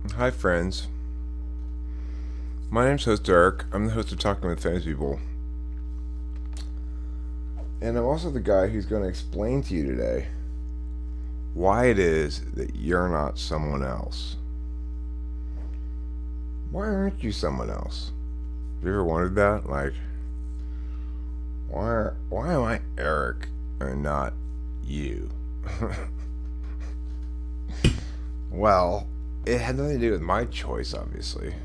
Hi, friends. My name's host Eric. I'm the host of Talking with Famous People. And I'm also the guy who's going to explain to you today why it is that you're not someone else. Why aren't you someone else? Have you ever wondered that? Like, why am I Eric and not you? Well, it had nothing to do with my choice, obviously.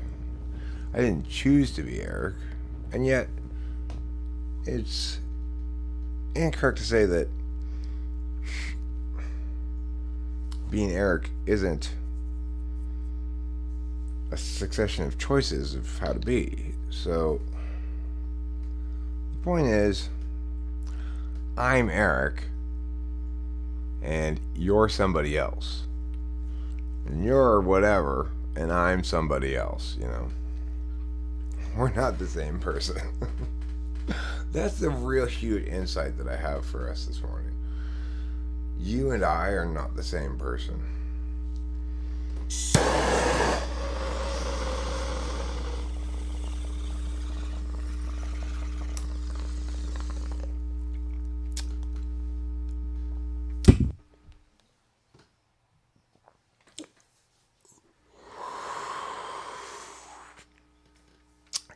I didn't choose to be Eric, and yet it's incorrect to say that being Eric isn't a succession of choices of how to be. So, the point is, I'm Eric, and you're somebody else. And you're whatever, and I'm somebody else. We're not the same person. That's the real huge insight that I have for us this morning. You and I are not the same person.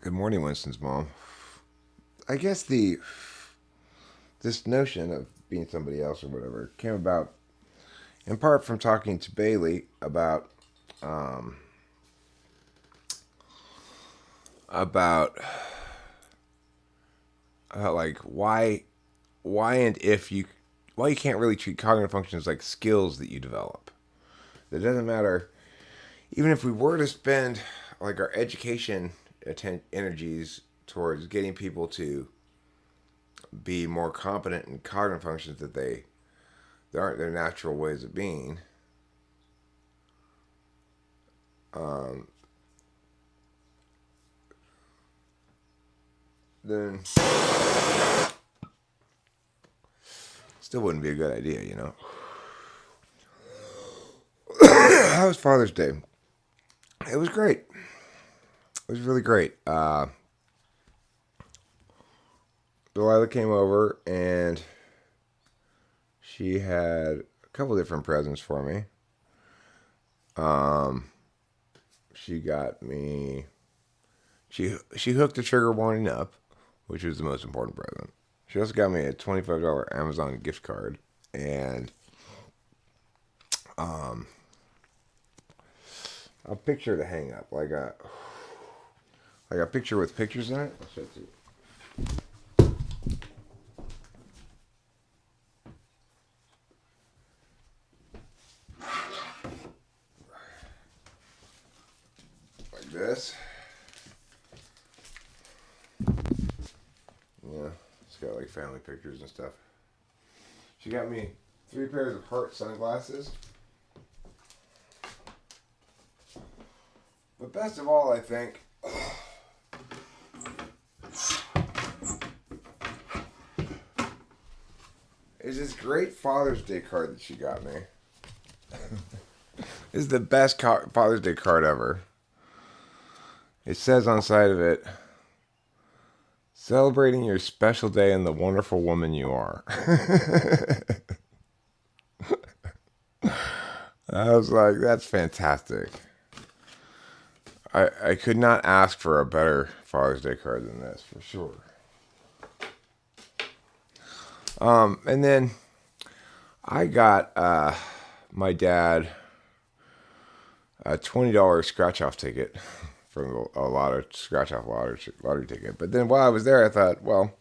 Good morning, Winston's mom. I guess this notion of being somebody else or whatever came about in part from talking to Bailey about like why and if you why you can't really treat cognitive functions like skills that you develop. It doesn't matter, even if we were to spend like our education energies towards getting people to be more competent in cognitive functions that they aren't their natural ways of being. Then still wouldn't be a good idea. How was Father's Day? It was great. It was really great. Delilah came over and she had a couple different presents for me. She got me. She hooked the trigger warning up, which was the most important present. She also got me a $25 Amazon gift card and a picture to hang up, like a picture with pictures in it. I'll show it to you. Like this. Yeah, it's got like family pictures and stuff. She got me 3 pairs of heart sunglasses. But best of all, I think, is this great Father's Day card that she got me. This is the best Father's Day card ever. It says on the side of it, celebrating your special day and the wonderful woman you are. I was like, that's fantastic. I could not ask for a better Father's Day card than this, for sure. And then I got my dad a $20 scratch-off ticket from a scratch-off lottery ticket. But then while I was there, I thought, well,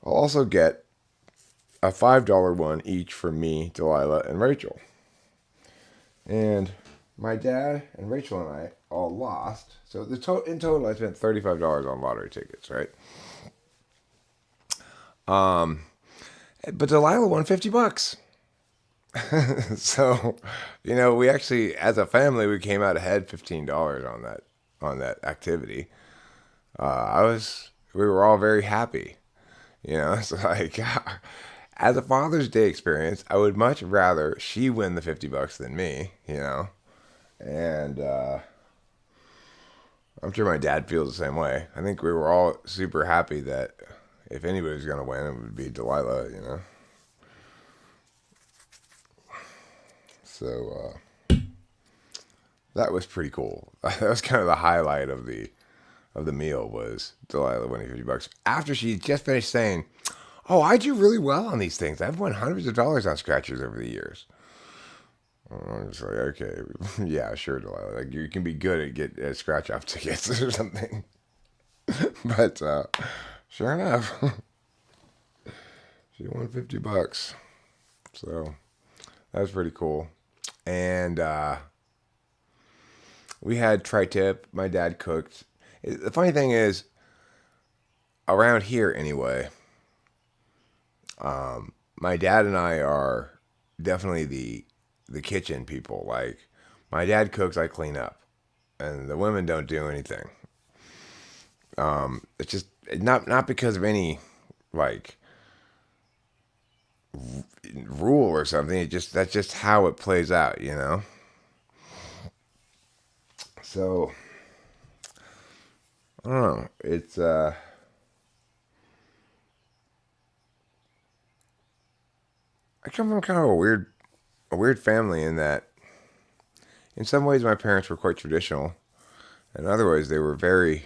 I'll also get a $5 one each for me, Delilah, and Rachel. And my dad and Rachel and I all lost. So in total, I spent $35 on lottery tickets, right? But Delilah won $50. So, we actually, as a family, we came out ahead $15 on that activity. We were all very happy. It's like, as a Father's Day experience, I would much rather she win the $50 than me, And I'm sure my dad feels the same way. I think we were all super happy that if anybody was going to win, it would be Delilah, you know? So that was pretty cool. That was kind of the highlight of the meal was Delilah winning $50 after she just finished saying, "Oh, I do really well on these things. I've won hundreds of dollars on scratchers over the years." I'm just like, okay, yeah, sure, Delilah. Like you can be good at scratch off tickets or something. But sure enough, she won $50. So that was pretty cool. And we had tri-tip. My dad cooked. The funny thing is, around here anyway, my dad and I are definitely the kitchen people. Like my dad cooks, I clean up, and the women don't do anything. It's just not because of any like rule or something. That's just how it plays out, you know. So I don't know. It's I come from kind of a weird family in that in some ways my parents were quite traditional, and in other ways they were very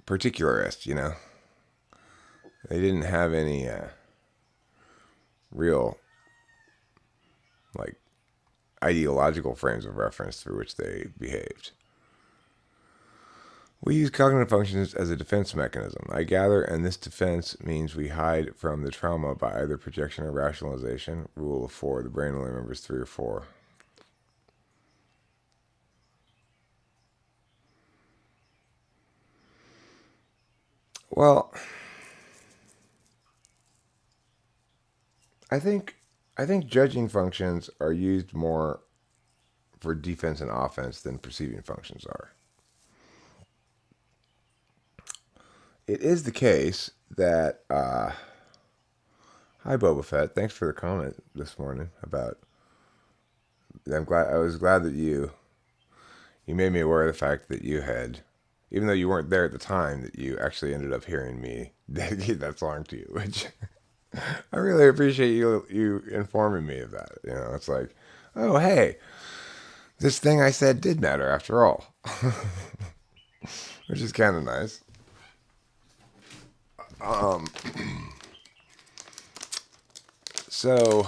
particularist. You know, they didn't have any real like ideological frames of reference through which they behaved. We use cognitive functions as a defense mechanism, I gather, and this defense means we hide from the trauma by either projection or rationalization. Rule of 4, the brain only remembers 3 or 4. Well, I think I think judging functions are used more for defense and offense than perceiving functions are. It is the case that hi Boba Fett, thanks for the comment this morning about. I was glad that you made me aware of the fact that you had, even though you weren't there at the time, that you actually ended up hearing me dedicate that song to you, which I really appreciate you informing me of that. You know, it's like, oh hey, this thing I said did matter after all, which is kind of nice. Um, so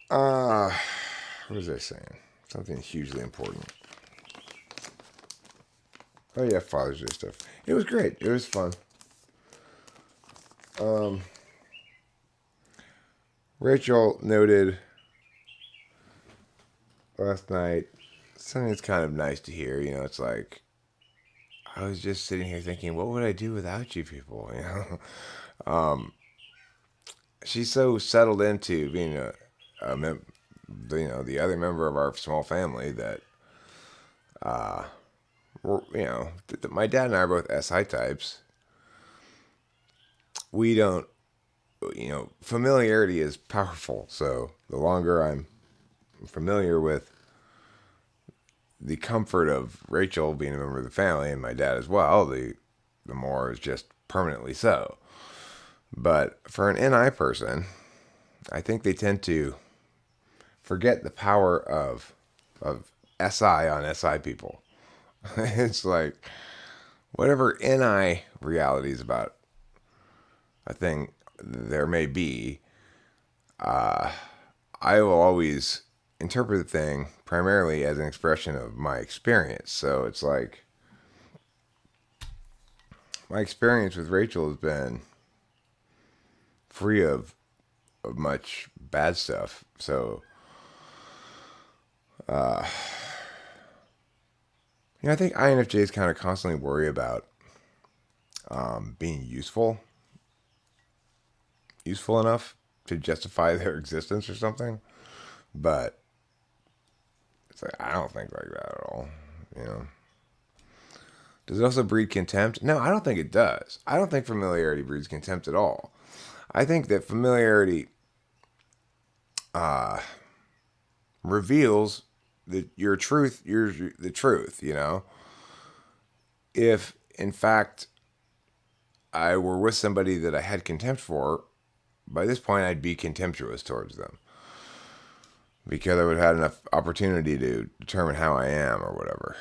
what was I saying? Something hugely important. Oh yeah, Father's Day stuff. It was great. It was fun. Um, Rachel noted last night something that's kind of nice to hear. You know, it's like I was just sitting here thinking, what would I do without you people? You know, she's so settled into being the other member of our small family that my dad and I are both SI types. We don't, familiarity is powerful. So the longer I'm familiar with the comfort of Rachel being a member of the family and my dad as well, the more is just permanently so. But for an NI person, I think they tend to forget the power of SI on SI people. It's like whatever NI realities about a thing there may be, I will always interpret the thing primarily as an expression of my experience. So it's like my experience with Rachel has been free of much bad stuff. So, I think INFJs kind of constantly worry about being useful enough to justify their existence or something. But it's like I don't think like that at all. You know. Does it also breed contempt? No, I don't think it does. I don't think familiarity breeds contempt at all. I think that familiarity reveals that your truth, the truth. If in fact I were with somebody that I had contempt for, by this point I'd be contemptuous towards them because I would have had enough opportunity to determine how I am or whatever.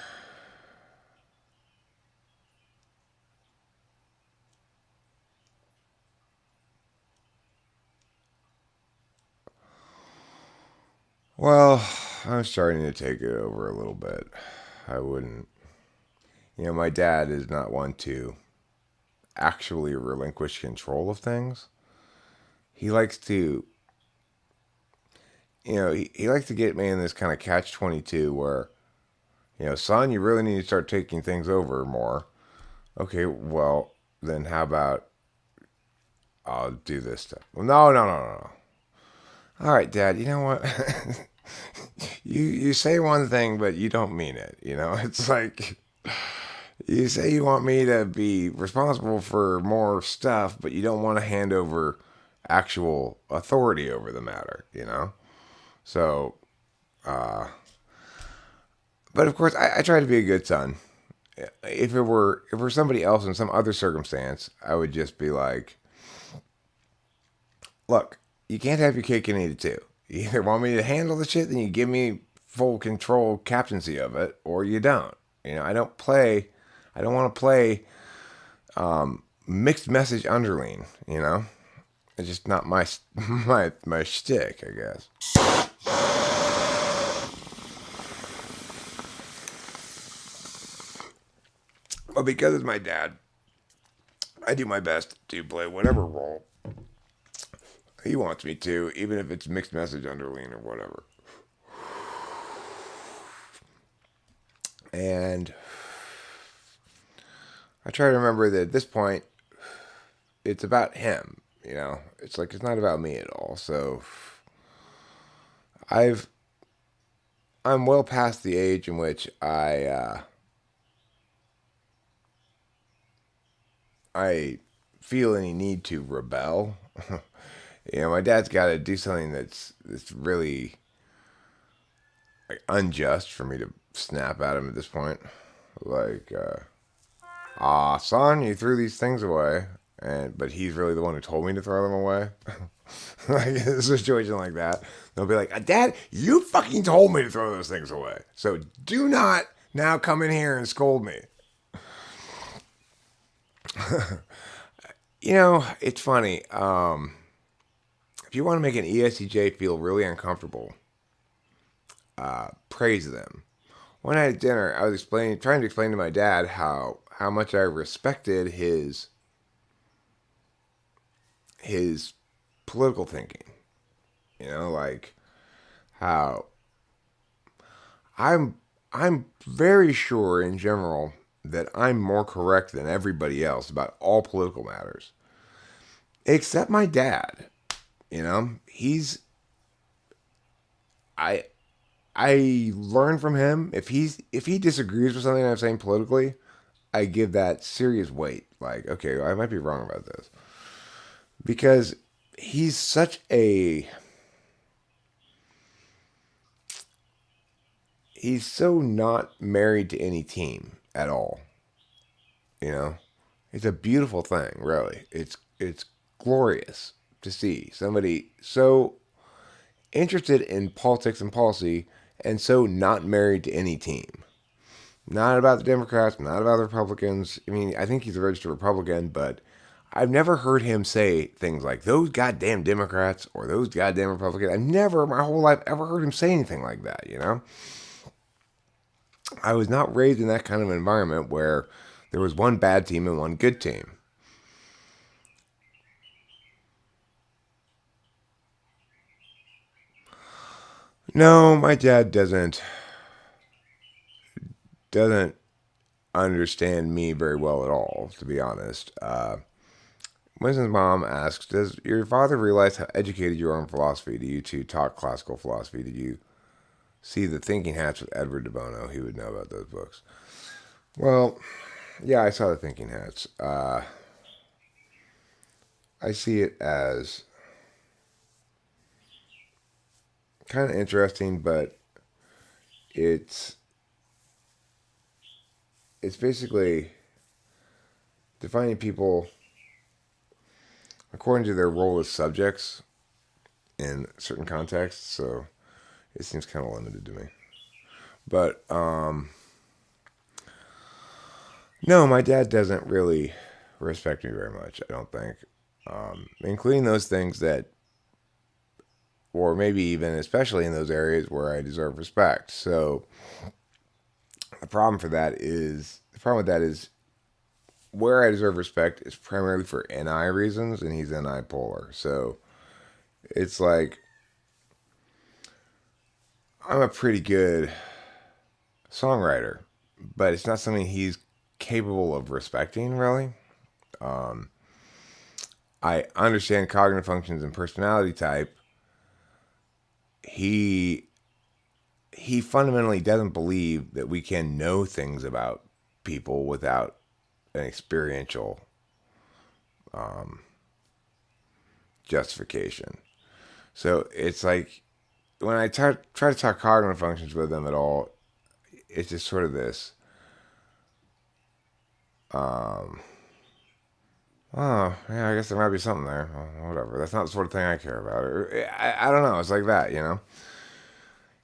Well, I'm starting to take it over a little bit. I wouldn't. My dad is not one to actually relinquish control of things. He likes to, he likes to get me in this kind of catch 22 where, son, you really need to start taking things over more. Okay, well, then how about I'll do this stuff? Well, no, no, no, no, no. All right, Dad, you know what? you say one thing, but you don't mean it. It's like you say you want me to be responsible for more stuff, but you don't want to hand over actual authority over the matter. So, but of course, I try to be a good son. If it were somebody else in some other circumstance, I would just be like, look, you can't have your cake and eat it too. You either want me to handle the shit, then you give me full control, captaincy of it, or you don't. I don't play. I don't want to play mixed message underling. It's just not my my shtick, I guess. But because it's my dad, I do my best to play whatever role he wants me to, even if it's mixed message underling or whatever. And I try to remember that at this point, it's about him. It's like it's not about me at all. So I'm well past the age in which I feel any need to rebel. My dad's got to do something that's really like unjust for me to snap at him at this point. Like, son, you threw these things away, but he's really the one who told me to throw them away. Like a situation like that, they'll be like, Dad, you fucking told me to throw those things away, so do not now come in here and scold me. It's funny. If you want to make an ESTJ feel really uncomfortable, praise them. One night at dinner, I was trying to explain to my dad how much I respected his political thinking. Like how I'm very sure in general that I'm more correct than everybody else about all political matters, except my dad. He's I learn from him. If he disagrees with something I'm saying politically, I give that serious weight. Like, okay, I might be wrong about this because he's he's so not married to any team at all. You know, it's a beautiful thing, really. It's glorious to see somebody so interested in politics and policy and so not married to any team. Not about the Democrats, not about the Republicans. I mean, I think he's a registered Republican, but I've never heard him say things like those goddamn Democrats or those goddamn Republicans. I've never, my whole life, ever heard him say anything like that. I was not raised in that kind of environment where there was one bad team and one good team. No, my dad doesn't understand me very well at all, to be honest. Winston's mom asks, does your father realize how educated you are in philosophy? Do you two talk classical philosophy? Did you see The Thinking Hats with Edward de Bono? He would know about those books. Well, yeah, I saw The Thinking Hats. I see it as kind of interesting, but it's it's basically defining people according to their role as subjects in certain contexts. So it seems kind of limited to me. But no, my dad doesn't really respect me very much. I don't think, including those things that, or maybe even especially in those areas where I deserve respect. So the problem with that is where I deserve respect is primarily for NI reasons, and he's NI polar. So it's like I'm a pretty good songwriter, but it's not something he's capable of respecting, really. I understand cognitive functions and personality type. He he fundamentally doesn't believe that we can know things about people without an experiential justification. So it's like when I try to talk cognitive functions with him at all, it's just sort of this. Um, oh, yeah, I guess there might be something there. Whatever. That's not the sort of thing I care about. Or, I don't know. It's like that, you know?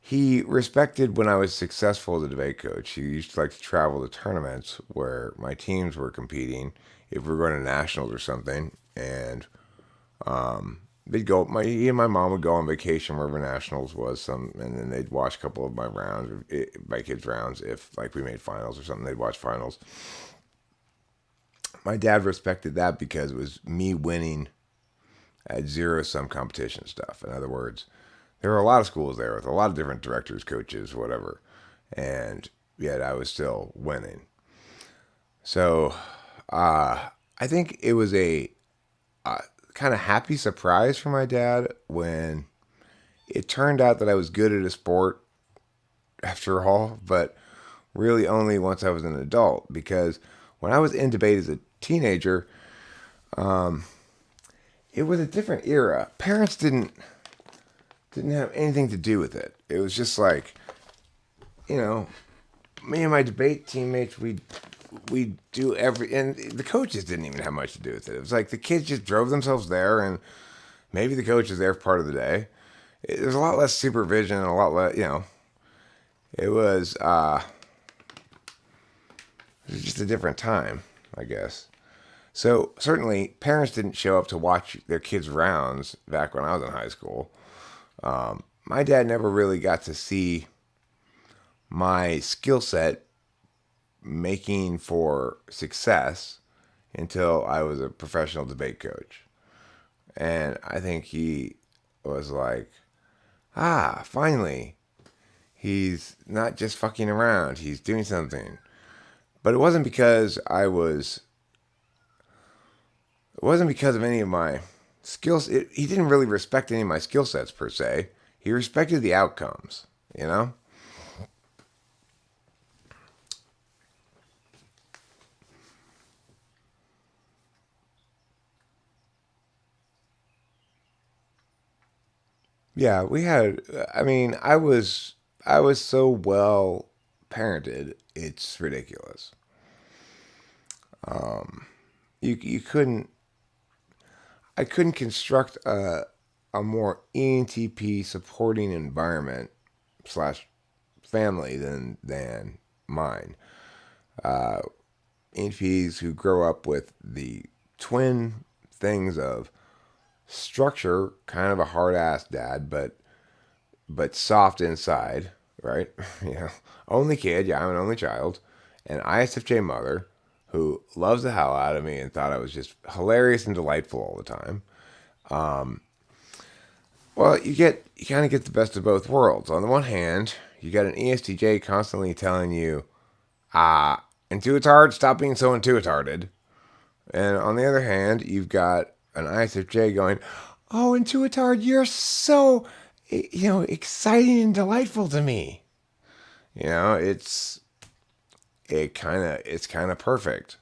He respected when I was successful as a debate coach. He used to like to travel to tournaments where my teams were competing. If we were going to nationals or something, and they'd go. He and my mom would go on vacation wherever nationals was. And then they'd watch a couple of my rounds, my kids' rounds. If like we made finals or something, they'd watch finals. My dad respected that because it was me winning at zero sum competition stuff. In other words, there were a lot of schools there with a lot of different directors, coaches, whatever, and yet I was still winning. So I think it was a kind of happy surprise for my dad when it turned out that I was good at a sport after all, but really only once I was an adult. Because when I was in debate as a teenager, it was a different era. Parents didn't have anything to do with it. It was just like, you know, me and my debate teammates, we do and the coaches didn't even have much to do with it. It was like the kids just drove themselves there, and maybe the coach is there for part of the day. There's a lot less supervision and a lot less, you know. It was just a different time, I guess. So certainly, parents didn't show up to watch their kids' rounds back when I was in high school. My dad never really got to see my skill set making for success until I was a professional debate coach. And I think he was like, finally, he's not just fucking around, he's doing something. But it wasn't because it wasn't because of any of my skills. He didn't really respect any of my skill sets per se. He respected the outcomes, you know? Yeah, we had. I mean, I was so well parented. It's ridiculous. You couldn't. I couldn't construct a more ENTP supporting environment slash family than mine. ENTPs who grow up with the twin things of structure, kind of a hard ass dad, but soft inside, right? You know, only kid. Yeah, I'm an only child. An ISFJ mother who loves the hell out of me and thought I was just hilarious and delightful all the time. Well, you kind of get the best of both worlds. On the one hand, you got an ESTJ constantly telling you, intuitard, stop being so intuitarded. And on the other hand, you've got an ISFJ going, oh, intuitard, you're so, exciting and delightful to me. You know, it's kind of perfect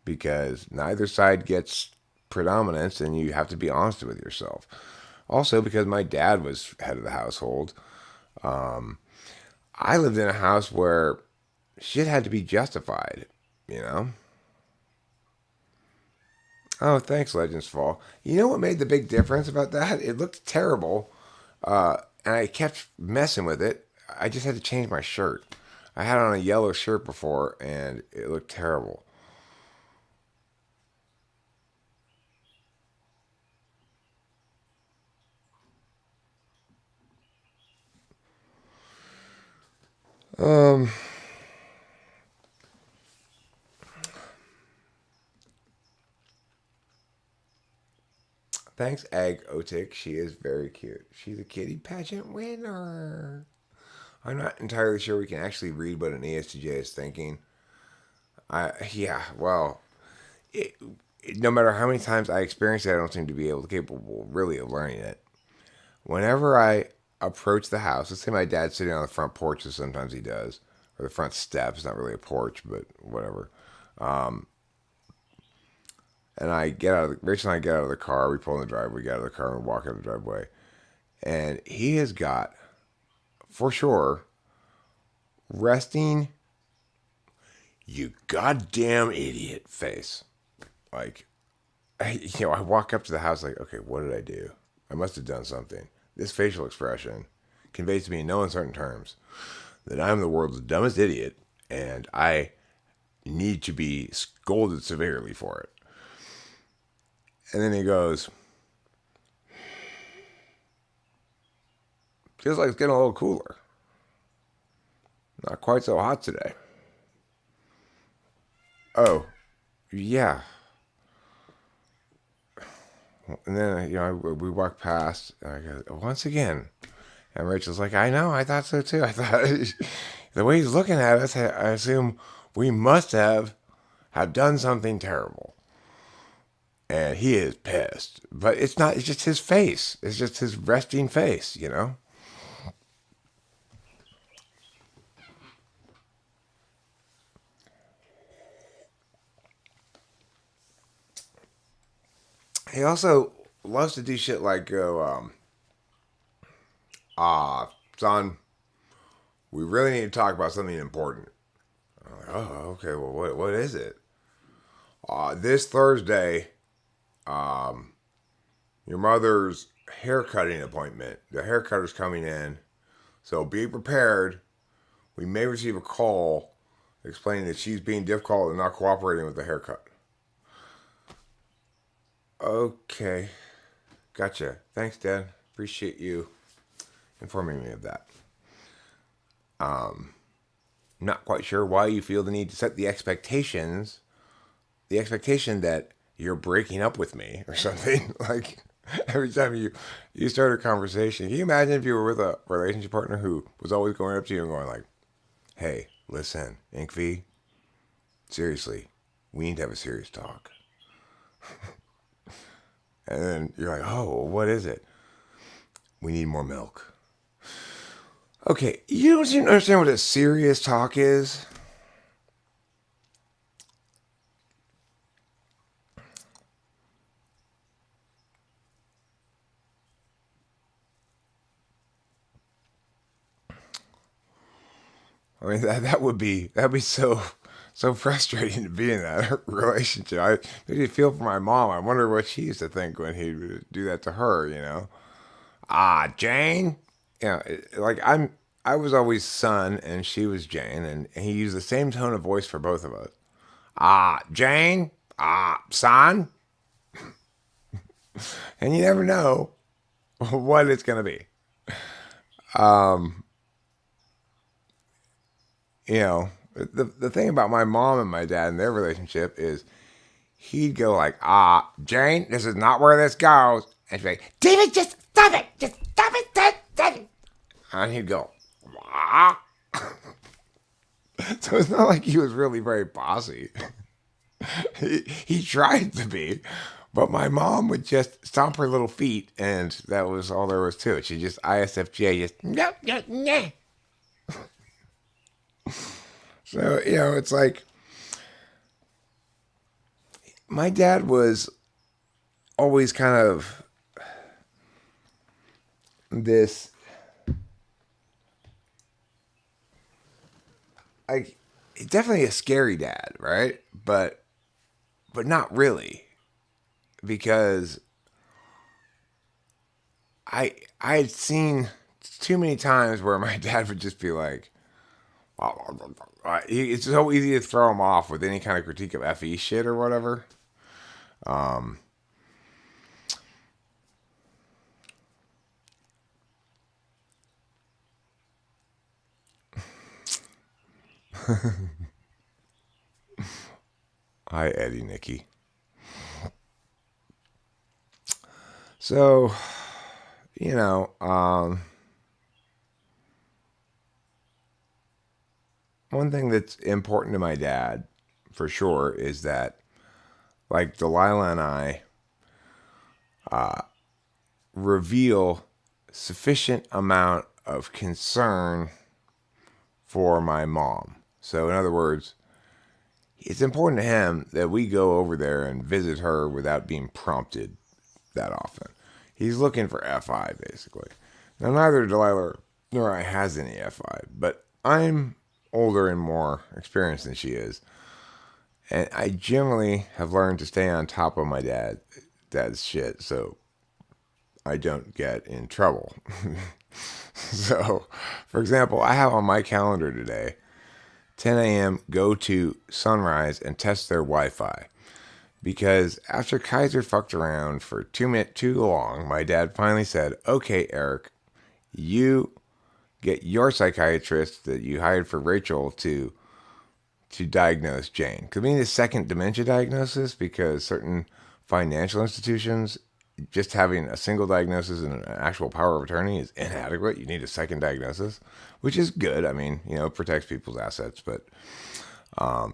because neither side gets predominance, and you have to be honest with yourself. Also, because my dad was head of the household, I lived in a house where shit had to be justified, you know? Oh, thanks, Legends Fall. You know what made the big difference about that? It looked terrible, and I kept messing with it. I just had to change my shirt. I had on a yellow shirt before, and it looked terrible. Um, Thanks, Egg Otik. She is very cute. She's a kitty pageant winner. I'm not entirely sure we can actually read what an ESTJ is thinking. Yeah, well, it, no matter how many times I experience it, I don't seem to be able to capable really of learning it. Whenever I approach the house, let's say my dad's sitting on the front porch, as sometimes he does, or the front steps. Not really a porch, but whatever. And Rachel and I get out of the car. We pull in the driveway, we get out of the car, and walk out of the driveway. And he has got, for sure, resting, you goddamn idiot face. Like, I walk up to the house like, okay, what did I do? I must have done something. This facial expression conveys to me in no uncertain terms that I'm the world's dumbest idiot, and I need to be scolded severely for it. And then he goes, feels like it's getting a little cooler. Not quite so hot today. Oh, yeah. And then, we walk past, and I go, once again. And Rachel's like, I know, I thought so too. I thought, the way he's looking at us, I assume we must have done something terrible. And he is pissed. But it's not, it's just his face. It's just his resting face, you know? He also loves to do shit like go, son, we really need to talk about something important. I'm like, oh, okay, well, what is it? This Thursday, your mother's haircutting appointment. The haircutter's coming in, so be prepared. We may receive a call explaining that she's being difficult and not cooperating with the haircut. Okay, gotcha. Thanks, Dad. Appreciate you informing me of that. Not quite sure why you feel the need to set the expectation that you're breaking up with me or something. Like, every time you start a conversation, can you imagine if you were with a relationship partner who was always going up to you and going like, hey, listen, Inkv, seriously, we need to have a serious talk. And then you're like, oh, what is it? We need more milk. Okay, you don't seem to understand what a serious talk is. I mean, that'd be so frustrating to be in that relationship. I maybe feel for my mom. I wonder what she used to think when he would do that to her. Jane. Like I was always son and she was Jane, and he used the same tone of voice for both of us. Jane. Son. And you never know what it's gonna be. The thing about my mom and my dad and their relationship is he'd go like, Jane, this is not where this goes. And she'd be like, David, just stop it. Just stop it. Stop it. And he'd go, ah. So it's not like he was really very bossy. He tried to be, but my mom would just stomp her little feet, and that was all there was to it. She just ISFJ, just no, no, no. So it's like my dad was always kind of this, like, definitely a scary dad, right? But not really, because I had seen too many times where my dad would just be like, it's so easy to throw him off with any kind of critique of FE shit or whatever. Um, Hi, Eddie, Nikki. So, you know, one thing that's important to my dad, for sure, is that, like, Delilah and I reveal sufficient amount of concern for my mom. So, in other words, it's important to him that we go over there and visit her without being prompted that often. He's looking for FI, basically. Now, neither Delilah nor I has any FI, but I'm older and more experienced than she is. And I generally have learned to stay on top of my dad's shit, so I don't get in trouble. So, for example, I have on my calendar today 10 a.m. go to Sunrise and test their Wi-Fi. Because after Kaiser fucked around for too long, my dad finally said, "Okay, Eric, you get your psychiatrist that you hired for Rachel to diagnose Jane." Could mean a second dementia diagnosis, because certain financial institutions, just having a single diagnosis and an actual power of attorney is inadequate. You need a second diagnosis, which is good. I mean, it protects people's assets, but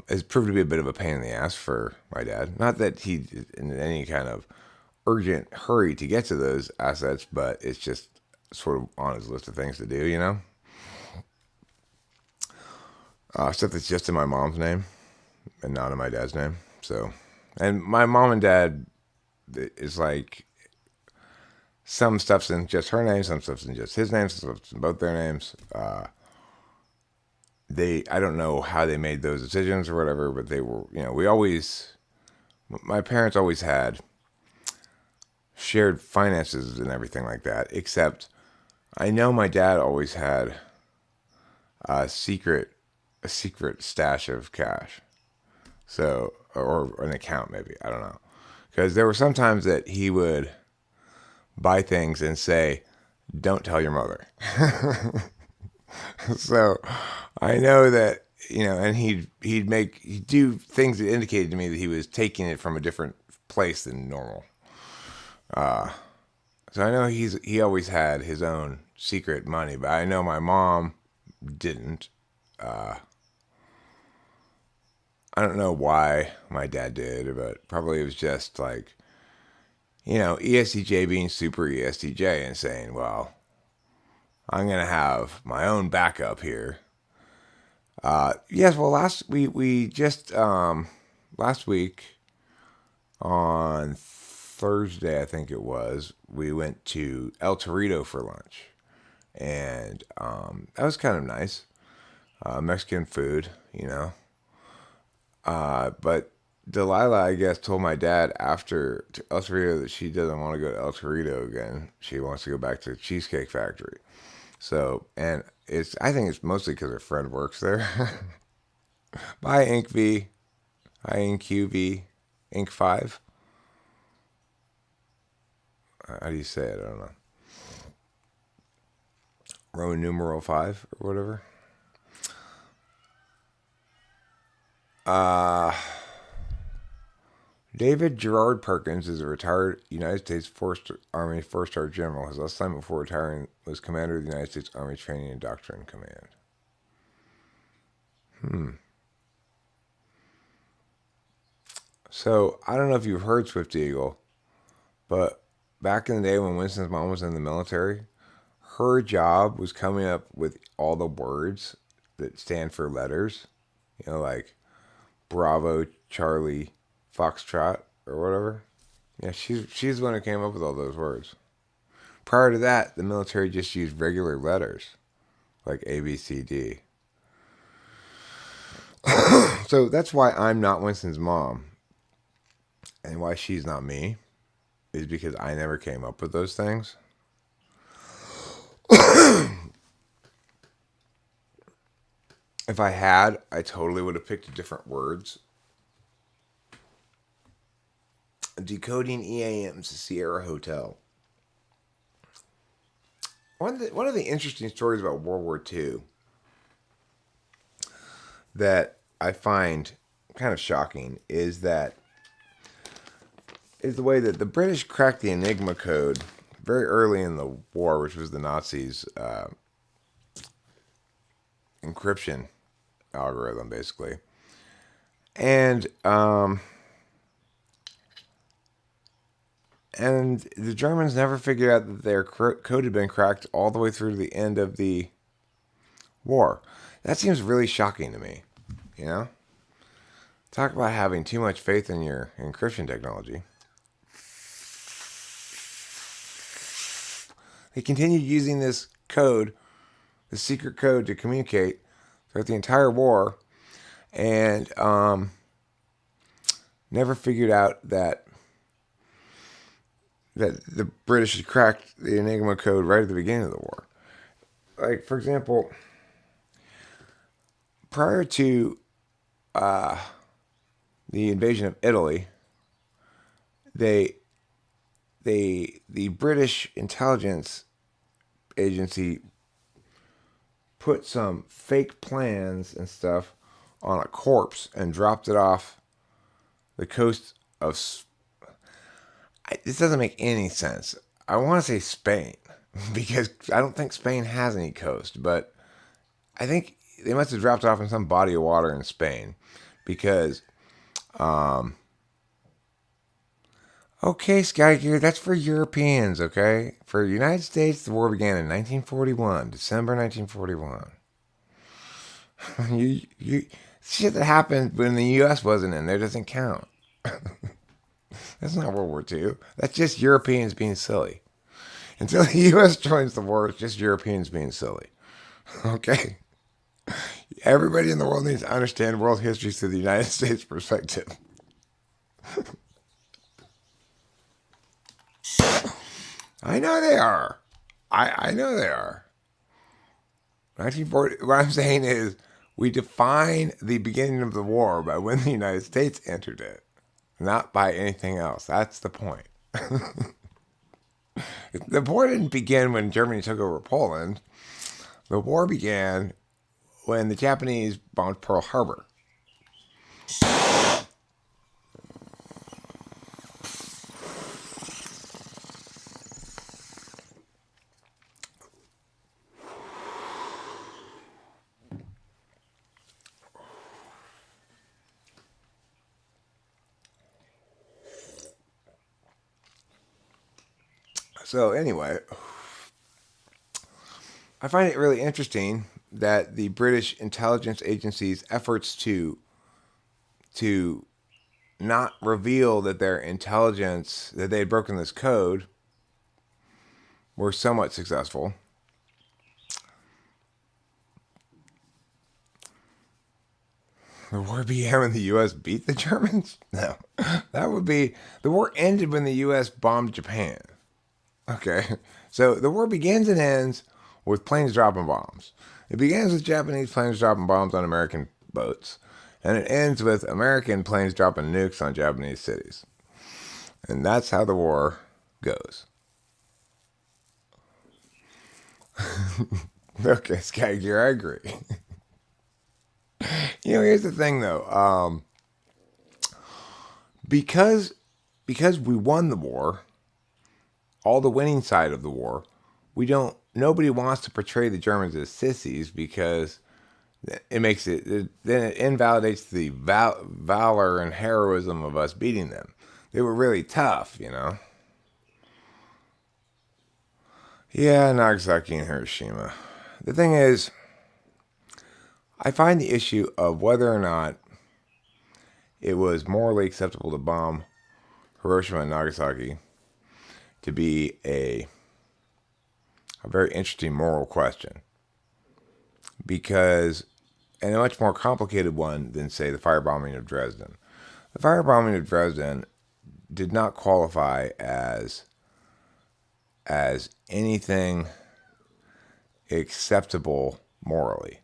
it's proved to be a bit of a pain in the ass for my dad. Not that he's in any kind of urgent hurry to get to those assets, but it's just sort of on his list of things to do. Stuff that's just in my mom's name and not in my dad's name. So, and my mom and dad is like, some stuff's in just her name, some stuff's in just his name, some stuff's in both their names. I don't know how they made those decisions or whatever, but they were, my parents always had shared finances and everything like that, except I know my dad always had a secret stash of cash. So, or an account maybe, I don't know. Because there were some times that he would buy things and say, "Don't tell your mother." So I know that, and he'd do things that indicated to me that he was taking it from a different place than normal. So I know he always had his own secret money, but I know my mom didn't. I don't know why my dad did, but probably it was just like, ESTJ being super ESTJ and saying, "Well, I'm gonna have my own backup here." Yes, well, last week on Thursday, I think it was, we went to El Torito for lunch, and that was kind of nice. Mexican food. But Delilah, I guess, told my dad after El Torito that she doesn't want to go to El Torito again. She wants to go back to the Cheesecake Factory. So, and I think it's mostly because her friend works there. Bye, Inc V. Hi, InkQV. Inc 5. How do you say it? I don't know. Roman numeral 5 or whatever. David Gerard Perkins is a retired United States Army 4-star general. His last assignment before retiring was commander of the United States Army Training and Doctrine Command. So, I don't know if you've heard Swift Eagle, but back in the day when Winston's mom was in the military, her job was coming up with all the words that stand for letters. Like Bravo, Charlie, Foxtrot, or whatever. Yeah, she's the one who came up with all those words. Prior to that, the military just used regular letters like A, B, C, D. So that's why I'm not Winston's mom, and why she's not me is because I never came up with those things. If I had, I totally would have picked different words. Decoding EAM's Sierra Hotel. One of the interesting stories about World War II that I find kind of shocking is the way that the British cracked the Enigma code very early in the war, which was the Nazis' encryption algorithm, basically. And the Germans never figured out that their code had been cracked all the way through to the end of the war. That seems really shocking to me, you know? Talk about having too much faith in your encryption technology. They continued using this code, the secret code, to communicate throughout the entire war, and never figured out that the British had cracked the Enigma code right at the beginning of the war. Like, for example, prior to the invasion of Italy, the British intelligence agency put some fake plans and stuff on a corpse and dropped it off the coast of. This doesn't make any sense. I want to say Spain because I don't think Spain has any coast, but I think they must have dropped it off in some body of water in Spain because. Okay, Sky Gear, that's for Europeans, okay? For the United States, the war began in 1941, December 1941. you shit that happened when the U.S. wasn't in there doesn't count. That's not World War II. That's just Europeans being silly. Until the U.S. joins the war, it's just Europeans being silly. Okay? Everybody in the world needs to understand world history through the United States perspective. I know they are. I know they are. 1940. What I'm saying is, we define the beginning of the war by when the United States entered it, not by anything else. That's the point. The war didn't begin when Germany took over Poland. The war began when the Japanese bombed Pearl Harbor. So anyway, I find it really interesting that the British intelligence agency's efforts to not reveal that their intelligence, that they had broken this code, were somewhat successful. The war began when the U.S. beat the Germans? No. That would be... The war ended when the U.S. bombed Japan. Okay. So the war begins and ends with planes dropping bombs. It begins with Japanese planes dropping bombs on American boats. And it ends with American planes dropping nukes on Japanese cities. And that's how the war goes. Okay, Skygear, I agree. Here's the thing, though. Because we won the war, all the winning side of the war, nobody wants to portray the Germans as sissies because then it invalidates the valor and heroism of us beating them. They were really tough, Yeah, Nagasaki and Hiroshima. The thing is, I find the issue of whether or not it was morally acceptable to bomb Hiroshima and Nagasaki to be a very interesting moral question, because, and a much more complicated one than, say, the firebombing of Dresden. The firebombing of Dresden did not qualify as anything acceptable morally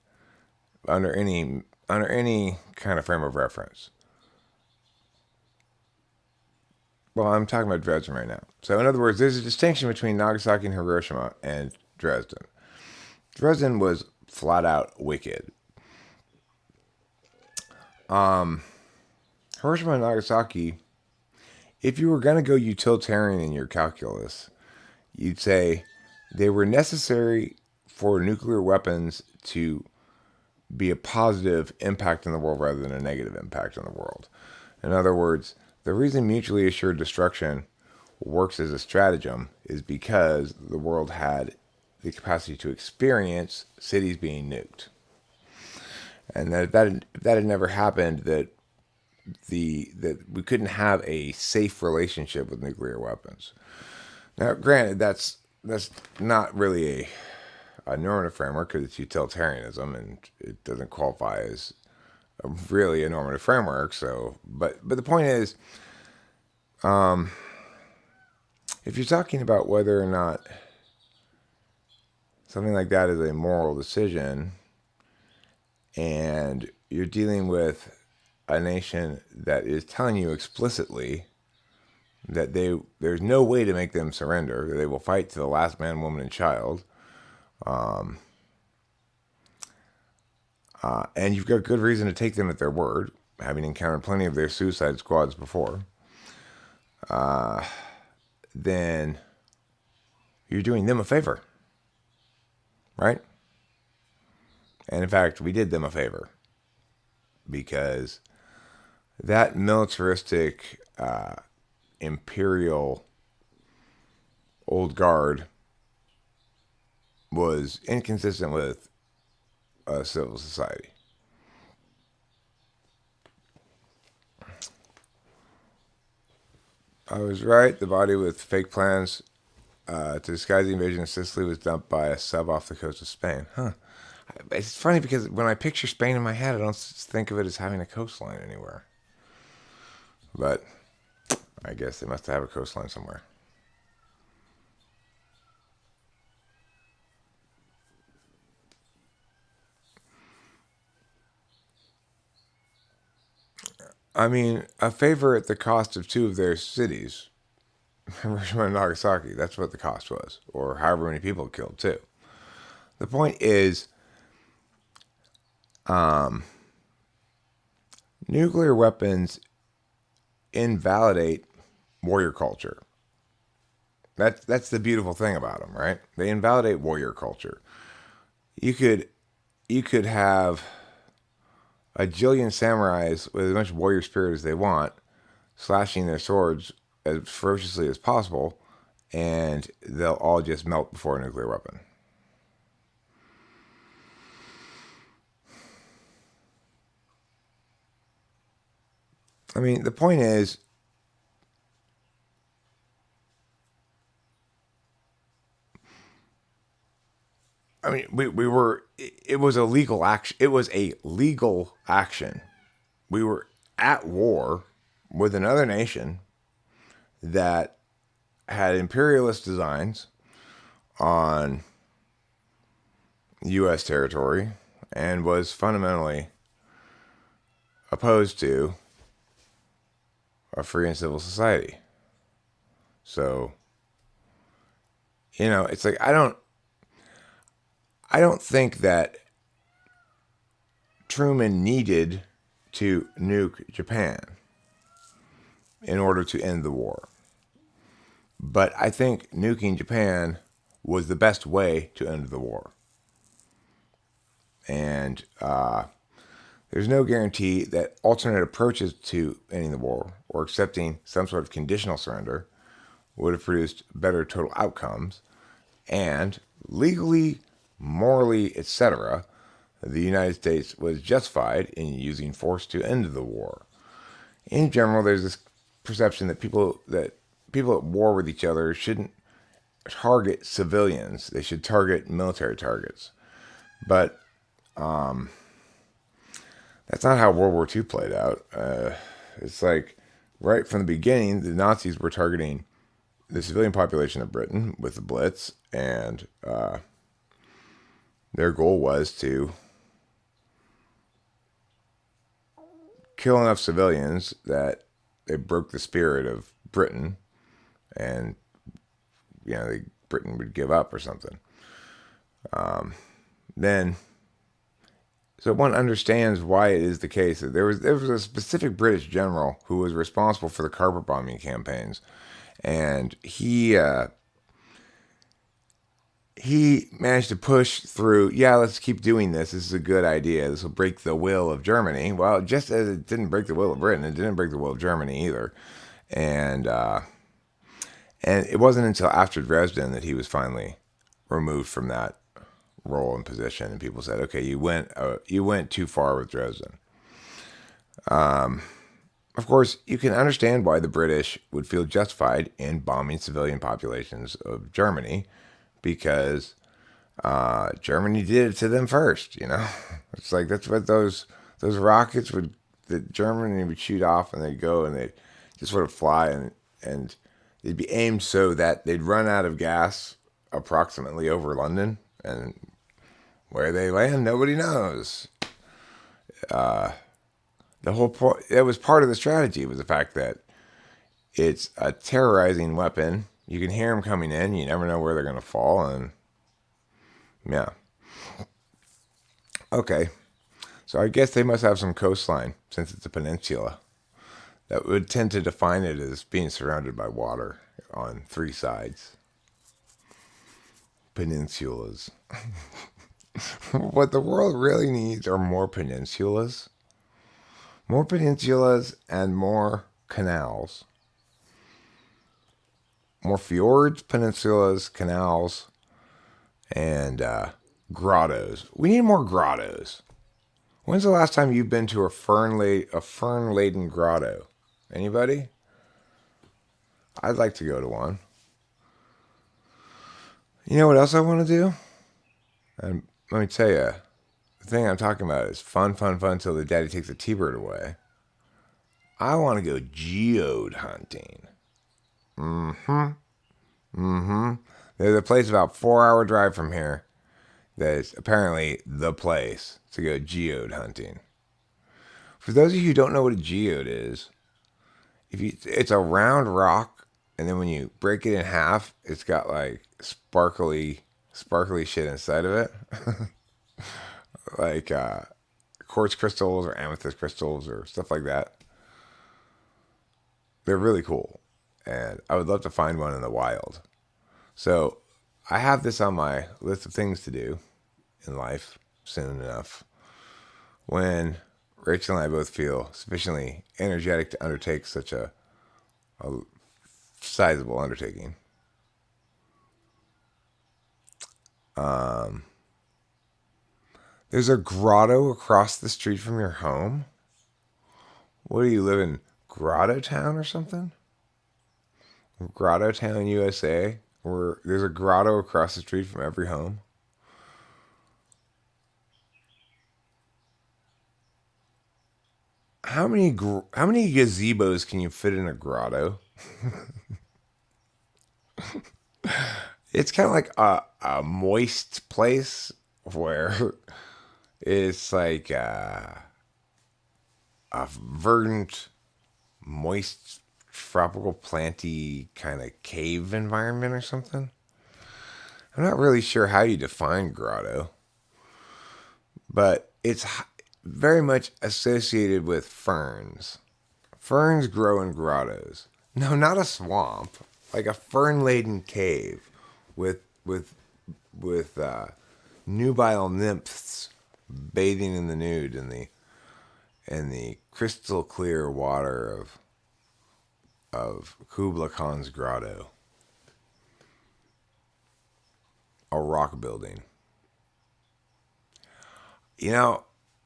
under any kind of frame of reference. Well, I'm talking about Dresden right now. So in other words, there's a distinction between Nagasaki and Hiroshima and Dresden. Dresden was flat out wicked. Hiroshima and Nagasaki, if you were going to go utilitarian in your calculus, you'd say they were necessary for nuclear weapons to be a positive impact in the world rather than a negative impact on the world. In other words, the reason mutually assured destruction works as a stratagem is because the world had the capacity to experience cities being nuked. And that had never happened, that we couldn't have a safe relationship with nuclear weapons. Now, granted, that's not really a normative framework, because it's utilitarianism and it doesn't qualify as really a normative framework. So, but the point is, if you're talking about whether or not something like that is a moral decision, and you're dealing with a nation that is telling you explicitly that there's no way to make them surrender, that they will fight to the last man, woman, and child, and you've got good reason to take them at their word, having encountered plenty of their suicide squads before, then you're doing them a favor, right? And in fact, we did them a favor, because that militaristic, imperial old guard was inconsistent with a civil society. I was right. The body with fake plans to disguise the invasion of Sicily was dumped by a sub off the coast of Spain. Huh. It's funny, because when I picture Spain in my head, I don't think of it as having a coastline anywhere. But I guess they must have a coastline somewhere. I mean, a favor at the cost of two of their cities, Hiroshima and Nagasaki. That's what the cost was, or however many people it killed too. The point is, nuclear weapons invalidate warrior culture. That's the beautiful thing about them, right? They invalidate warrior culture. You could have a jillion samurais with as much warrior spirit as they want, slashing their swords as ferociously as possible, and they'll all just melt before a nuclear weapon. I mean, the point is, I mean, it was a legal action. It was a legal action. We were at war with another nation that had imperialist designs on U.S. territory and was fundamentally opposed to a free and civil society. So, it's like, I don't think that Truman needed to nuke Japan in order to end the war. But I think nuking Japan was the best way to end the war. And there's no guarantee that alternate approaches to ending the war, or accepting some sort of conditional surrender, would have produced better total outcomes. And legally, morally, etc., the United States was justified in using force to end the war. In general, there's this perception that people at war with each other shouldn't target civilians. They should target military targets. But that's not how World War II played out. It's like right from the beginning, the Nazis were targeting the civilian population of Britain with the Blitz, and their goal was to kill enough civilians that they broke the spirit of Britain, and Britain would give up or something. Then, so one understands why it is the case that there was a specific British general who was responsible for the carpet bombing campaigns, and he managed to push through. Yeah, let's keep doing this. This is a good idea. This will break the will of Germany. Well, just as it didn't break the will of Britain, it didn't break the will of Germany either. And it wasn't until after Dresden that he was finally removed from that role and position, and people said, "Okay, you went too far with Dresden." Of course, you can understand why the British would feel justified in bombing civilian populations of Germany, because Germany did it to them first. It's like that's what those rockets that Germany would shoot off, and they'd go and they just sort of fly, and they'd be aimed so that they'd run out of gas approximately over London, and where they land, nobody knows. The whole point, it was part of the strategy, was the fact that it's a terrorizing weapon. You can hear them coming in. You never know where they're going to fall. And yeah. Okay. So I guess they must have some coastline, since it's a peninsula. That would tend to define it as being surrounded by water on three sides. Peninsulas. What the world really needs are more peninsulas. More peninsulas and more canals. More fjords, peninsulas, canals, and grottos. We need more grottos. When's the last time you've been to a fern-laden grotto? Anybody? I'd like to go to one. You know what else I want to do? And let me tell you, the thing I'm talking about is fun till the daddy takes the T-bird away. I want to go geode hunting. There's a place about 4-hour drive from here that is apparently the place to go geode hunting. For those of you who don't know what a geode is, it's a round rock, and then when you break it in half, it's got like sparkly shit inside of it. Like quartz crystals or amethyst crystals or stuff like that. They're really cool, and I would love to find one in the wild. So I have this on my list of things to do in life soon enough, when Rachel and I both feel sufficiently energetic to undertake such a sizable undertaking. There's a grotto across the street from your home. What do you live in, Grotto Town or something? Grotto Town, USA, where there's a grotto across the street from every home. How many gazebos can you fit in a grotto? It's kind of like a moist place where it's like a verdant, moist, tropical, planty kind of cave environment or something. I'm not really sure how you define grotto, but it's very much associated with ferns. Ferns grow in grottos. No, not a swamp, like a fern-laden cave with nubile nymphs bathing in the nude in the crystal clear water of Kubla Khan's grotto. A rock building.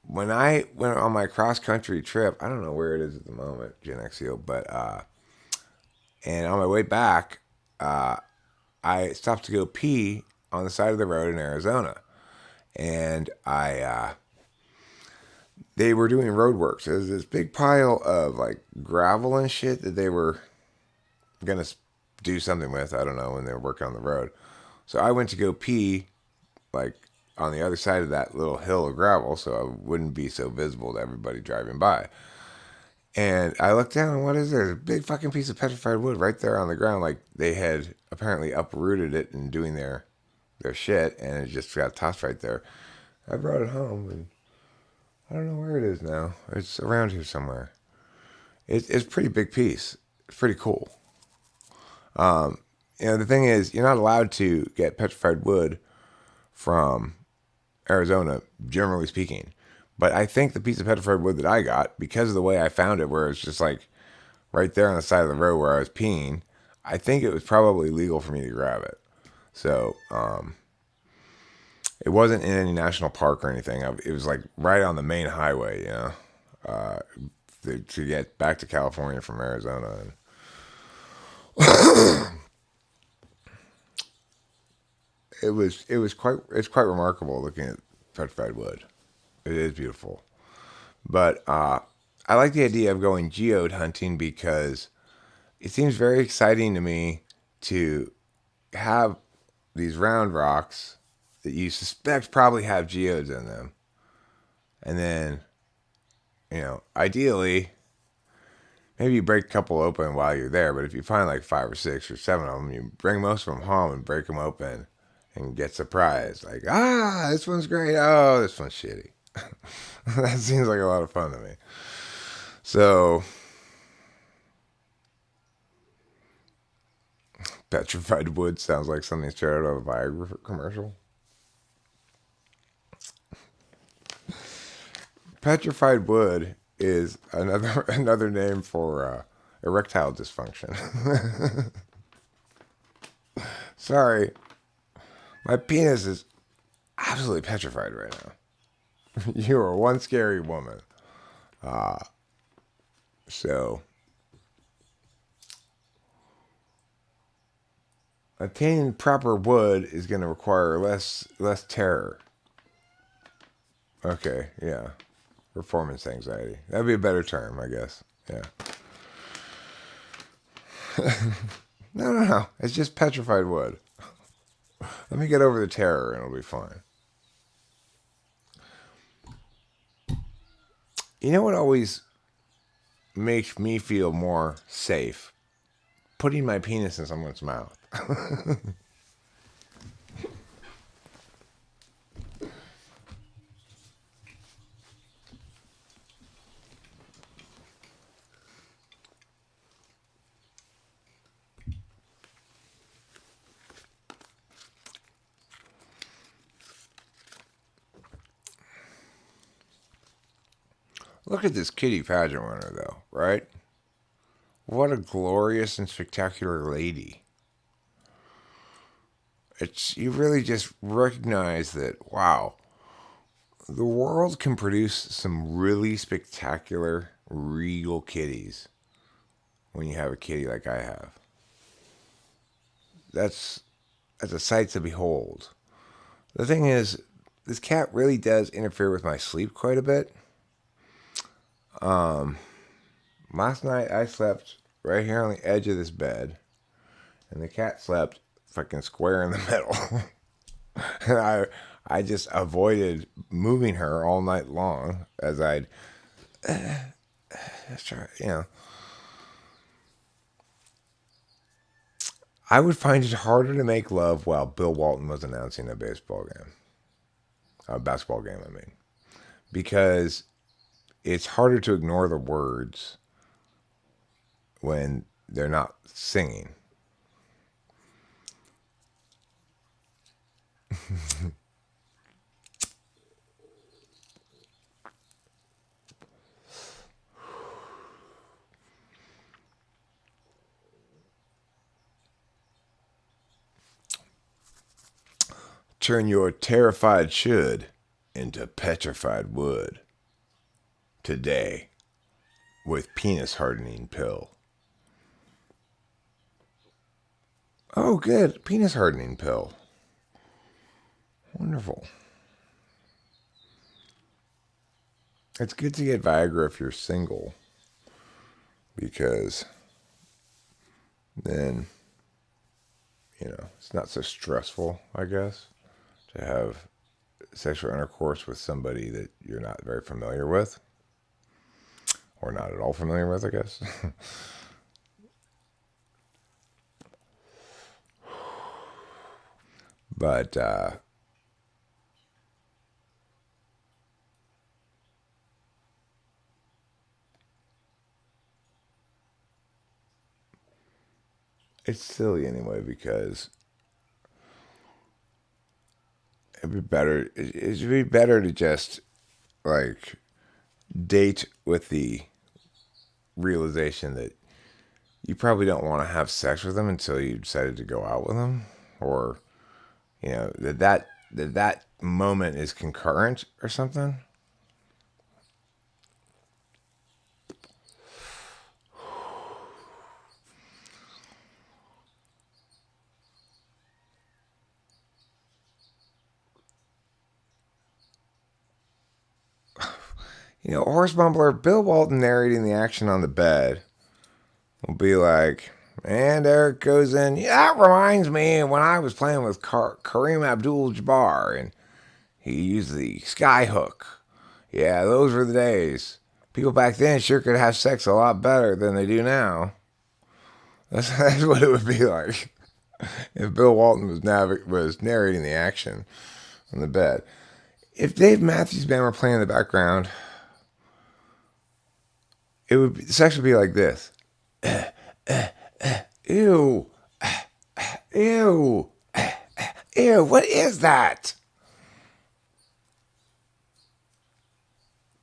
When I went on my cross country trip, I don't know where it is at the moment, Gen Xio, but And on my way back, I stopped to go pee on the side of the road in Arizona. And they were doing road work. So there's this big pile of like gravel and shit that they were gonna do something with. I don't know, when they were working on the road. So I went to go pee like on the other side of that little hill of gravel, so I wouldn't be so visible to everybody driving by. And I looked down, and what is there? A big fucking piece of petrified wood right there on the ground. Like they had apparently uprooted it and doing their shit, and it just got tossed right there. I brought it home, and I don't know where it is now. It's around here somewhere. It's a pretty big piece. It's pretty cool. The thing is, you're not allowed to get petrified wood from Arizona, generally speaking. But I think the piece of petrified wood that I got, because of the way I found it, where it's just like right there on the side of the road where I was peeing, I think it was probably legal for me to grab it. So, it wasn't in any national park or anything. It was like right on the main highway, to get back to California from Arizona. And it's quite remarkable looking at petrified wood. It is beautiful, but I like the idea of going geode hunting because it seems very exciting to me to have these round rocks that you suspect probably have geodes in them, and then ideally maybe you break a couple open while you're there. But if you find like 5 or 6 or 7 of them, you bring most of them home and break them open and get surprised. Like, this one's great. Oh, this one's shitty. That seems like a lot of fun to me. So, petrified wood sounds like something straight out of a Viagra commercial. Petrified wood is another name for erectile dysfunction. Sorry, my penis is absolutely petrified right now. You are one scary woman. So, attaining proper wood is going to require less terror. Okay, yeah. Performance anxiety. That'd be a better term, I guess. Yeah. No. It's just petrified wood. Let me get over the terror and it'll be fine. You know what always makes me feel more safe? Putting my penis in someone's mouth. Look at this kitty pageant winner, though, right? What a glorious and spectacular lady. You really just recognize that, wow, the world can produce some really spectacular, regal kitties when you have a kitty like I have. That's a sight to behold. The thing is, this cat really does interfere with my sleep quite a bit. Last night I slept right here on the edge of this bed, and the cat slept fucking square in the middle. And I just avoided moving her all night long as I'd try, I would find it harder to make love while Bill Walton was announcing a basketball game, I mean, because it's harder to ignore the words when they're not singing. Turn your terrified should into petrified wood today with penis hardening pill. Oh, good. Penis hardening pill. Wonderful. It's good to get Viagra if you're single, because then, it's not so stressful, I guess, to have sexual intercourse with somebody that you're not very familiar with, or not at all familiar with, I guess. But it's silly anyway, because it should be better to just like date with the realization that you probably don't want to have sex with them until you decided to go out with them, or that moment is concurrent or something. Horse mumbler Bill Walton narrating the action on the bed will be like, and Eric goes in, yeah, that reminds me when I was playing with Kareem Abdul-Jabbar and he used the sky hook. Yeah, those were the days. People back then sure could have sex a lot better than they do now. That's what it would be like if Bill Walton was narrating the action on the bed. If Dave Matthews Band were playing in the background, sex would be like this. Ew. Ew. Ew, what is that?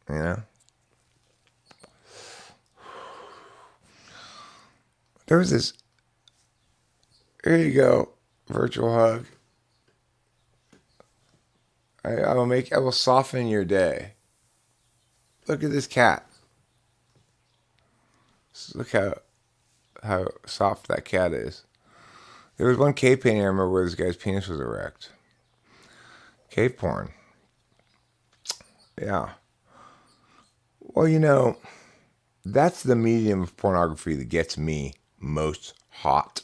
You know? There was this. Here you go. Virtual hug. I will soften your day. Look at this cat. Look how soft that cat is. There was one cave painting I remember where this guy's penis was erect. Cave porn. Yeah. Well, that's the medium of pornography that gets me most hot,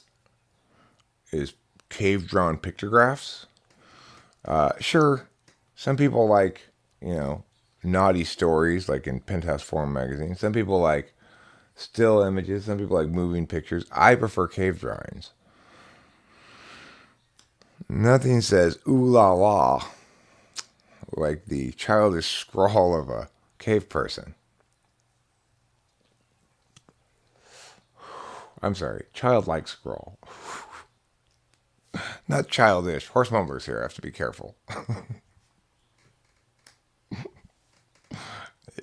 is cave drawn pictographs. Sure, some people like, naughty stories like in Penthouse Forum magazine. Some people like still images. Some people like moving pictures. I prefer cave drawings. Nothing says ooh la la like the childish scrawl of a cave person. I'm sorry, childlike scrawl. Not childish. Horse mumblers here. I have to be careful.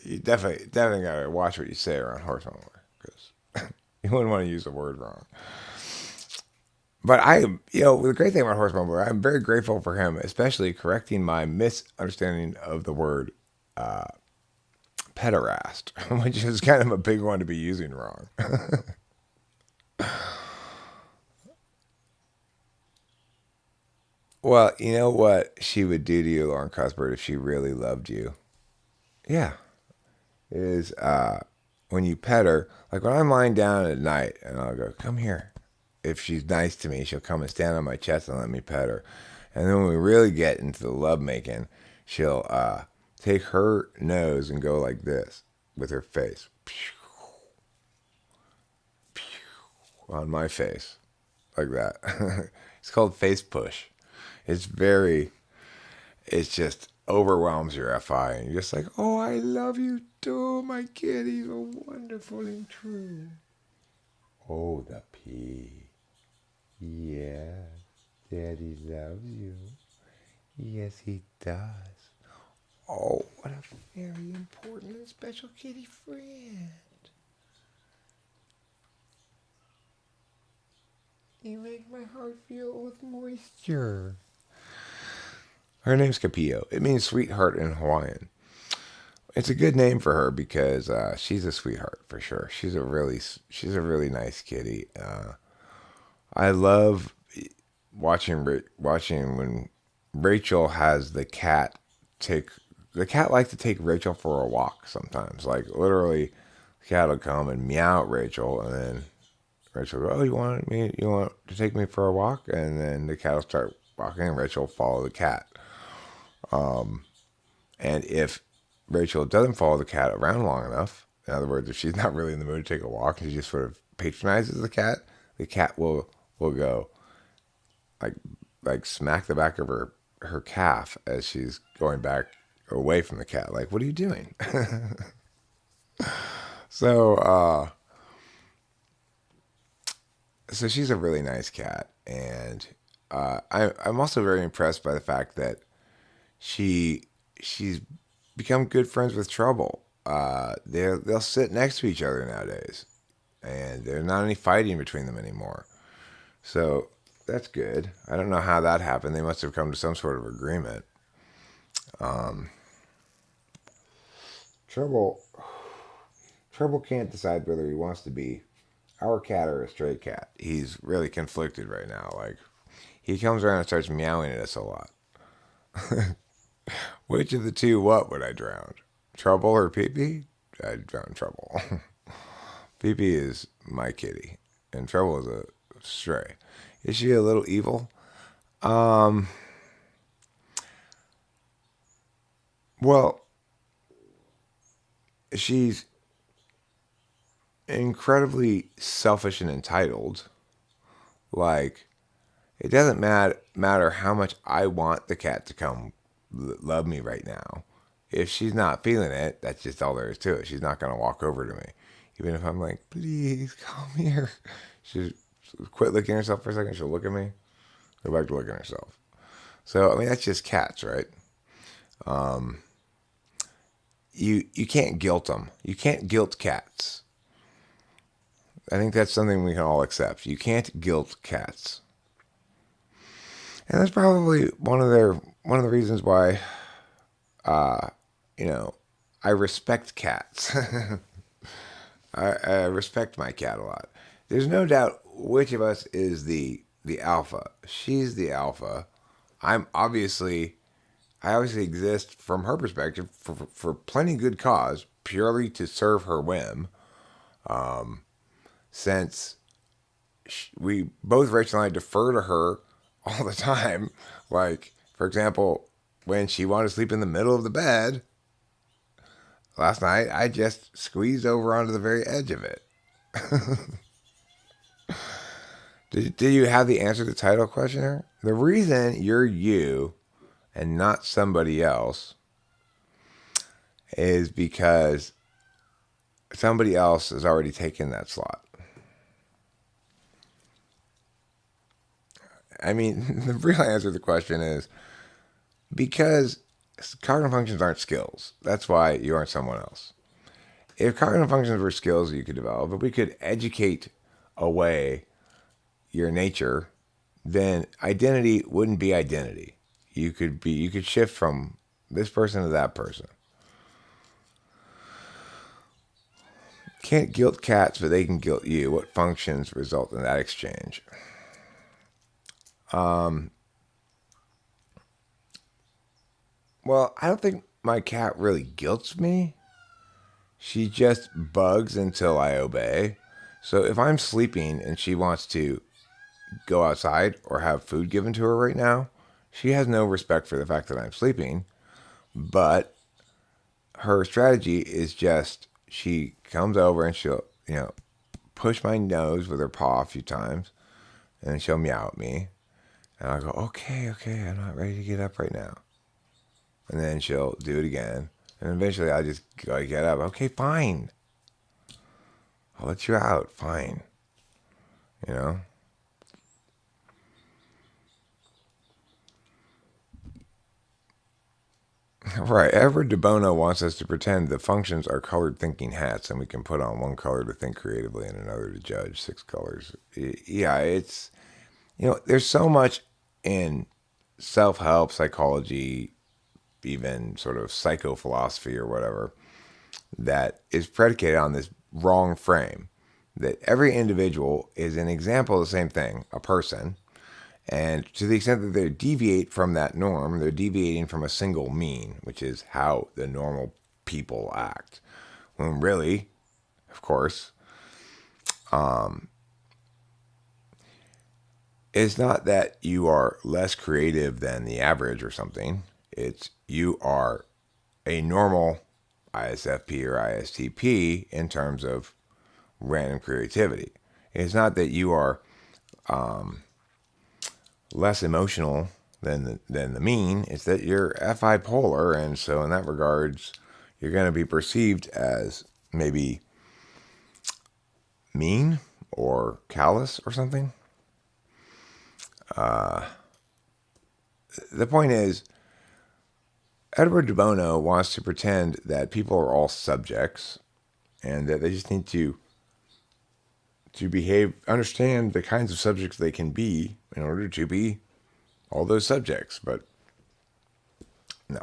You definitely gotta watch what you say around horse mumbler, because you wouldn't want to use the word wrong. But the great thing about horse mumbler, I'm very grateful for him, especially correcting my misunderstanding of the word pederast, which is kind of a big one to be using wrong. Well, you know what she would do to you, Lauren Cuthbert, if she really loved you? Yeah. Is when you pet her, like when I'm lying down at night and I'll go, come here. If she's nice to me, she'll come and stand on my chest and let me pet her. And then when we really get into the love making, she'll take her nose and go like this with her face on my face, like that. It's called face push. It just overwhelms your FI, and you're just like, oh, I love you too, my kitty, so wonderful and true. Oh, the pee. Yes, Daddy loves you. Yes, he does. Oh, what a very important and special kitty friend. You make my heart fill with moisture. Her name's Capillo. It means sweetheart in Hawaiian. It's a good name for her because she's a sweetheart for sure. She's a really nice kitty. I love watching when Rachel has take the cat likes to take Rachel for a walk sometimes. Like literally, the cat will come and meow at Rachel, and then Rachel will go, "Oh, you want to take me for a walk?" And then the cat will start walking, and Rachel will follow the cat. And if Rachel doesn't follow the cat around long enough, in other words, if she's not really in the mood to take a walk and she just sort of patronizes the cat will go like smack the back of her calf as she's going back away from the cat. Like, what are you doing? so so she's a really nice cat, and I'm also very impressed by the fact that she's become good friends with Trouble. They'll sit next to each other nowadays, and there's not any fighting between them anymore. So that's good. I don't know how that happened. They must have come to some sort of agreement. Trouble can't decide whether he wants to be our cat or a stray cat. He's really conflicted right now. Like, he comes around and starts meowing at us a lot. Which of the two what would I drown? Trouble or Pee-Pee? I'd drown Trouble. Pee-Pee is my kitty, and Trouble is a stray. Is she a little evil? Well, she's incredibly selfish and entitled. Like, it doesn't matter how much I want the cat to come love me right now. If she's not feeling it, that's just all there is to it. She's not going to walk over to me. Even if I'm like, please come here. She'll quit licking herself for a second. She'll look at me, go back to licking herself. So, I mean, that's just cats, right? You can't guilt them. You can't guilt cats. I think that's something we can all accept. You can't guilt cats. And that's probably one of the reasons why I respect cats. I respect my cat a lot. There's no doubt which of us is the alpha. She's the alpha. I obviously exist from her perspective for plenty good cause, purely to serve her whim. Since we both, Rachel and I, defer to her all the time. Like, for example, when she wanted to sleep in the middle of the bed last night, I just squeezed over onto the very edge of it. Did you have the answer to the title questionnaire? The reason you're you and not somebody else is because somebody else has already taken that slot. I mean, the real answer to the question is because cognitive functions aren't skills. That's why you aren't someone else. If cognitive functions were skills you could develop, if we could educate away your nature, then identity wouldn't be identity. You could shift from this person to that person. Can't guilt cats, but they can guilt you. What functions result in that exchange? Well, I don't think my cat really guilts me. She just bugs until I obey. So if I'm sleeping and she wants to go outside or have food given to her right now, she has no respect for the fact that I'm sleeping. But her strategy is just she comes over and she'll, push my nose with her paw a few times, and she'll meow at me. And I'll go, okay, I'm not ready to get up right now. And then she'll do it again. And eventually I'll just go get up. Okay, fine. I'll let you out. Fine. Right. Edward de Bono wants us to pretend the functions are colored thinking hats, and we can put on one color to think creatively and another to judge. 6 colors. Yeah, it's, there's so much in self-help, psychology, even sort of psychophilosophy or whatever, that is predicated on this wrong frame. That every individual is an example of the same thing, a person, And to the extent that they deviate from that norm, they're deviating from a single mean, which is how the normal people act. When really, of course, it's not that you are less creative than the average or something. It's you are a normal ISFP or ISTP in terms of random creativity. It's not that you are less emotional than the mean. It's that you're FI polar, and so in that regards, you're going to be perceived as maybe mean or callous or something. The point is, Edward de Bono wants to pretend that people are all subjects and that they just need to behave, understand the kinds of subjects they can be in order to be all those subjects. But no.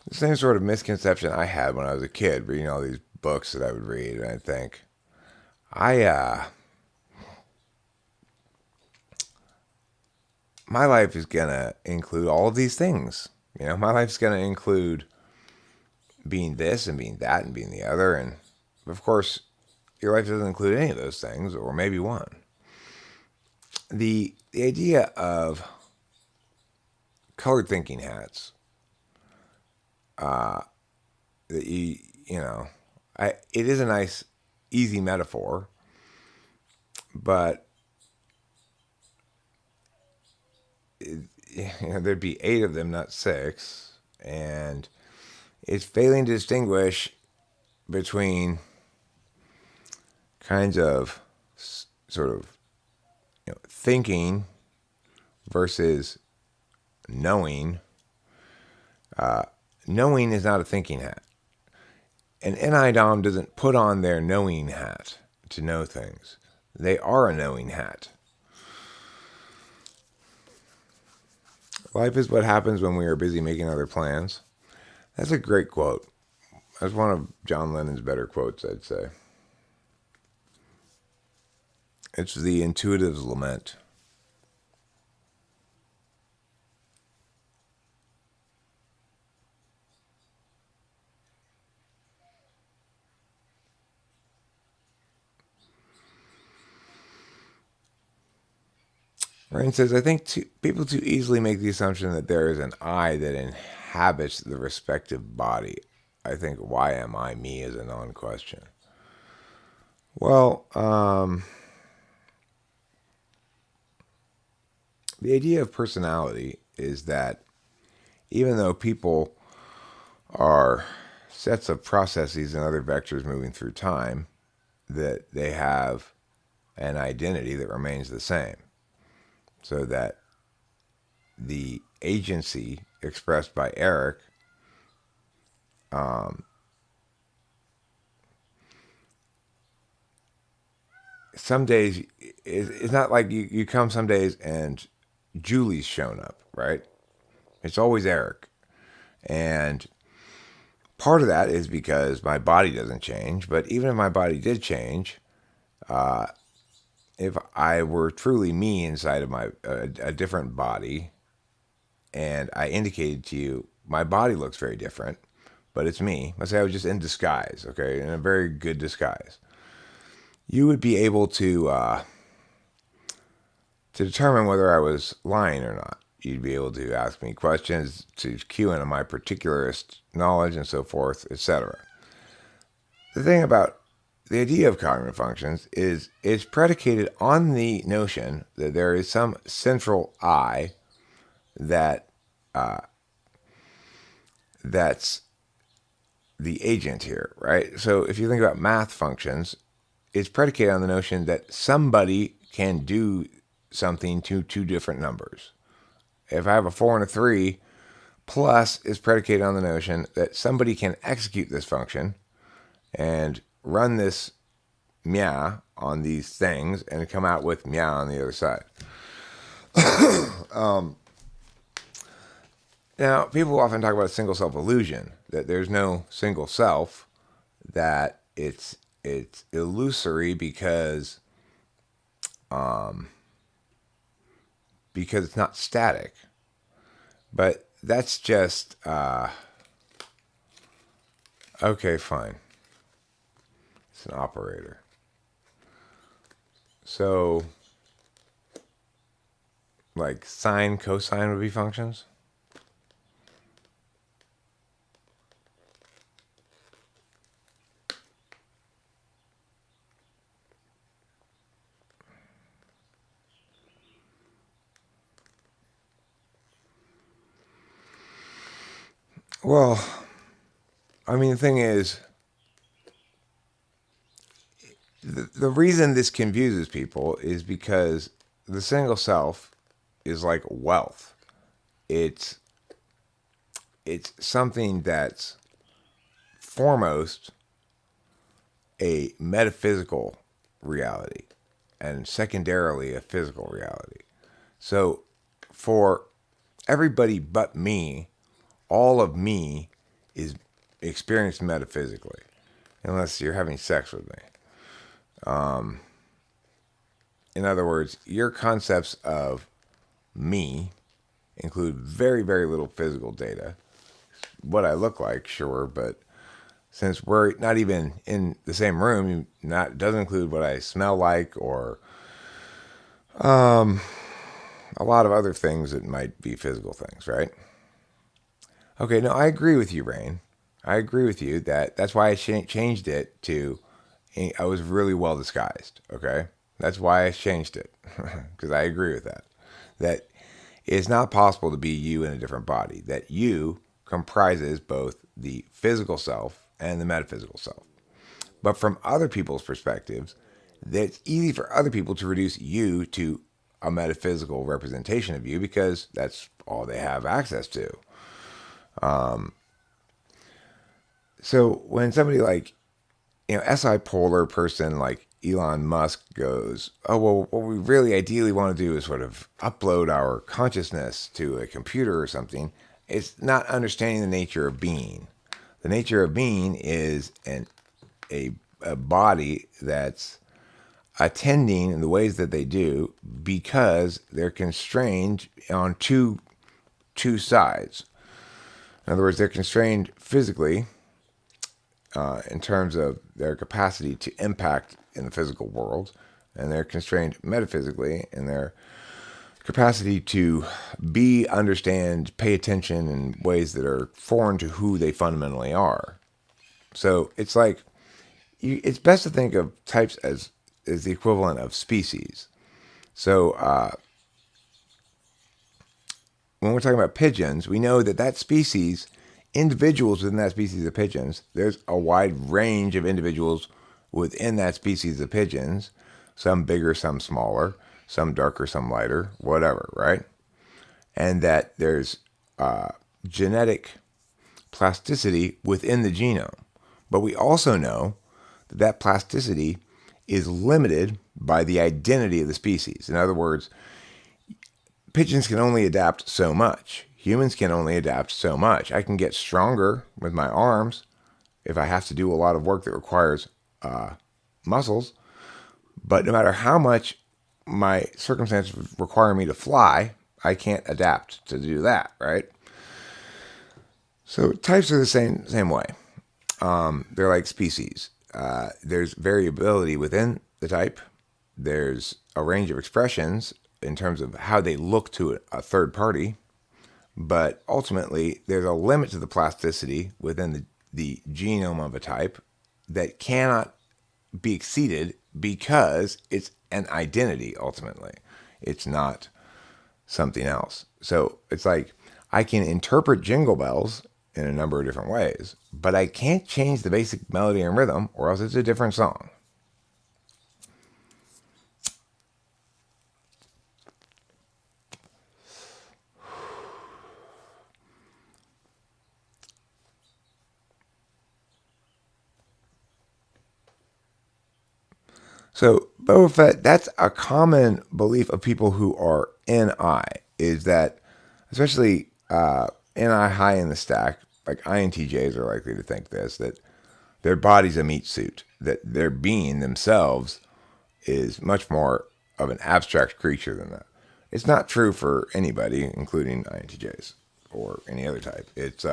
The same sort of misconception I had when I was a kid, reading all these books that I would read, and I'd think, my life is going to include all of these things. My life's going to include being this and being that and being the other. And of course, your life doesn't include any of those things, or maybe one. The idea of colored thinking hats, that it is a nice, easy metaphor, but there'd be 8 of them, not 6, and it's failing to distinguish between kinds of sort of thinking versus knowing. Knowing is not a thinking hat. An NI-DOM doesn't put on their knowing hat to know things. They are a knowing hat. Life is what happens when we are busy making other plans. That's a great quote. That's one of John Lennon's better quotes, I'd say. It's the intuitive's lament. Ryan says, I think people too easily make the assumption that there is an I that inhabits the respective body. I think, why am I me is a non-question. Well, the idea of personality is that even though people are sets of processes and other vectors moving through time, that they have an identity that remains the same. So that the agency expressed by Eric some days it's not like you come some days and Julie's shown up, right? It's always Eric. And part of that is because my body doesn't change, but even if my body did change, if I were truly me inside of a different body, and I indicated to you my body looks very different, but it's me. Let's say I was just in disguise, okay, in a very good disguise. You would be able to determine whether I was lying or not. You'd be able to ask me questions to cue into my particularist knowledge and so forth, etc. The thing about the idea of cognitive functions is it's predicated on the notion that there is some central I that that's the agent here, right? So if you think about math functions, it's predicated on the notion that somebody can do something to 2 different numbers. If I have a 4 and a 3, plus is predicated on the notion that somebody can execute this function and run this meow on these things and come out with meow on the other side. Now, people often talk about a single self illusion, that there's no single self, that it's illusory because because it's not static. But that's just, okay, fine. It's an operator. So, like sine, cosine would be functions? Well, I mean, the thing is, the reason this confuses people is because the single self is like wealth. It's something that's foremost a metaphysical reality and secondarily a physical reality. So for everybody but me, all of me is experienced metaphysically, unless you're having sex with me. In other words, your concepts of me include very, very little physical data. What I look like, sure, but since we're not even in the same room, doesn't include what I smell like or a lot of other things that might be physical things, right? Okay, no, I agree with you, Rain. I agree with you that's why I changed it to I was really well disguised, okay? That's why I changed it, because I agree with that. That it's not possible to be you in a different body, that you comprises both the physical self and the metaphysical self. But from other people's perspectives, it's easy for other people to reduce you to a metaphysical representation of you because that's all they have access to. So when somebody like, SI polar person like Elon Musk goes, oh, well, what we really ideally want to do is sort of upload our consciousness to a computer or something, it's not understanding the nature of being. The nature of being is a body that's attending in the ways that they do because they're constrained on two sides. In other words, they're constrained physically in terms of their capacity to impact in the physical world, and they're constrained metaphysically in their capacity to be, understand, pay attention in ways that are foreign to who they fundamentally are. So it's like, it's best to think of types as the equivalent of species. So when we're talking about pigeons, we know that species, individuals within that species of pigeons, there's a wide range of individuals within that species of pigeons, some bigger, some smaller, some darker, some lighter, whatever, right? And that there's genetic plasticity within the genome. But we also know that plasticity is limited by the identity of the species. In other words, pigeons can only adapt so much. Humans can only adapt so much. I can get stronger with my arms if I have to do a lot of work that requires muscles. But no matter how much my circumstances require me to fly, I can't adapt to do that, right? So types are the same way. They're like species. There's variability within the type. There's a range of expressions in terms of how they look to a third party. But ultimately, there's a limit to the plasticity within the genome of a type that cannot be exceeded because it's an identity, ultimately. It's not something else. So it's like I can interpret Jingle Bells in a number of different ways, but I can't change the basic melody and rhythm, or else it's a different song. So Boba Fett, that's a common belief of people who are NI, is that, especially NI high in the stack, like INTJs are likely to think this, that their body's a meat suit, that their being themselves is much more of an abstract creature than that. It's not true for anybody, including INTJs or any other type. It's,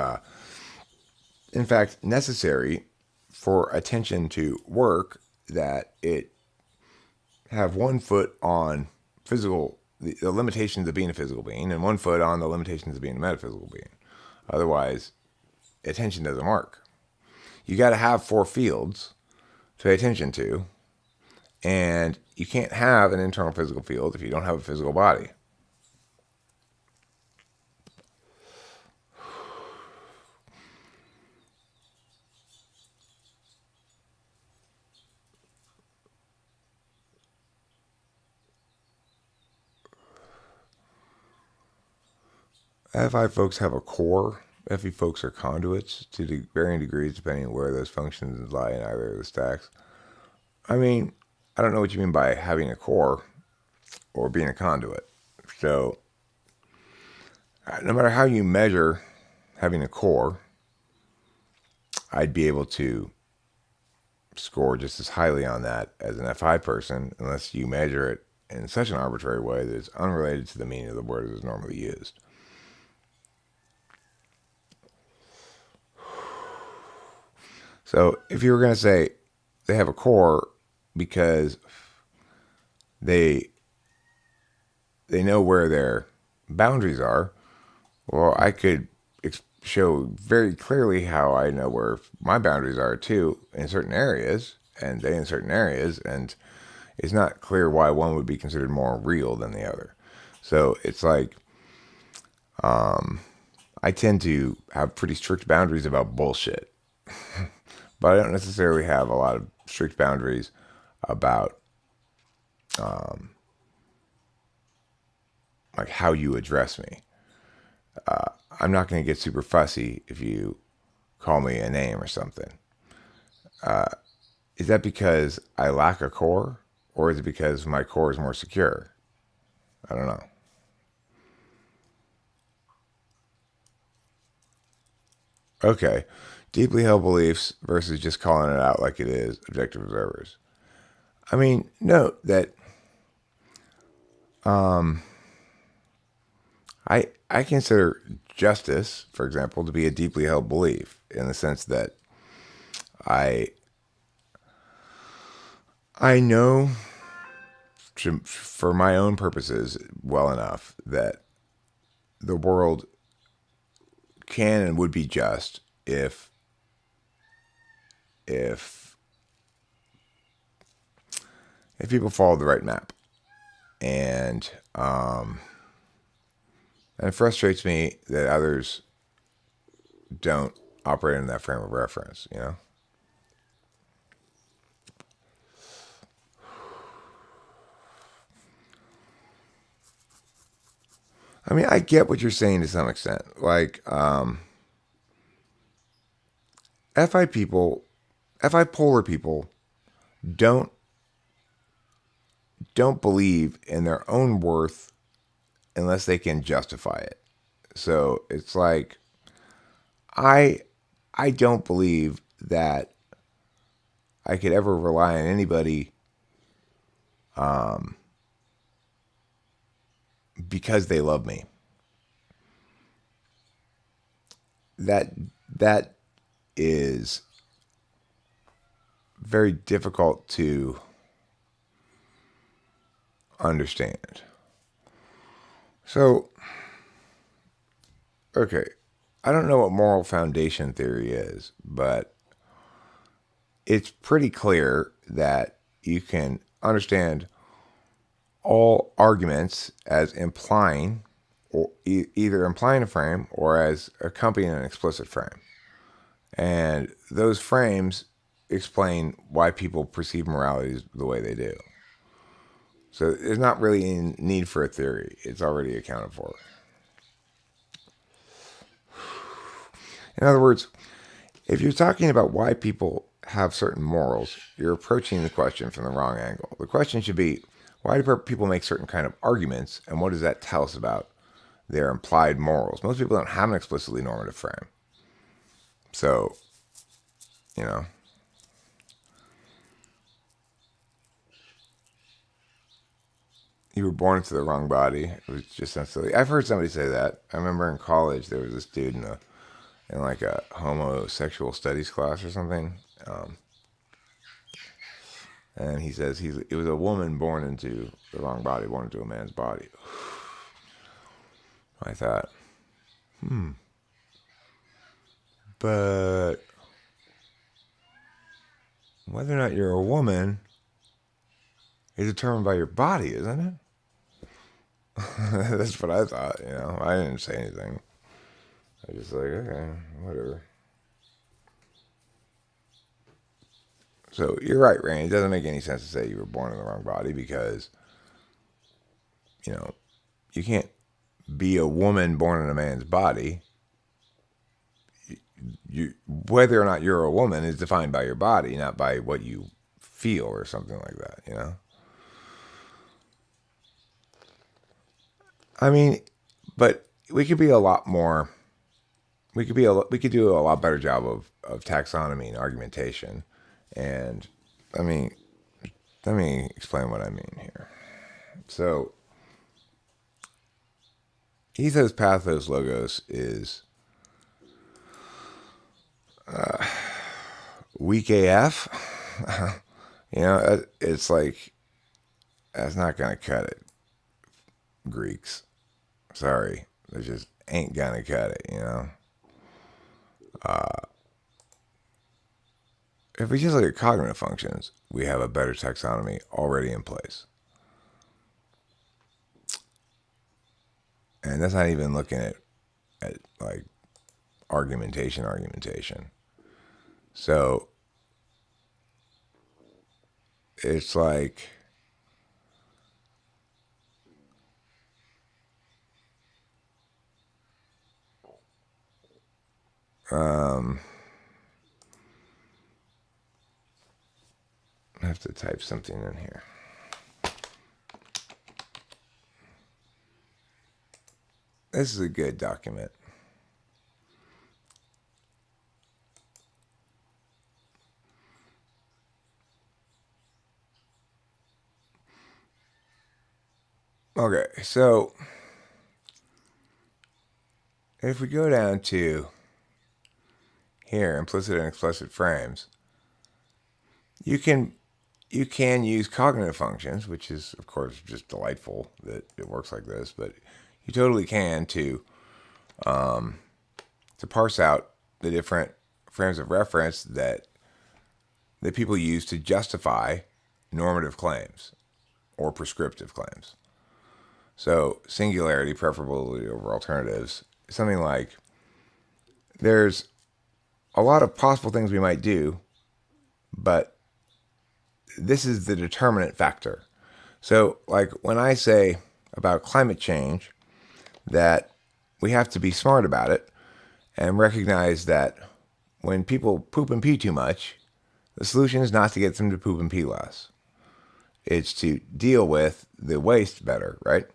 in fact, necessary for attention to work that it have one foot on the limitations of being a physical being and one foot on the limitations of being a metaphysical being. Otherwise, attention doesn't work. You got to have 4 fields to pay attention to, and you can't have an internal physical field if you don't have a physical body. FI folks have a core. FE folks are conduits to varying degrees depending on where those functions lie in either of the stacks. I mean, I don't know what you mean by having a core or being a conduit. So, no matter how you measure having a core, I'd be able to score just as highly on that as an FI person unless you measure it in such an arbitrary way that it's unrelated to the meaning of the word as normally used. So if you were going to say they have a core because they know where their boundaries are, well, I could show very clearly how I know where my boundaries are too in certain areas, and they in certain areas, and it's not clear why one would be considered more real than the other. So it's like I tend to have pretty strict boundaries about bullshit. But I don't necessarily have a lot of strict boundaries about like how you address me. I'm not going to get super fussy if you call me a name or something. Is that because I lack a core, or is it because my core is more secure? I don't know. Okay. Deeply held beliefs versus just calling it out like it is, objective observers. I mean, note that I consider justice, for example, to be a deeply held belief in the sense that I know for my own purposes well enough that the world can and would be just if people follow the right map. And it frustrates me that others don't operate in that frame of reference, you know? I mean, I get what you're saying to some extent. Like, FI polar people don't believe in their own worth unless they can justify it. So it's like I don't believe that I could ever rely on anybody because they love me. That is very difficult to understand. So, okay, I don't know what moral foundation theory is, but it's pretty clear that you can understand all arguments as implying or either implying a frame or as accompanying an explicit frame. And those frames explain why people perceive morality the way they do. So there's not really any need for a theory. It's already accounted for. In other words, if you're talking about why people have certain morals, you're approaching the question from the wrong angle. The question should be, why do people make certain kind of arguments, and what does that tell us about their implied morals? Most people don't have an explicitly normative frame. So, you know, you were born into the wrong body. It was just sounds silly. I've heard somebody say that. I remember in college there was this dude in like a homosexual studies class or something, and he says it was a woman born into the wrong body, born into a man's body. I thought, but whether or not you're a woman is determined by your body, isn't it? That's what I thought, I didn't say anything. I was just like, okay, whatever. So you're right, Rain. It doesn't make any sense to say you were born in the wrong body because, you can't be a woman born in a man's body. Whether or not you're a woman is defined by your body, not by what you feel or something like that, I mean, but we could be a lot more. We could do a lot better job of taxonomy and argumentation, and let me explain what I mean here. So, ethos, pathos, logos is weak AF. It's like that's not gonna cut it. Greeks, sorry, they just ain't gonna cut it. If we just look at cognitive functions, we have a better taxonomy already in place. And that's not even looking at like argumentation. So it's like I have to type something in here. This is a good document. Okay, so if we go down to here, implicit and explicit frames, you can use cognitive functions, which is, of course, just delightful that it works like this, but you totally can to parse out the different frames of reference that people use to justify normative claims or prescriptive claims. So singularity, preferability over alternatives, something like there's a lot of possible things we might do, but this is the determinant factor. So like when I say about climate change that we have to be smart about it and recognize that when people poop and pee too much, the solution is not to get them to poop and pee less. It's to deal with the waste better, right?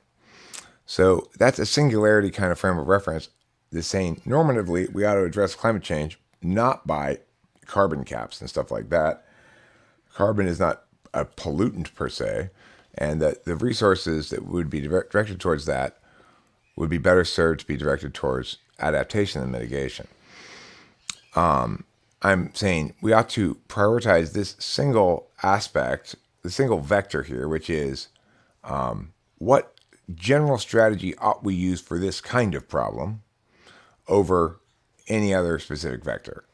So that's a singularity kind of frame of reference. That's saying normatively we ought to address climate change not by carbon caps and stuff like that. Carbon is not a pollutant per se, and that the resources that would be directed towards that would be better served to be directed towards adaptation and mitigation. I'm saying we ought to prioritize this single aspect, the single vector here, which is what general strategy ought we use for this kind of problem over any other specific vector.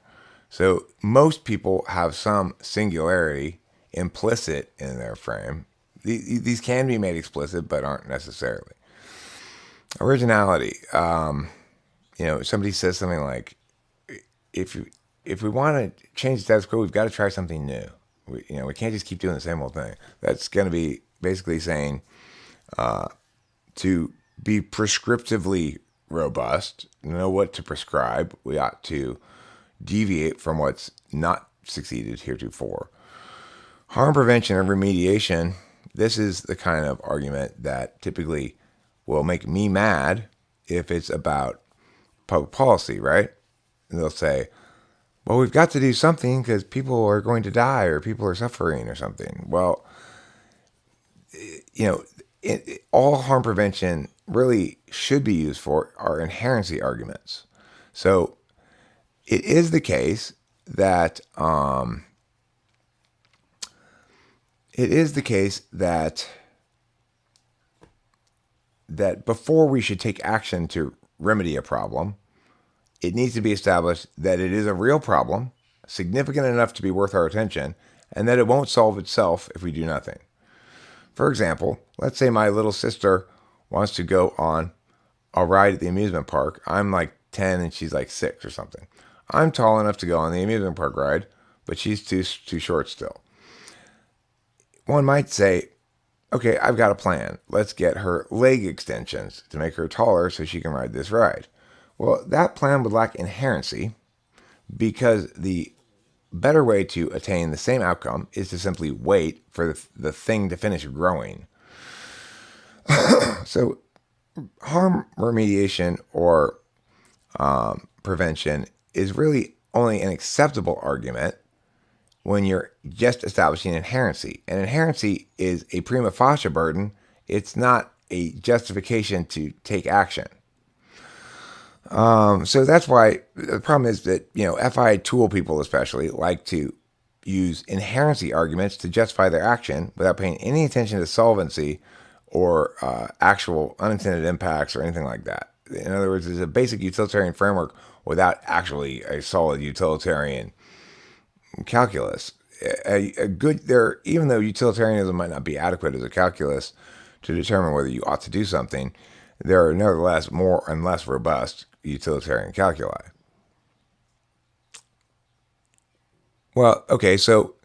So most people have some singularity implicit in their frame. These can be made explicit, but aren't necessarily. Originality. Somebody says something like, if we want to change the status quo, we've got to try something new. We can't just keep doing the same old thing. That's going to be basically saying to be prescriptively robust, know what to prescribe. We ought to deviate from what's not succeeded heretofore. Harm prevention and remediation, this is the kind of argument that typically will make me mad if it's about public policy, right? And they'll say, well, we've got to do something because people are going to die or people are suffering or something. Well, all harm prevention really should be used for are inherency arguments. So it is the case that that before we should take action to remedy a problem, it needs to be established that it is a real problem, significant enough to be worth our attention, and that it won't solve itself if we do nothing. For example, let's say my little sister wants to go on a ride at the amusement park. I'm like 10 and she's like 6 or something. I'm tall enough to go on the amusement park ride, but she's too short still. One might say, okay, I've got a plan. Let's get her leg extensions to make her taller so she can ride this ride. Well, that plan would lack inherency because the better way to attain the same outcome is to simply wait for the thing to finish growing. So harm remediation or prevention is really only an acceptable argument when you're just establishing inherency. And inherency is a prima facie burden. It's not a justification to take action. So that's why the problem is that, FI tool people especially like to use inherency arguments to justify their action without paying any attention to solvency or actual unintended impacts or anything like that. In other words, it's a basic utilitarian framework without actually a solid utilitarian calculus. Even though utilitarianism might not be adequate as a calculus to determine whether you ought to do something, there are nevertheless more and less robust utilitarian calculi. Well, okay, so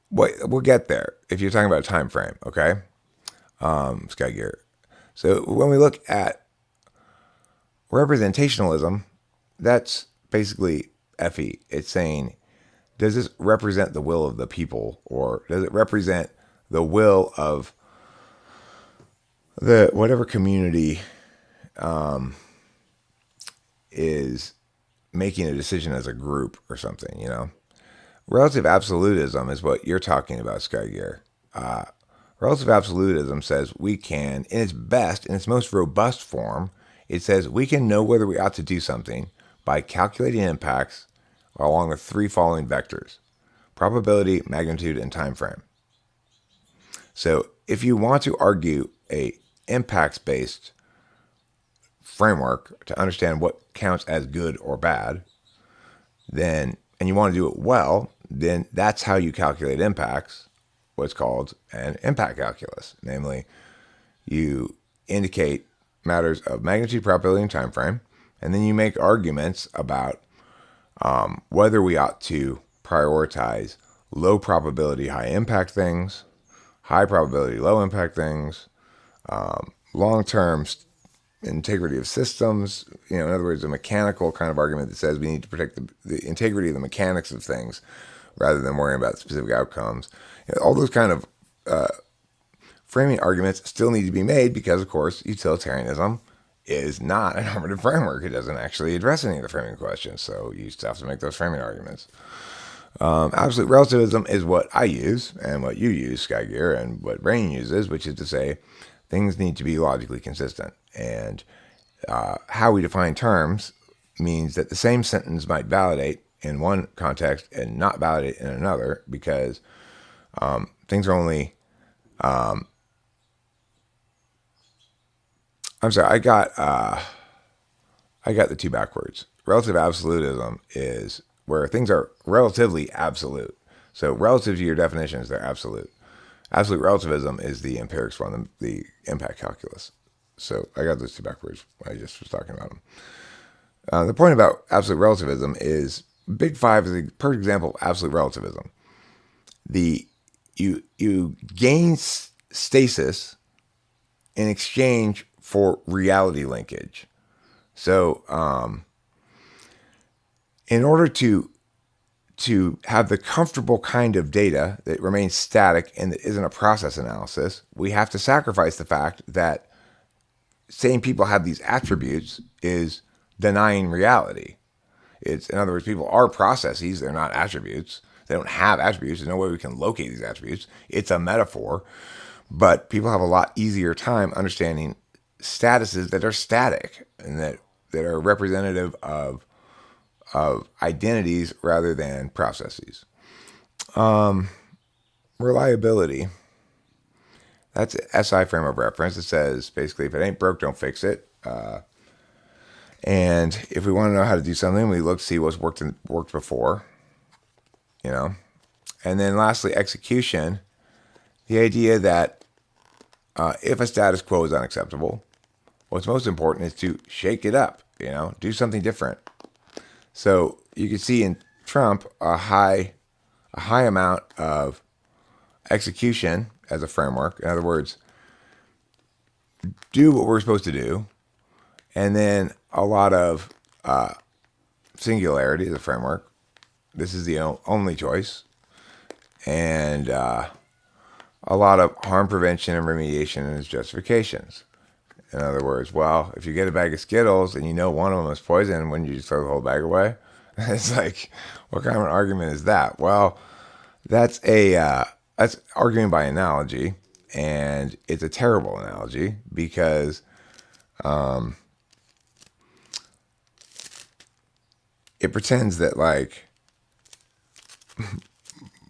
we'll get there if you're talking about a time frame, okay? Skygear. So when we look at representationalism, that's basically FE. It's saying, does this represent the will of the people, or does it represent the will of the whatever community is making a decision as a group or something, Relative absolutism is what you're talking about, Skygear. Relative absolutism says we can, in its best, in its most robust form, it says we can know whether we ought to do something by calculating impacts along the 3 following vectors: probability, magnitude, and time frame. So if you want to argue a impacts-based framework to understand what counts as good or bad, and you want to do it well, then that's how you calculate impacts, what's called an impact calculus. Namely, you indicate matters of magnitude, probability, and time frame, and then you make arguments about whether we ought to prioritize low probability, high impact things, high probability, low impact things, long-term integrity of systems. In other words, a mechanical kind of argument that says we need to protect the integrity of the mechanics of things rather than worrying about specific outcomes. All those kind of framing arguments still need to be made because, of course, utilitarianism is not a normative framework. It doesn't actually address any of the framing questions, so you still have to make those framing arguments. Absolute relativism is what I use and what you use, Skygear, and what Rain uses, which is to say things need to be logically consistent. And how we define terms means that the same sentence might validate in one context and not validate in another, because things are only... I'm sorry, I got the two backwards. Relative absolutism is where things are relatively absolute. So relative to your definitions, they're absolute. Absolute relativism is the empirics one, the impact calculus. So I got those two backwards when I just was talking about them. The point about absolute relativism is Big Five is a perfect example of absolute relativism. You gain stasis in exchange for reality linkage. So in order to have the comfortable kind of data that remains static and that isn't a process analysis, we have to sacrifice the fact that saying people have these attributes is denying reality. In other words, people are processes, they're not attributes. They don't have attributes. There's no way we can locate these attributes. It's a metaphor. But people have a lot easier time understanding statuses that are static and that are representative of identities rather than processes. Reliability. That's an SI frame of reference. It says basically, if it ain't broke, don't fix it. And if we want to know how to do something, we look to see what's worked before. You know, and then lastly, execution. The idea that if a status quo is unacceptable, what's most important is to shake it up. You know, do something different. So you can see in Trump a high amount of execution as a framework. In other words, do what we're supposed to do, and then a lot of singularity as a framework. This is the only choice, and a lot of harm prevention and remediation as justifications. In other words, well, if you get a bag of Skittles and you know one of them is poison, wouldn't you just throw the whole bag away? It's like, what kind of an argument is that? Well, that's arguing by analogy, and it's a terrible analogy because it pretends that like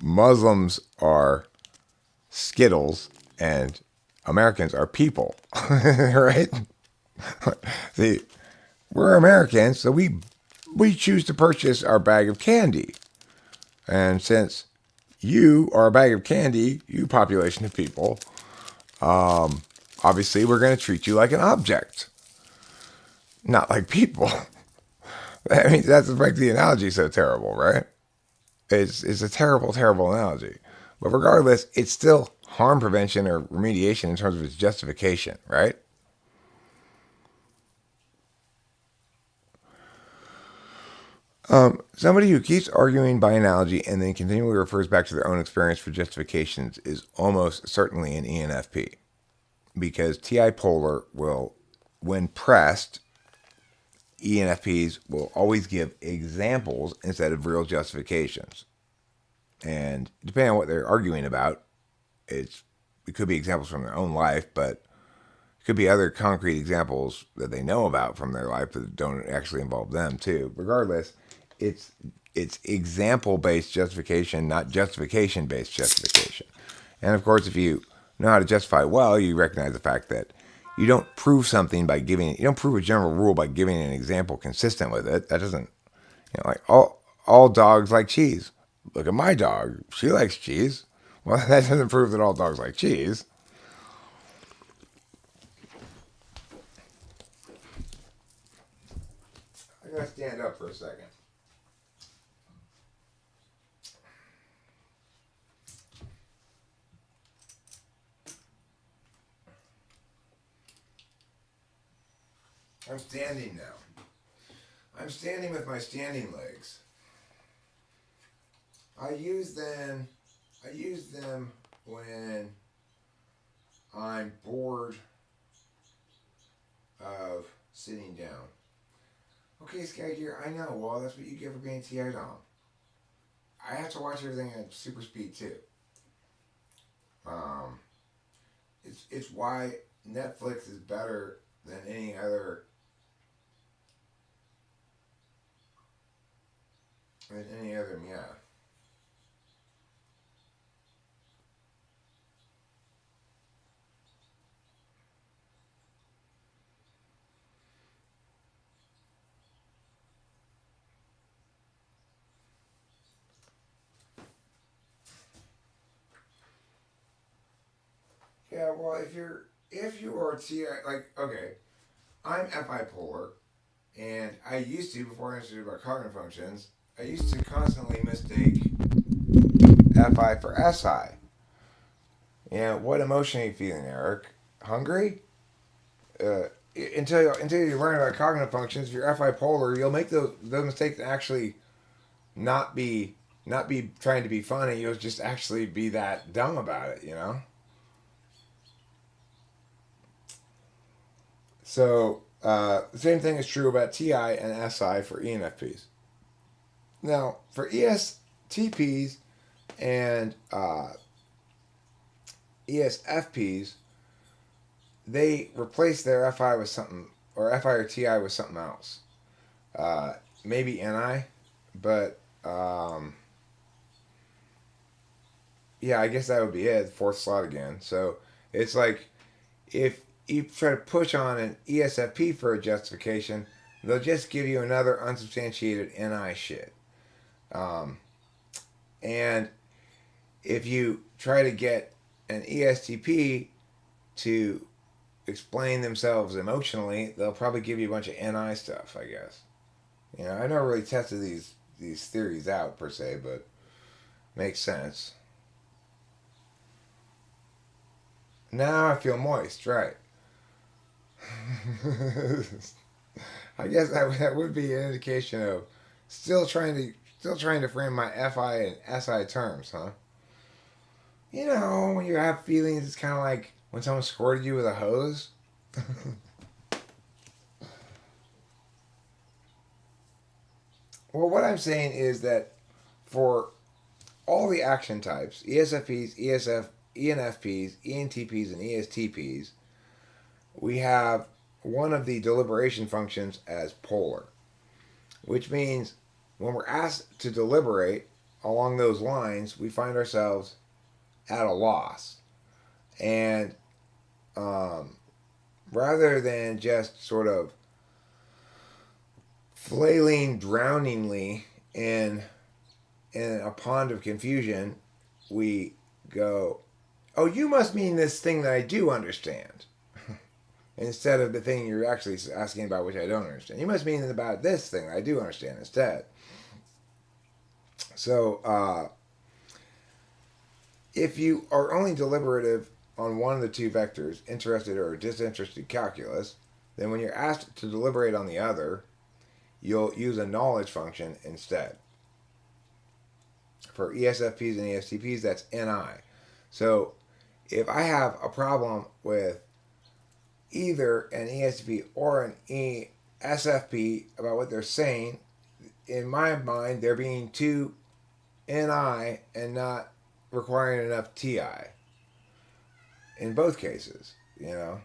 Muslims are Skittles and Americans are people, right? See, we're Americans, so we choose to purchase our bag of candy. And since you are a bag of candy, you population of people, obviously we're going to treat you like an object, not like people. I mean, that's what makes the analogy so terrible, right? It's a terrible, terrible analogy. But regardless, it's still harm prevention or remediation in terms of its justification, right? Somebody who keeps arguing by analogy and then continually refers back to their own experience for justifications is almost certainly an ENFP. Because TI polar will, when pressed, ENFPs will always give examples instead of real justifications. And depending on what they're arguing about, it could be examples from their own life, but it could be other concrete examples that they know about from their life that don't actually involve them too. Regardless, it's example-based justification, not justification-based justification. And of course, if you know how to justify well, you recognize the fact that you don't prove something by you don't prove a general rule by giving an example consistent with it. That doesn't, like all dogs like cheese. Look at my dog. She likes cheese. Well, that doesn't prove that all dogs like cheese. I gotta stand up for a second. I'm standing now. I'm standing with my standing legs. I use them when I'm bored of sitting down. Okay, Sky Gear, I know. Well, that's what you get for being TI'd on. I have to watch everything at super speed too. It's why Netflix is better than any other yeah. Yeah, well, if you are TI, like, okay, I'm FI polar, and I used to, before I understood about cognitive functions, I used to constantly mistake FI for SI. Yeah, what emotion are you feeling, Eric? Hungry? Uh, until you learn about cognitive functions, if you're FI polar, you'll make those mistakes and actually not be trying to be funny. You'll just actually be that dumb about it, you know. So the same thing is true about TI and SI for ENFPs. Now for ESTPs and ESFPs, they replace their FI with something, or FI or TI with something else. Maybe NI, but yeah, I guess that would be it. Fourth slot again. So it's like if you try to push on an ESFP for a justification, they'll just give you another unsubstantiated NI shit. And if you try to get an ESTP to explain themselves emotionally, they'll probably give you a bunch of NI stuff, I guess. You know, I never really tested these theories out per se, but makes sense. Now I feel moist, right? I guess that would be an indication of still trying to frame my FI and SI terms, huh? You know, when you have feelings, it's kind of like when someone squirted you with a hose. Well, what I'm saying is that for all the action types, ESFPs, ENFPs, ENTPs, and ESTPs, we have one of the deliberation functions as polar, which means when we're asked to deliberate along those lines, we find ourselves at a loss. And um, rather than just sort of flailing drowningly in a pond of confusion, we go, "Oh, you must mean this thing that I do understand," instead of the thing you're actually asking about, which I don't understand. You must mean about this thing that I do understand instead. So, if you are only deliberative on one of the two vectors, interested or disinterested calculus, then when you're asked to deliberate on the other, you'll use a knowledge function instead. For ESFPs and ESTPs, that's NI. So if I have a problem with either an ESTP or an ESFP about what they're saying, in my mind, they're being too NI and not requiring enough TI. In both cases, you know.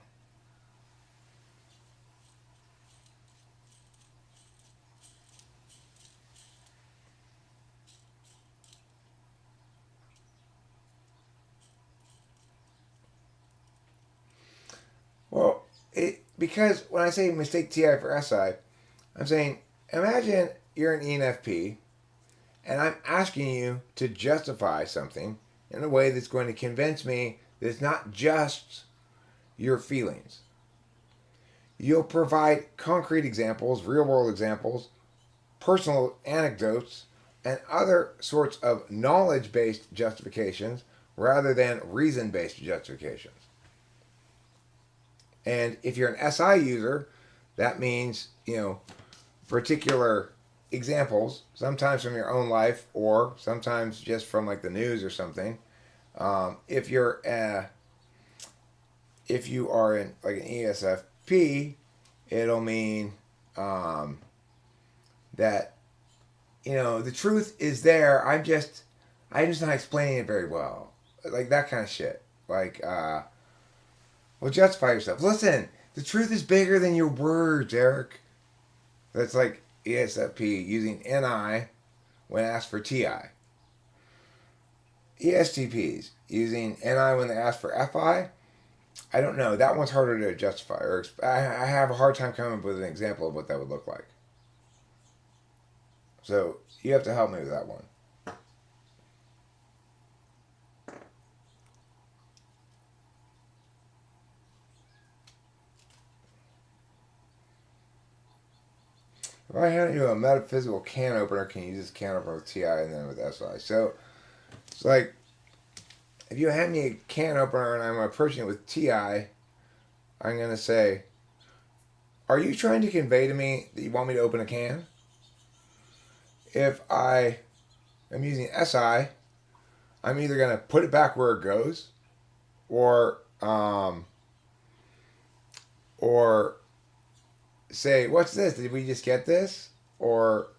Well, because when I say mistake TI for SI, I'm saying imagine you're an ENFP and I'm asking you to justify something in a way that's going to convince me that it's not just your feelings. You'll provide concrete examples, real world examples, personal anecdotes, and other sorts of knowledge based justifications rather than reason based justifications. And if you're an SI user, that means, you know, particular examples, sometimes from your own life or sometimes just from like the news or something. If you're if you are in like an ESFP, it'll mean that, you know, the truth is there. I'm just not explaining it very well, like that kind of shit. Like, well, justify yourself. Listen, the truth is bigger than your words, Eric. That's like ESFP using NI when asked for TI. ESTPs using NI when they ask for FI. I don't know. That one's harder to justify. Or I have a hard time coming up with an example of what that would look like. So you have to help me with that one. If I hand you a metaphysical can opener, can you use this can opener with TI and then with SI? So it's like if you hand me a can opener and I'm approaching it with TI, I'm going to say, are you trying to convey to me that you want me to open a can? If I am using SI, I'm either going to put it back where it goes or or say, what's this? Did we just get this? Or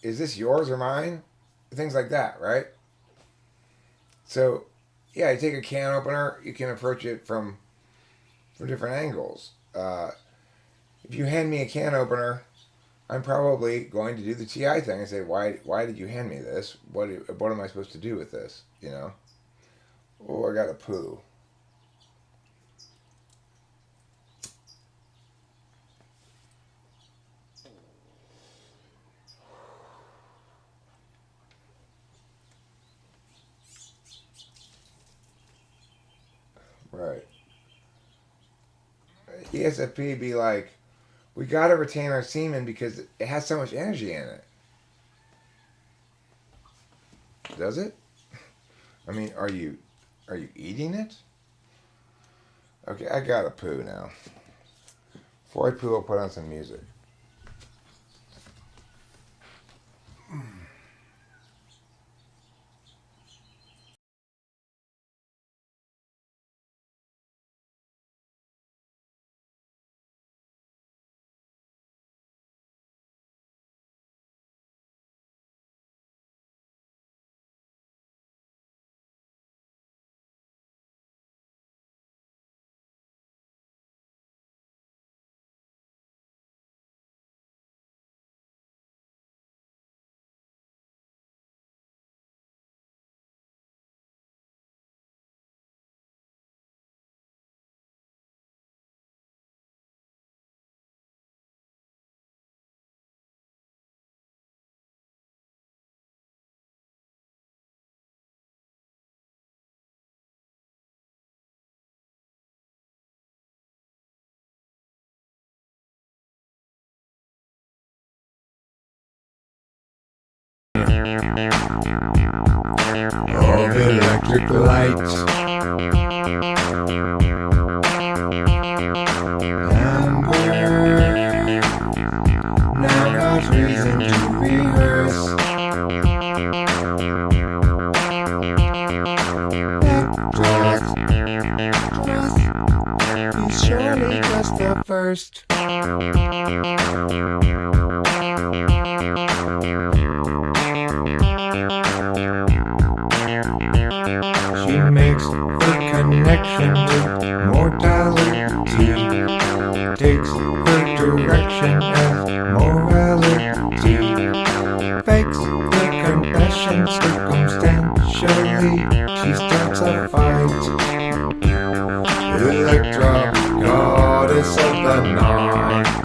is this yours or mine? Things like that, right? So yeah, you take a can opener, you can approach it from different angles. If you hand me a can opener, I'm probably going to do the TI thing and say, why did you hand me this? What am I supposed to do with this? You know? Oh, I got a poo. Right. ESFP be like, we got to retain our semen because it has so much energy in it. Does it? I mean, are you eating it? Okay, I got to poo now. Before I poo, I'll put on some music. Of electric lights. Now God's reason to rehearse. He's surely just the first. She makes the connection to mortality, takes her direction as morality, fakes the confession circumstantially, she starts a fight. Electra, goddess of the night.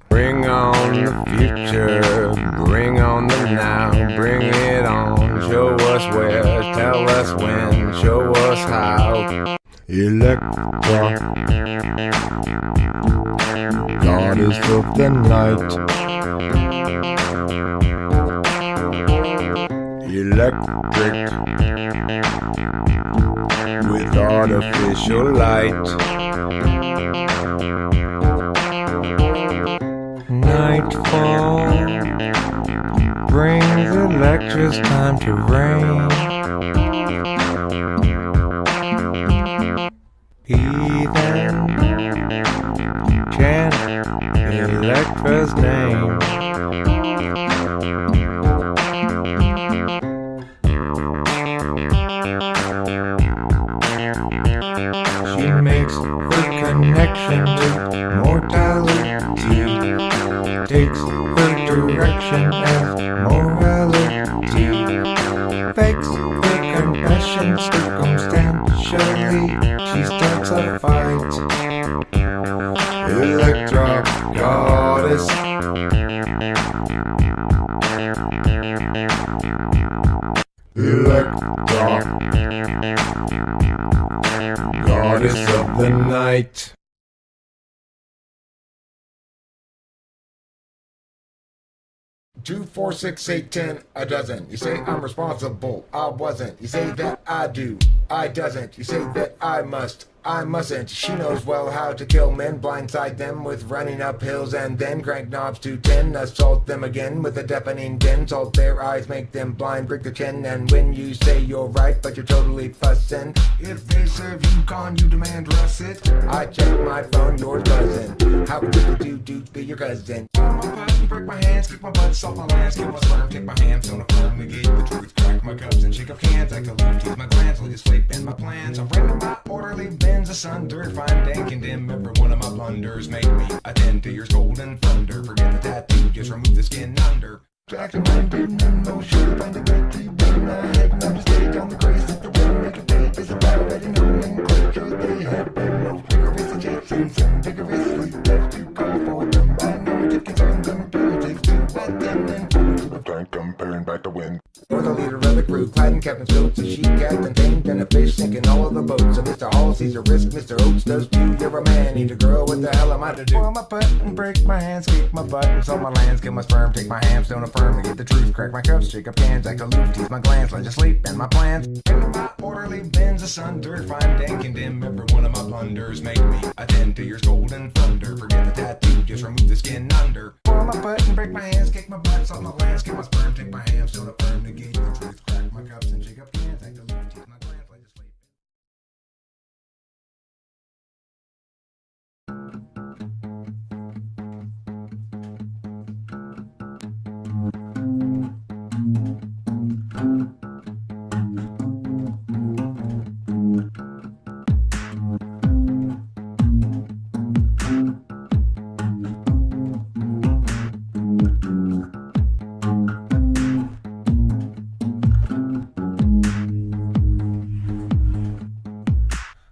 Bring on the future, bring on the now, bring it on. Show us where, tell us when, show us how. Electra, goddess of the night. Electric, with artificial light. Nightfall brings Electra's time to reign. Heathen chant Electra's name. She makes the connection to mortality, takes her direction as morality, fakes her confession circumstantially, she starts a fight. Electra, goddess. Electra, goddess of the night. Two, 4, 6, 8, 10, a dozen. You say I'm responsible, I wasn't. You say that I do, I doesn't. You say that I must, I mustn't. She knows well how to kill men, blindside them with running up hills, and then crank knobs to 10. Assault them again with a deafening din. Salt their eyes, make them blind, break their chin. And when you say you're right, but you're totally fussing, if they serve you con, you demand russet. I check my phone, yours doesn't. How could the dude be your cousin? and break my hands, kick my butt, salt my lands, kill my sperm, take my hands, don't affirm, negate the truth, crack my cups and shake up cans, act aloof, tease my glands, legislate, bend my plans. I'm rendering my orderly bends asunder, find and condemn every one of my blunders. Make me attend to your golden thunder. Forget the tattoo, just remove the skin under. Jack and mine didn't know should find a great deep in I had no mistake on the grace that the one make a date is about ready nomenclature. They have been no rigorous suggestions and vigorously left to call for them by normative concerns and imperatives to attend and forward to the flank, comparing back the wind. You're the leader of the crew, clad in captain's coats, a sheet captain, tamed and a fish sinking all of the boats. So Mr. Hall sees a risk, Mr. Oates does too. You're a man, eat a girl, what the hell am I to do? Boil my butt and break my hands, kick my butt and salt my lands, kill my sperm, take my hams, don't affirm, to get the truth, crack my cups, shake up cans, act aloof, tease my glands, legislate, bend my plans. Bend my orderly bends asunder, find and condemn every one of my blunders. Make me attend to your golden thunder. Forget the tattoo, just remove the skin under. Boil my butt and break my hands, kick my butt, salt my lands, kill my sperm, take my hams, don't affirm, negate the truth, crack my cups and shake up cans, act aloof, tease my glands, legislate.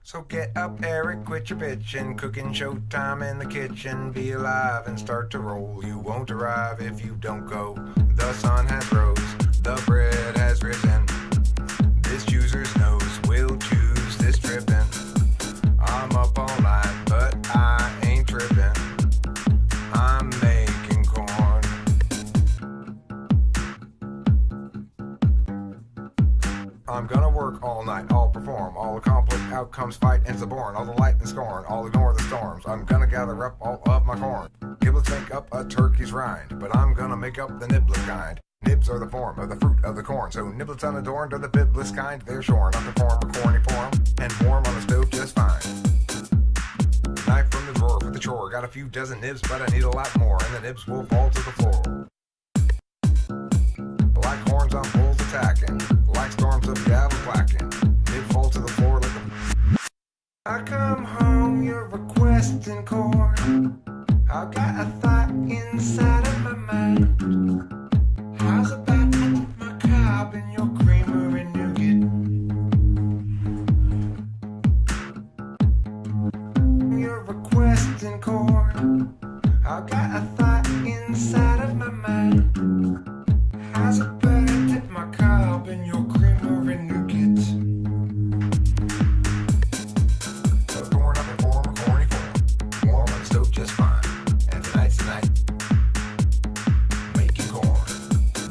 So get up, Eric, quit your bitchin', cooking showtime in the kitchen. Be alive and start to roll. You won't arrive if you don't go. The sun has rose, the bread has risen. This chooser's nose will choose this trippin'. I'm up all night, but I ain't trippin'. I'm making corn. I'm gonna work all night, I'll perform, all accomplish outcomes, fight and suborn, all the light and scorn, I'll ignore the storms. I'm gonna gather up all of my corn. Giblets make up a turkey's rind, but I'm gonna make up the niblet kind. Nibs are the form of the fruit of the corn, so niblets unadorned are the bibless kind. They're shorn up the form of corny form, and warm on the stove just fine. Knife from the drawer for the chore, got a few dozen nibs, but I need a lot more, and the nibs will fall to the floor. Like horns on bulls attacking, like storms of gavel clacking, nib fall to the floor like a... I come home, you're requesting corn. I've got a thought inside of my mind. How's about I dip my cob in your creamer and nougat? You're requesting corn. I've got a thought inside of my mind. How's about I dip my cob in your creamer and nougat? So corn up in form, a corny form, warm on the stove just fine. And tonight's the night, making corn.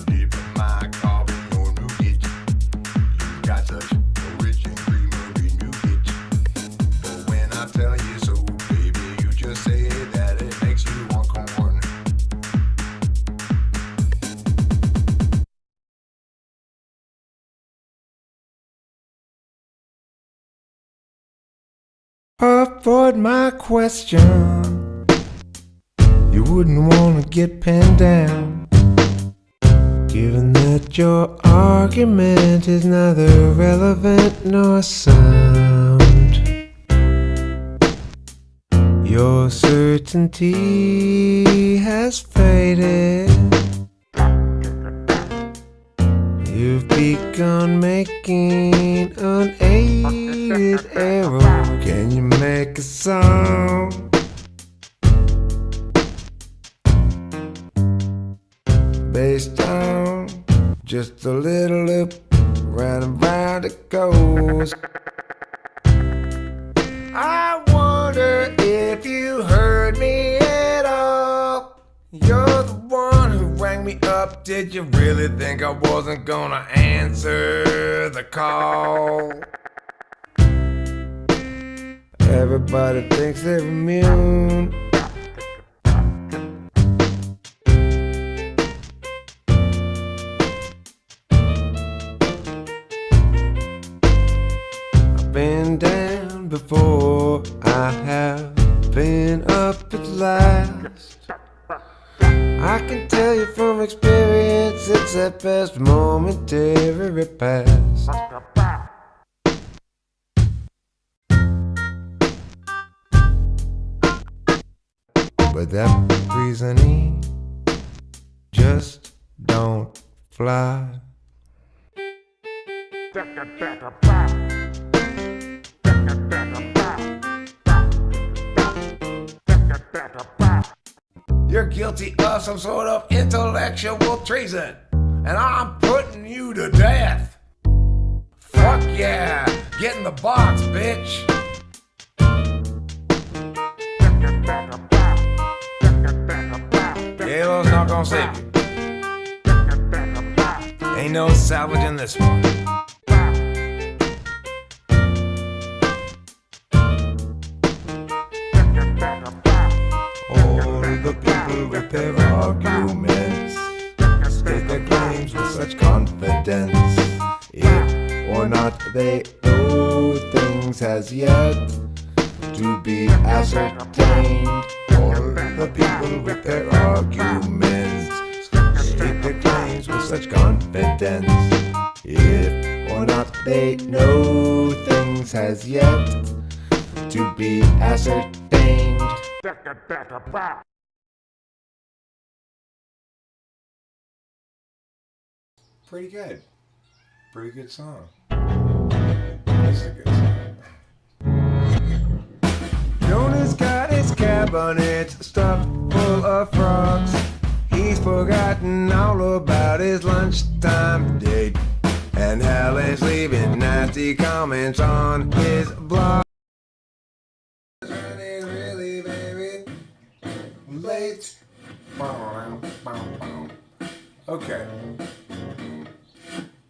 Dipping my cob in your nougat. You got such a rich and creamery nougat. But when I tell you so, baby, you just say that it makes you want corn. Avoid my question. You wouldn't want to get pinned down, given that your argument is neither relevant nor sound. Your certainty has faded. You've begun making unaided error. Can you make a sound? Based on just a little loop, round and round it goes. I wonder if you heard me at all. You're the one who rang me up. Did you really think I wasn't gonna answer the call? Everybody thinks they're immune. I've been down before, I have been up at last. I can tell you from experience, it's at best momentary repast. But that reasoning just don't fly. You're guilty of some sort of intellectual treason, and I'm putting you to death. Fuck yeah, get in the box, bitch. Halo's not gonna save you. Ain't no salvaging this one. All the people with their arguments state their claims with such confidence. If or not they know things as yet to be ascertained. All the people with their arguments state their claims with such confidence. If or not they know things as yet to be ascertained. Pretty good. Pretty good song. This is a good song. Jonah's got his cabinet stuffed full of frogs. He's forgotten all about his lunchtime date. And Hal is leaving nasty comments on his blog. Really very late. Okay.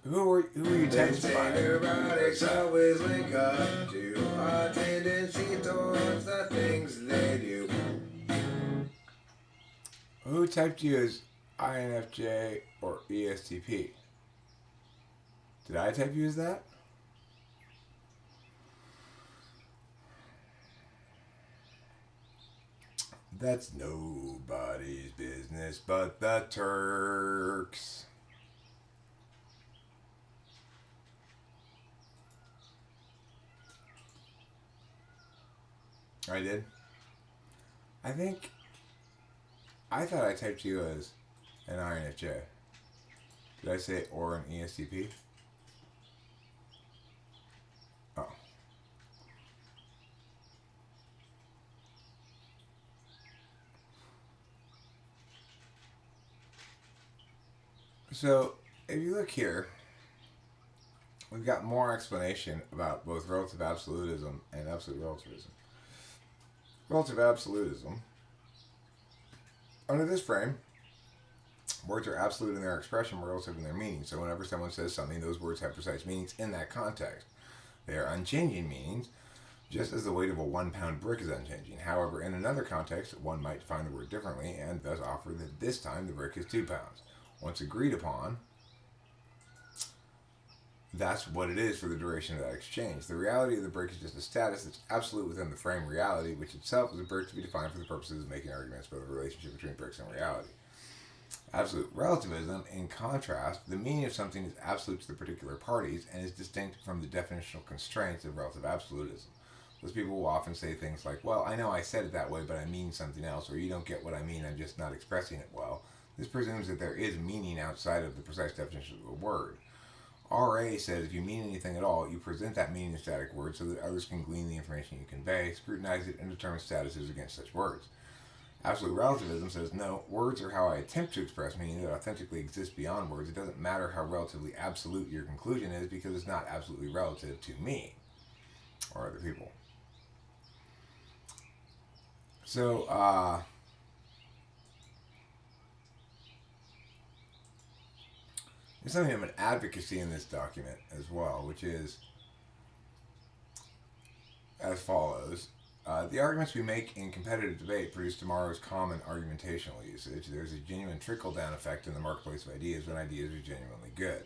Who are you texting by? Neurotics always link up to our tendency towards the things they do. Who typed you as INFJ or ESTP? Did I type you as that? That's nobody's business but the Turks. I did? I thought I typed you as an INFJ. Did I say or an ESTP? Oh. So, if you look here, we've got more explanation about both relative absolutism and absolute relativism. Relative absolutism. Under this frame, words are absolute in their expression, relative in their meaning. So whenever someone says something, those words have precise meanings in that context. They are unchanging meanings, just as the weight of a 1 pound brick is unchanging. However, in another context, one might define the word differently and thus offer that this time the brick is 2 pounds. Once agreed upon, that's what it is for the duration of that exchange. The reality of the brick is just a status that's absolute within the frame reality, which itself is a brick to be defined for the purposes of making arguments about the relationship between bricks and reality. Absolute relativism, in contrast, the meaning of something is absolute to the particular parties and is distinct from the definitional constraints of relative absolutism. Those people will often say things like, well, I know I said it that way, but I mean something else, or you don't get what I mean, I'm just not expressing it well. This presumes that there is meaning outside of the precise definition of a word. RA says if you mean anything at all, you present that meaning in static words so that others can glean the information you convey, scrutinize it, and determine statuses against such words. Absolute relativism says no, words are how I attempt to express meaning that authentically exists beyond words. It doesn't matter how relatively absolute your conclusion is because it's not absolutely relative to me or other people. So, there's something of an advocacy in this document as well, which is as follows. The arguments we make in competitive debate produce tomorrow's common argumentational usage. There's a genuine trickle-down effect in the marketplace of ideas when ideas are genuinely good.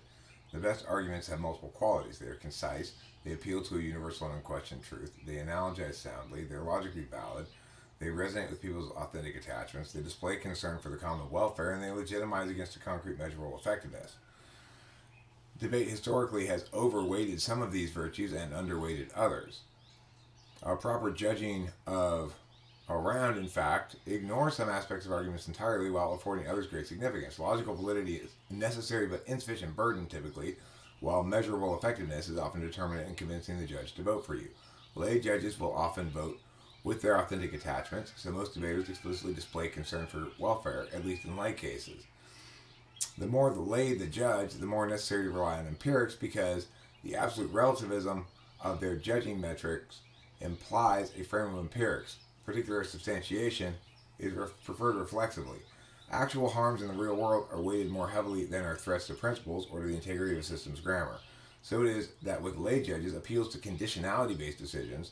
The best arguments have multiple qualities. They are concise, they appeal to a universal and unquestioned truth, they analogize soundly, they're logically valid, They resonate with people's authentic attachments. They display concern for the common welfare, and they legitimize against a concrete measurable effectiveness. Debate historically has overweighted some of these virtues and underweighted others. Our proper judging of around, in fact, ignores some aspects of arguments entirely while affording others great significance. Logical validity is necessary but insufficient burden, typically, while measurable effectiveness is often determinate in convincing the judge to vote for you. Lay judges will often vote with their authentic attachments, so most debaters explicitly display concern for welfare, at least in lay cases. The more the lay the judge, the more necessary to rely on empirics, because the absolute relativism of their judging metrics implies a frame of empirics. Particular substantiation is preferred reflexively. Actual harms in the real world are weighted more heavily than are threats to principles or to the integrity of a system's grammar. So it is that with lay judges, appeals to conditionality-based decisions,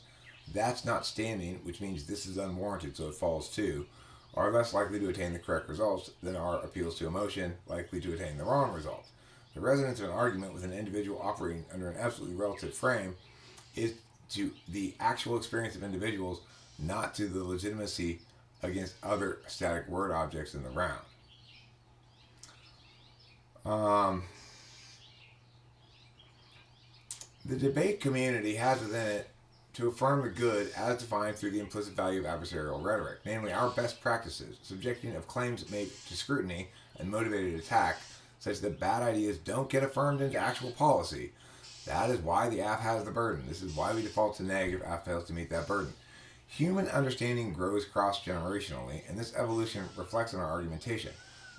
that's not standing, which means this is unwarranted, so it falls too, are less likely to attain the correct results than are appeals to emotion, likely to attain the wrong results. The resonance of an argument with an individual operating under an absolutely relative frame is to the actual experience of individuals, not to the legitimacy against other static word objects in the round. The debate community has within it to affirm the good as defined through the implicit value of adversarial rhetoric, namely our best practices, subjecting of claims made to scrutiny and motivated attack, such that bad ideas don't get affirmed into actual policy. That is why the AF has the burden. This is why we default to neg if AF fails to meet that burden. Human understanding grows cross-generationally, and this evolution reflects on our argumentation.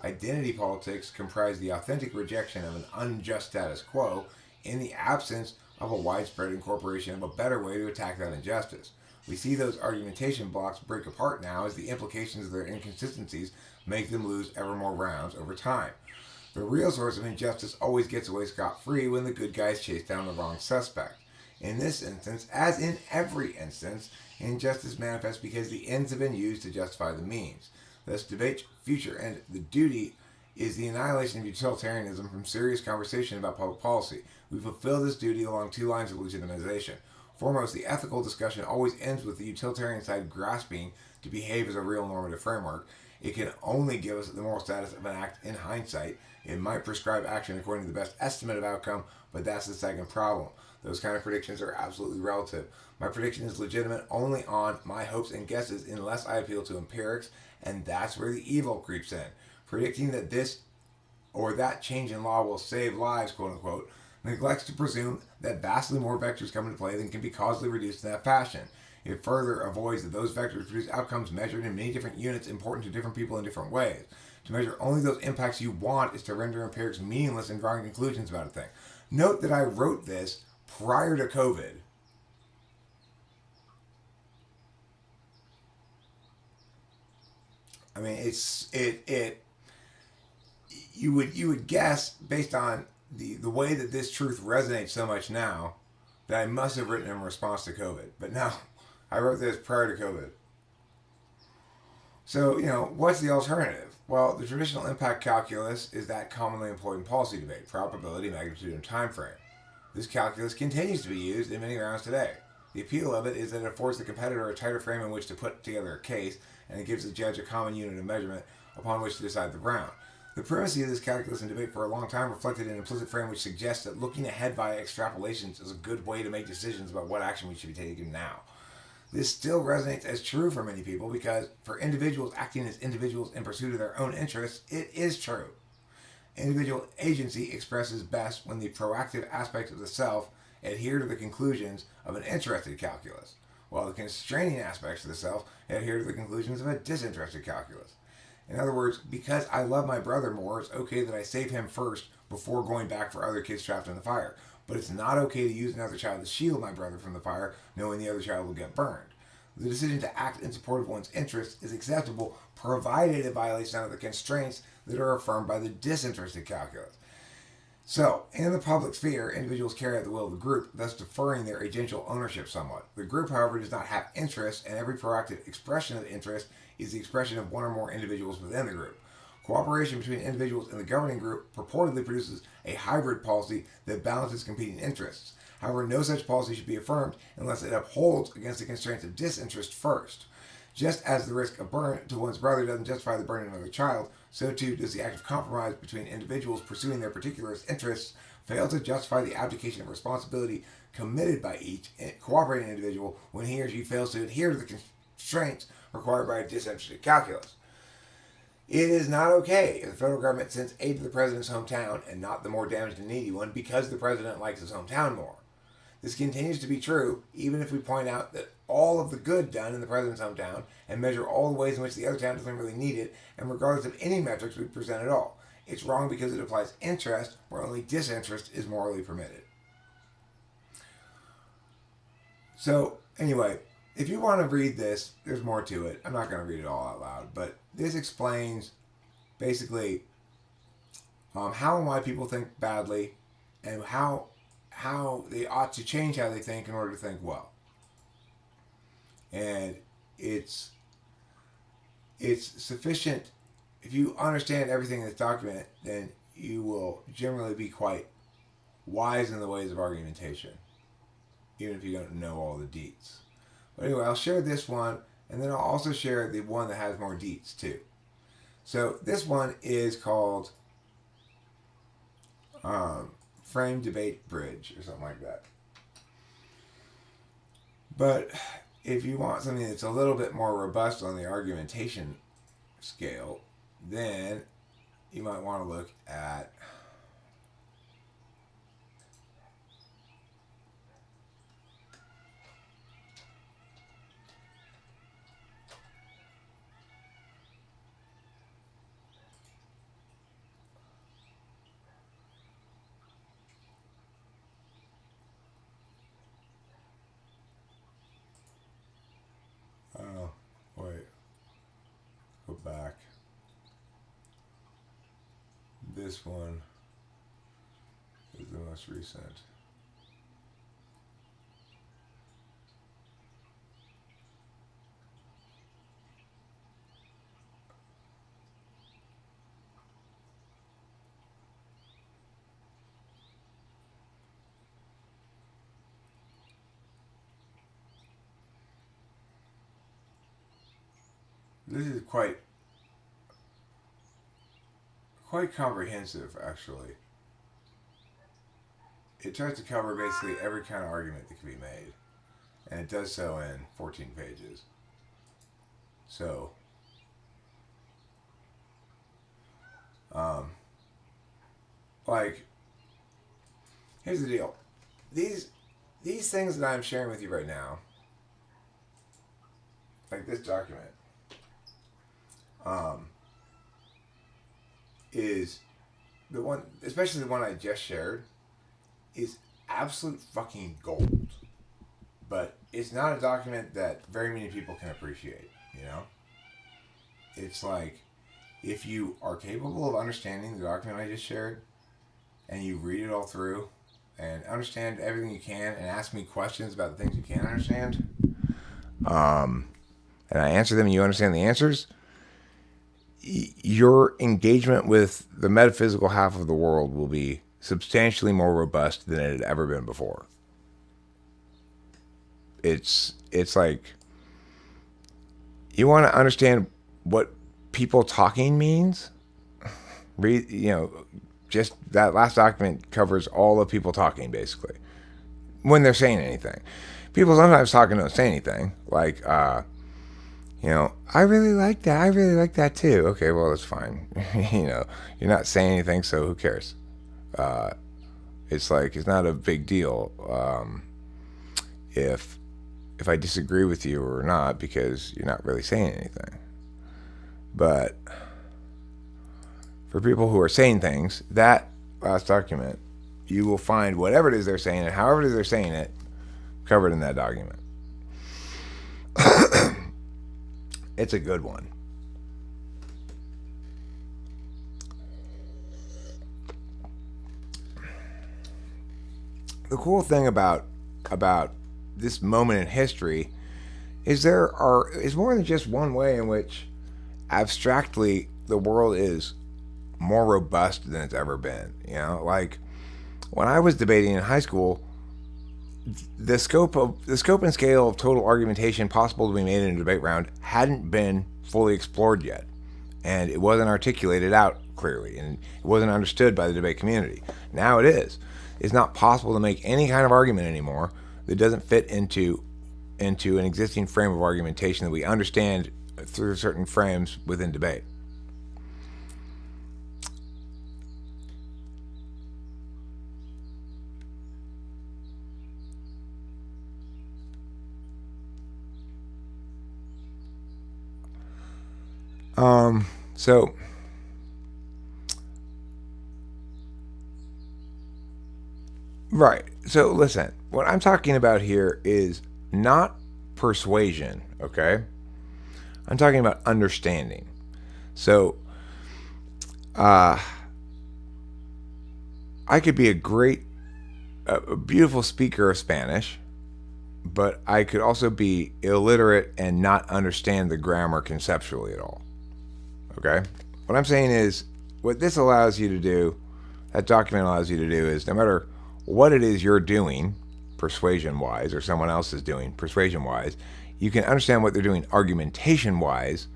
Identity politics comprise the authentic rejection of an unjust status quo in the absence of a widespread incorporation of a better way to attack that injustice. We see those argumentation blocks break apart now as the implications of their inconsistencies make them lose ever more rounds over time. The real source of injustice always gets away scot-free when the good guys chase down the wrong suspect. In this instance, as in every instance, injustice manifests because the ends have been used to justify the means. Thus, debate's future and the duty is the annihilation of utilitarianism from serious conversation about public policy. We fulfill this duty along two lines of legitimization. Foremost, the ethical discussion always ends with the utilitarian side grasping to behave as a real normative framework. It can only give us the moral status of an act in hindsight. It might prescribe action according to the best estimate of outcome, but that's the second problem. Those kind of predictions are absolutely relative. My prediction is legitimate only on my hopes and guesses unless I appeal to empirics, and that's where the evil creeps in. Predicting that this or that change in law will save lives, quote unquote, neglects to presume that vastly more vectors come into play than can be causally reduced in that fashion. It further avoids that those vectors produce outcomes measured in many different units important to different people in different ways. To measure only those impacts you want is to render empirics meaningless in drawing conclusions about a thing. Note that I wrote this prior to COVID. I mean, you would guess based on the way that this truth resonates so much now that I must have written in response to COVID. But no, I wrote this prior to COVID. So, what's the alternative? Well, the traditional impact calculus is that commonly employed in policy debate: probability, magnitude, and time frame. This calculus continues to be used in many rounds today. The appeal of it is that it affords the competitor a tighter frame in which to put together a case, and it gives the judge a common unit of measurement upon which to decide the round. The primacy of this calculus in debate for a long time reflected an implicit frame which suggests that looking ahead via extrapolations is a good way to make decisions about what action we should be taking now. This still resonates as true for many people because for individuals acting as individuals in pursuit of their own interests, it is true. Individual agency expresses best when the proactive aspects of the self adhere to the conclusions of an interested calculus, while the constraining aspects of the self adhere to the conclusions of a disinterested calculus. In other words, because I love my brother more, it's okay that I save him first before going back for other kids trapped in the fire. But it's not okay to use another child to shield my brother from the fire, knowing the other child will get burned. The decision to act in support of one's interests is acceptable, provided it violates none of the constraints that are affirmed by the disinterested calculus. So, in the public sphere, individuals carry out the will of the group, thus deferring their agential ownership somewhat. The group, however, does not have interests, and every proactive expression of interest is the expression of one or more individuals within the group. Cooperation between individuals in the governing group purportedly produces a hybrid policy that balances competing interests. However, no such policy should be affirmed unless it upholds against the constraints of disinterest first. Just as the risk of burn to one's brother doesn't justify the burn of another child, so too does the act of compromise between individuals pursuing their particular interests fail to justify the abdication of responsibility committed by each cooperating individual when he or she fails to adhere to the constraints required by disinterested calculus. It is not okay if the federal government sends aid to the president's hometown and not the more damaged and needy one because the president likes his hometown more. This continues to be true even if we point out that all of the good done in the president's hometown and measure all the ways in which the other town doesn't really need it, and regardless of any metrics we present at all. It's wrong because it applies interest where only disinterest is morally permitted. So, anyway, if you want to read this, there's more to it. I'm not going to read it all out loud, but this explains basically how and why people think badly and how they ought to change how they think in order to think well. And it's sufficient. If you understand everything in this document, then you will generally be quite wise in the ways of argumentation, even if you don't know all the deets. But anyway, I'll share this one, and then I'll also share the one that has more deets too. So this one is called Frame Debate Bridge or something like that. But if you want something that's a little bit more robust on the argumentation scale, then you might want to look at go back. This one is the most recent. This is quite comprehensive, actually. It tries to cover basically every kind of argument that can be made, and it does so in 14 pages. So, here's the deal. These things that I'm sharing with you right now, like this document, is the one, especially the one I just shared, is absolute fucking gold. But it's not a document that very many people can appreciate, you know? It's like, if you are capable of understanding the document I just shared, and you read it all through, and understand everything you can, and ask me questions about the things you can't understand, and I answer them and you understand the answers, your engagement with the metaphysical half of the world will be substantially more robust than it had ever been before. It's like, you want to understand what people talking means? Read, just that last document covers all of people talking, basically, when they're saying anything. People sometimes talk and don't say anything, like, I really like that. I really like that too. Okay, well, that's fine. You're not saying anything, so who cares? It's like, it's not a big deal if I disagree with you or not, because you're not really saying anything. But for people who are saying things, that last document, you will find whatever it is they're saying and however it is they're saying it covered in that document. It's a good one. The cool thing about this moment in history is is more than just one way in which abstractly the world is more robust than it's ever been. Like when I was debating in high school, the scope and scale of total argumentation possible to be made in a debate round hadn't been fully explored yet, and it wasn't articulated out clearly, and it wasn't understood by the debate community. Now it is. It's not possible to make any kind of argument anymore that doesn't fit into an existing frame of argumentation that we understand through certain frames within debate. So right. So listen, what I'm talking about here is not persuasion, okay? I'm talking about understanding. So I could be a beautiful speaker of Spanish, but I could also be illiterate and not understand the grammar conceptually at all. Okay? What I'm saying is, what this allows you to do, that document allows you to do, is no matter what it is you're doing, persuasion-wise, or someone else is doing, persuasion-wise, you can understand what they're doing argumentation-wise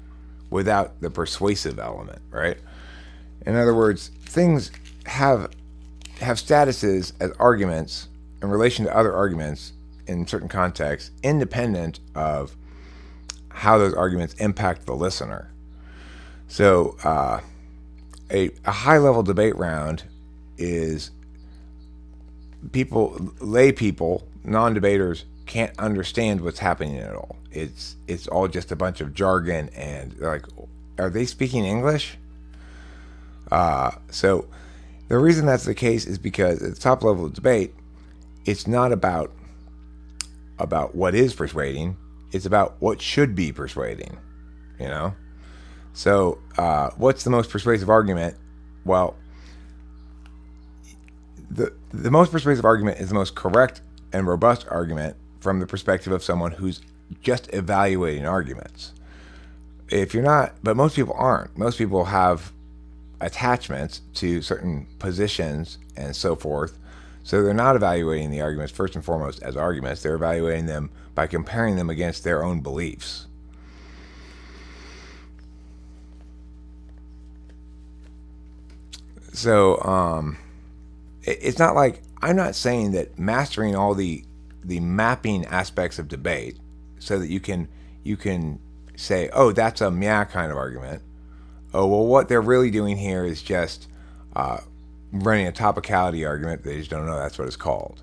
without the persuasive element, right? In other words, things have statuses as arguments in relation to other arguments in certain contexts, independent of how those arguments impact the listener. So a high-level debate round is lay people, non-debaters, can't understand what's happening at all. It's all just a bunch of jargon, and they're like, are they speaking English? So the reason that's the case is because at the top level of debate, it's not about what is persuading, it's about what should be persuading, you know? So what's the most persuasive argument? Well, the most persuasive argument is the most correct and robust argument from the perspective of someone who's just evaluating arguments. If you're not, but most people aren't. Most people have attachments to certain positions and so forth. So they're not evaluating the arguments first and foremost as arguments. They're evaluating them by comparing them against their own beliefs. So it's not like, I'm not saying that mastering all the mapping aspects of debate so that you can say, oh, that's a meh kind of argument. Oh, well, what they're really doing here is just running a topicality argument. They just don't know that's what it's called.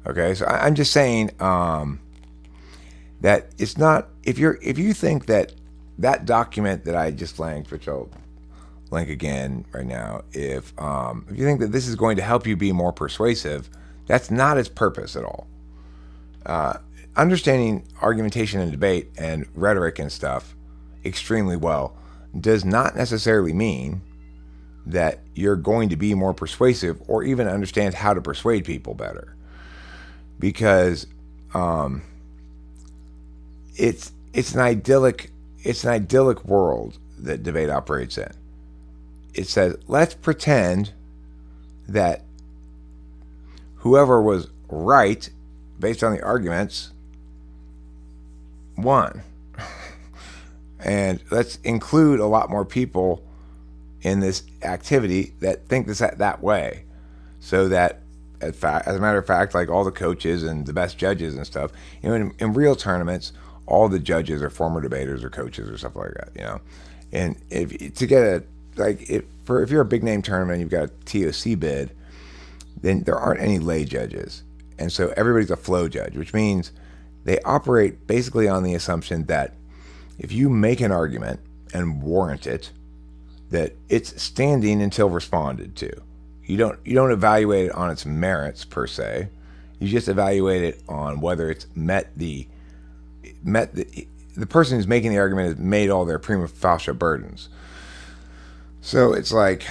Okay, so I'm just saying that it's not, if you think that document that I just linked, which I'll link again right now, if you think that this is going to help you be more persuasive, that's not its purpose at all. Understanding argumentation and debate and rhetoric and stuff extremely well does not necessarily mean that you're going to be more persuasive or even understand how to persuade people better, because it's an idyllic world that debate operates in. It says, let's pretend that whoever was right based on the arguments won. And let's include a lot more people in this activity that think that way. So that, as a matter of fact, like all the coaches and the best judges and stuff, you know, in real tournaments, all the judges are former debaters or coaches or stuff like that, you know. And if you're a big name tournament and you've got a TOC bid, then there aren't any lay judges. And so everybody's a flow judge, which means they operate basically on the assumption that if you make an argument and warrant it, that it's standing until responded to. You don't evaluate it on its merits per se. You just evaluate it on whether it's met the person who's making the argument has made all their prima facie burdens. So it's like,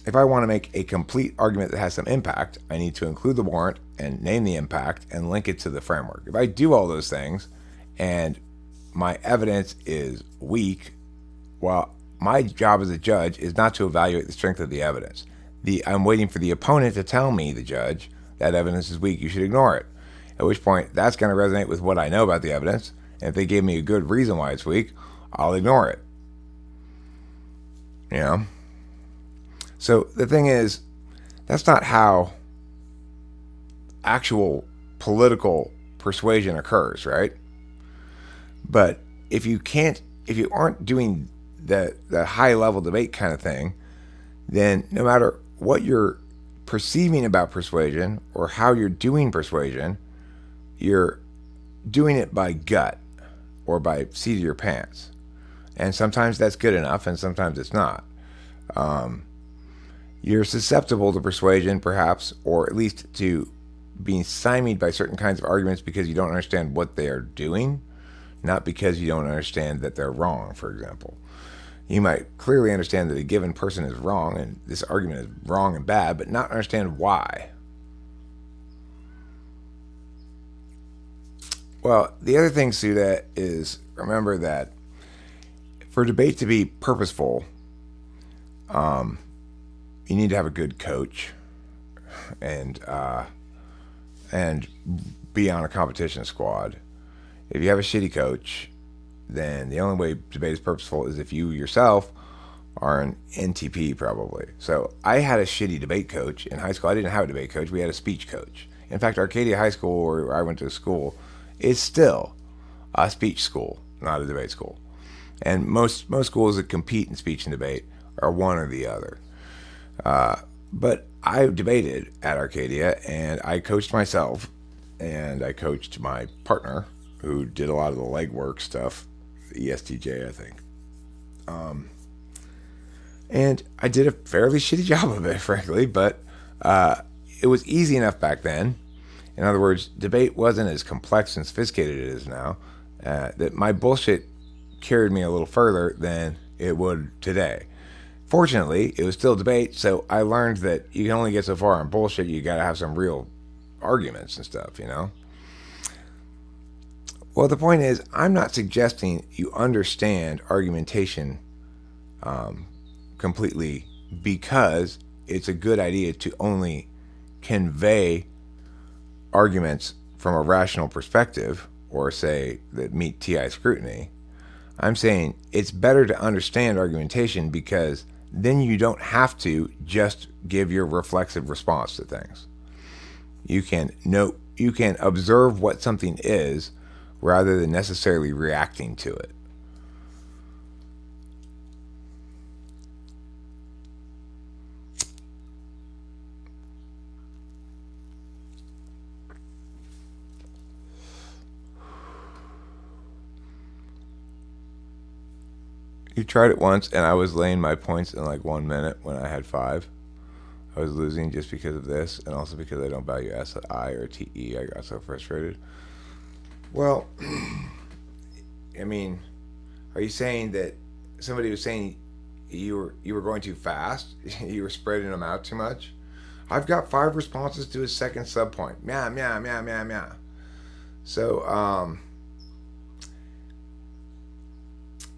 if I want to make a complete argument that has some impact, I need to include the warrant and name the impact and link it to the framework. If I do all those things and my evidence is weak, well, my job as a judge is not to evaluate the strength of the evidence. I'm waiting for the opponent to tell me, the judge, that evidence is weak, you should ignore it. At which point, that's going to resonate with what I know about the evidence. And if they gave me a good reason why it's weak, I'll ignore it. You know? So the thing is, that's not how actual political persuasion occurs, right? But if you aren't doing the high level debate kind of thing, then no matter what you're perceiving about persuasion or how you're doing persuasion, you're doing it by gut or by seat of your pants. And sometimes that's good enough and sometimes it's not. You're susceptible to persuasion, perhaps, or at least to being stymied by certain kinds of arguments because you don't understand what they are doing, not because you don't understand that they're wrong, for example. You might clearly understand that a given person is wrong and this argument is wrong and bad, but not understand why. Well, the other thing, Suda, is remember that for debate to be purposeful, you need to have a good coach and be on a competition squad. If you have a shitty coach, then the only way debate is purposeful is if you yourself are an NTP, probably. So I had a shitty debate coach in high school. I didn't have a debate coach. We had a speech coach. In fact, Arcadia High School, where I went to school, is still a speech school, not a debate school. And most schools that compete in speech and debate are one or the other. But I debated at Arcadia, and I coached myself, and I coached my partner, who did a lot of the legwork stuff, the ESTJ, I think. And I did a fairly shitty job of it, frankly, but it was easy enough back then. In other words, debate wasn't as complex and sophisticated as it is now, that my bullshit carried me a little further than it would today. Fortunately, it was still debate, so I learned that you can only get so far on bullshit. You got to have some real arguments and stuff, you know? Well, the point is, I'm not suggesting you understand argumentation completely because it's a good idea to only convey arguments from a rational perspective or say that meet TI scrutiny. I'm saying it's better to understand argumentation because then you don't have to just give your reflexive response to things. You can observe what something is rather than necessarily reacting to it. You tried it once, and I was laying my points in like 1 minute when I had 5. I was losing just because of this, and also because I don't value SI or TE. I got so frustrated. Well, I mean, are you saying that somebody was saying you were going too fast? You were spreading them out too much? I've got 5 responses to a second subpoint. Meow, meow, meow, meow, meow. So,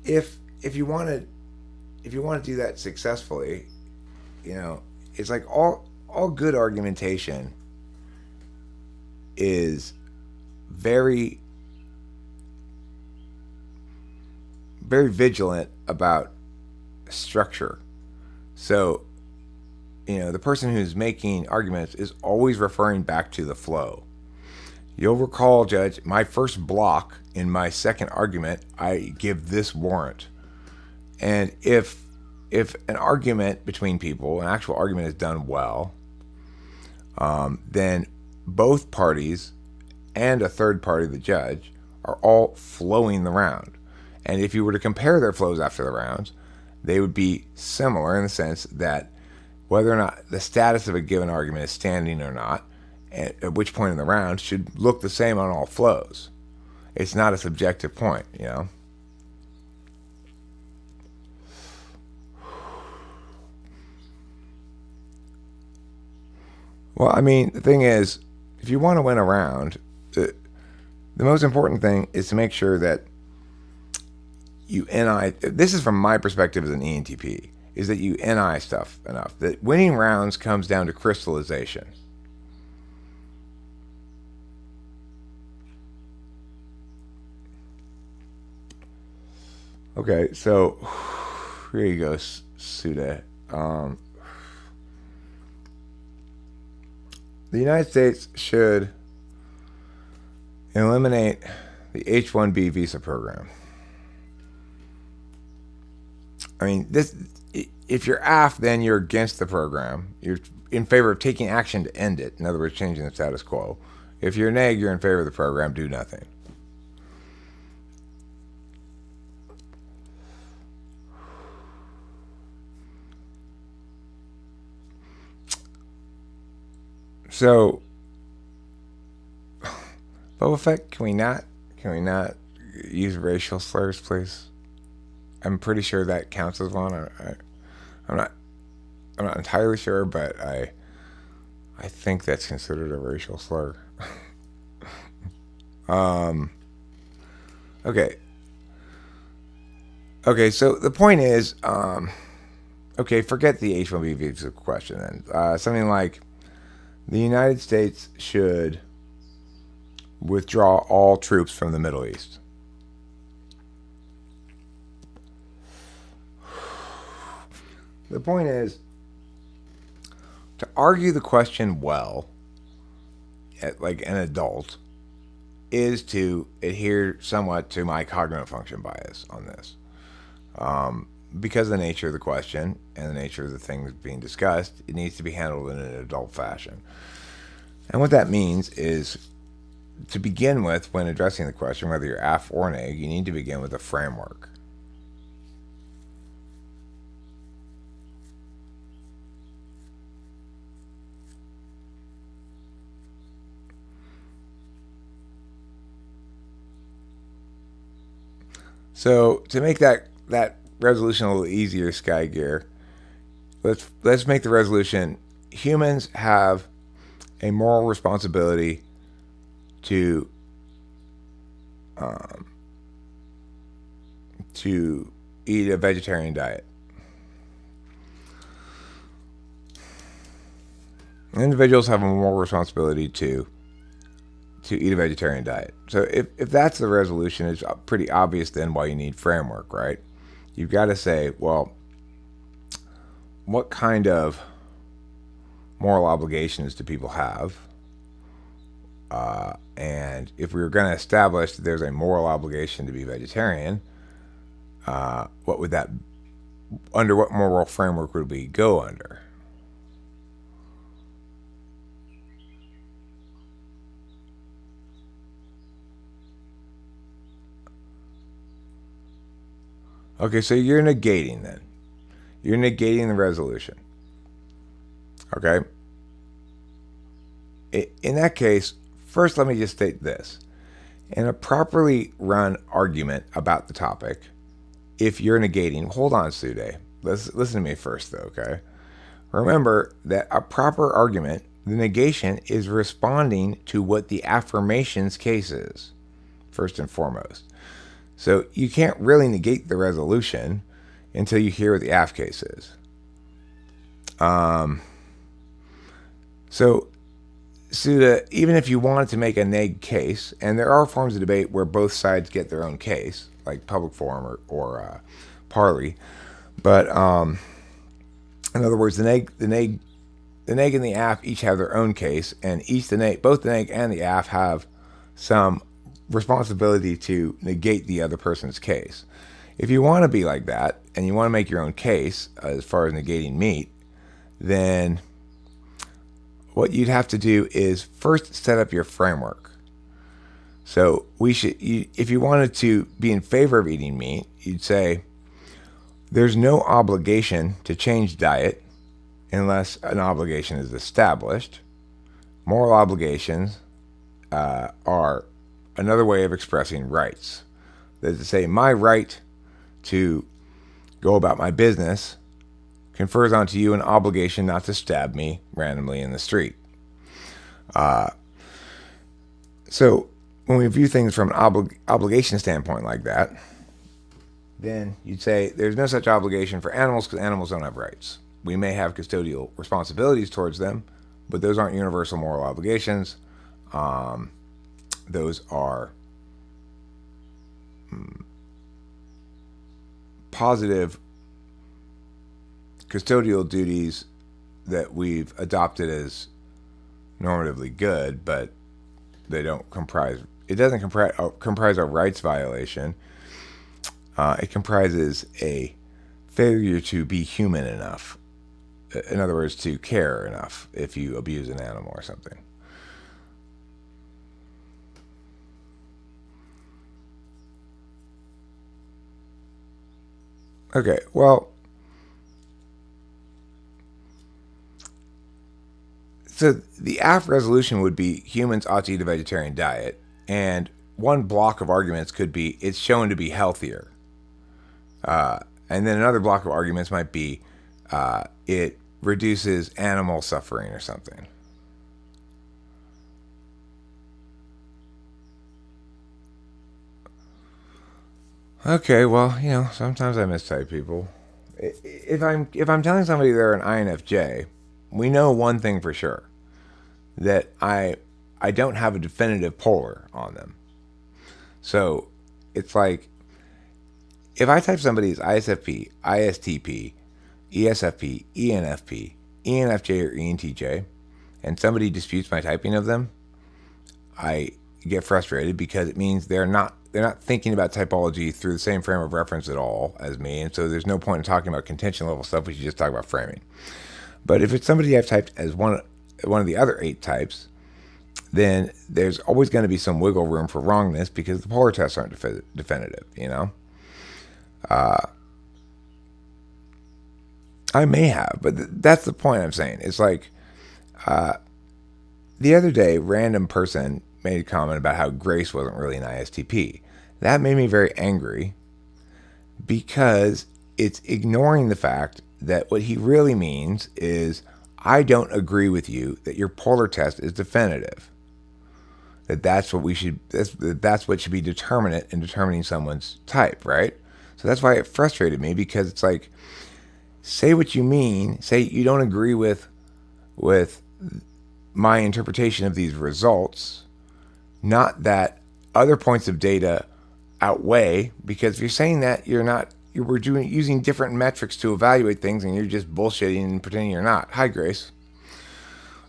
if you want to do that successfully, you know, it's like all good argumentation is very, very vigilant about structure. So, you know, the person who's making arguments is always referring back to the flow. You'll recall, Judge, my first block in my second argument, I give this warrant. And if an argument between people, an actual argument is done well, then both parties and a third party, the judge, are all flowing the round. And if you were to compare their flows after the rounds, they would be similar in the sense that whether or not the status of a given argument is standing or not, at which point in the round, should look the same on all flows. It's not a subjective point, you know? Well, I mean, the thing is, if you want to win a round, the most important thing is to make sure that you NI, this is from my perspective as an ENTP, is that you NI stuff enough. That winning rounds comes down to crystallization. Okay, so here you go, Suda. The United States should eliminate the H-1B visa program. I mean, this. If you're AF, then you're against the program. You're in favor of taking action to end it. In other words, changing the status quo. If you're neg, you're in favor of the program. Do nothing. So, Boba Fett, can we not use racial slurs, please? I'm pretty sure that counts as one. I'm not entirely sure, but I think that's considered a racial slur. Okay. Okay, so the point is, okay, forget the H-1B visa question then. Something like the United States should withdraw all troops from the Middle East. The point is, to argue the question well, like an adult, is to adhere somewhat to my cognitive function bias on this. Because of the nature of the question and the nature of the things being discussed, it needs to be handled in an adult fashion. And what that means is, to begin with, when addressing the question, whether you're AF or neg, you need to begin with a framework. So to make that resolution a little easier, Sky Gear, let's make the resolution: humans have a moral responsibility to eat a vegetarian diet. Individuals have a moral responsibility to eat a vegetarian diet. So if that's the resolution, it's pretty obvious then why you need framework, right? You've got to say, well, what kind of moral obligations do people have? And if we were going to establish that there's a moral obligation to be vegetarian, what would that, under what moral framework would we go under? Okay, so you're negating then. You're negating the resolution. Okay? In that case, first let me just state this. In a properly run argument about the topic, if you're negating, hold on, Sude. Listen to me first, though, okay? Remember that a proper argument, the negation is responding to what the affirmation's case is, first and foremost. So you can't really negate the resolution until you hear what the AF case is. So even if you wanted to make a neg case, and there are forms of debate where both sides get their own case, like public forum or parley, but in other words, the neg and the AF each have their own case, and both the neg and the AF have some responsibility to negate the other person's case. If you want to be like that and you want to make your own case as far as negating meat, then what you'd have to do is first set up your framework. So if you wanted to be in favor of eating meat, you'd say there's no obligation to change diet unless an obligation is established. Moral obligations are another way of expressing rights. That is to say, my right to go about my business confers onto you an obligation not to stab me randomly in the street. So when we view things from an obligation standpoint like that, then you'd say there's no such obligation for animals because animals don't have rights. We may have custodial responsibilities towards them, but those aren't universal moral obligations. Those are positive custodial duties that we've adopted as normatively good, but they don't comprise. It doesn't comprise a rights violation. It comprises a failure to be human enough. In other words, to care enough if you abuse an animal or something. Okay, well, so the aft resolution would be humans ought to eat a vegetarian diet, and one block of arguments could be it's shown to be healthier. And then another block of arguments might be it reduces animal suffering or something. Okay, well, sometimes I mistype people. If I'm telling somebody they're an INFJ, we know one thing for sure, that I don't have a definitive polar on them. So it's like if I type somebody as ISFP, ISTP, ESFP, ENFP, ENFJ, or ENTJ, and somebody disputes my typing of them, I get frustrated because it means they're not thinking about typology through the same frame of reference at all as me, and so there's no point in talking about contention level stuff. We should just talk about framing. But if it's somebody I've typed as one of the other 8 types, then there's always going to be some wiggle room for wrongness because the polar tests aren't definitive, I may have, but that's the point I'm saying. It's like the other day, random person made a comment about how Grace wasn't really an ISTP. That made me very angry because it's ignoring the fact that what he really means is I don't agree with you that your polar test is definitive. That's what should be determinate in determining someone's type, right? So that's why it frustrated me, because it's like, say what you mean, say you don't agree with my interpretation of these results, not that other points of data outweigh, because if you're saying that, we're using different metrics to evaluate things, and you're just bullshitting and pretending you're not. Hi, Grace.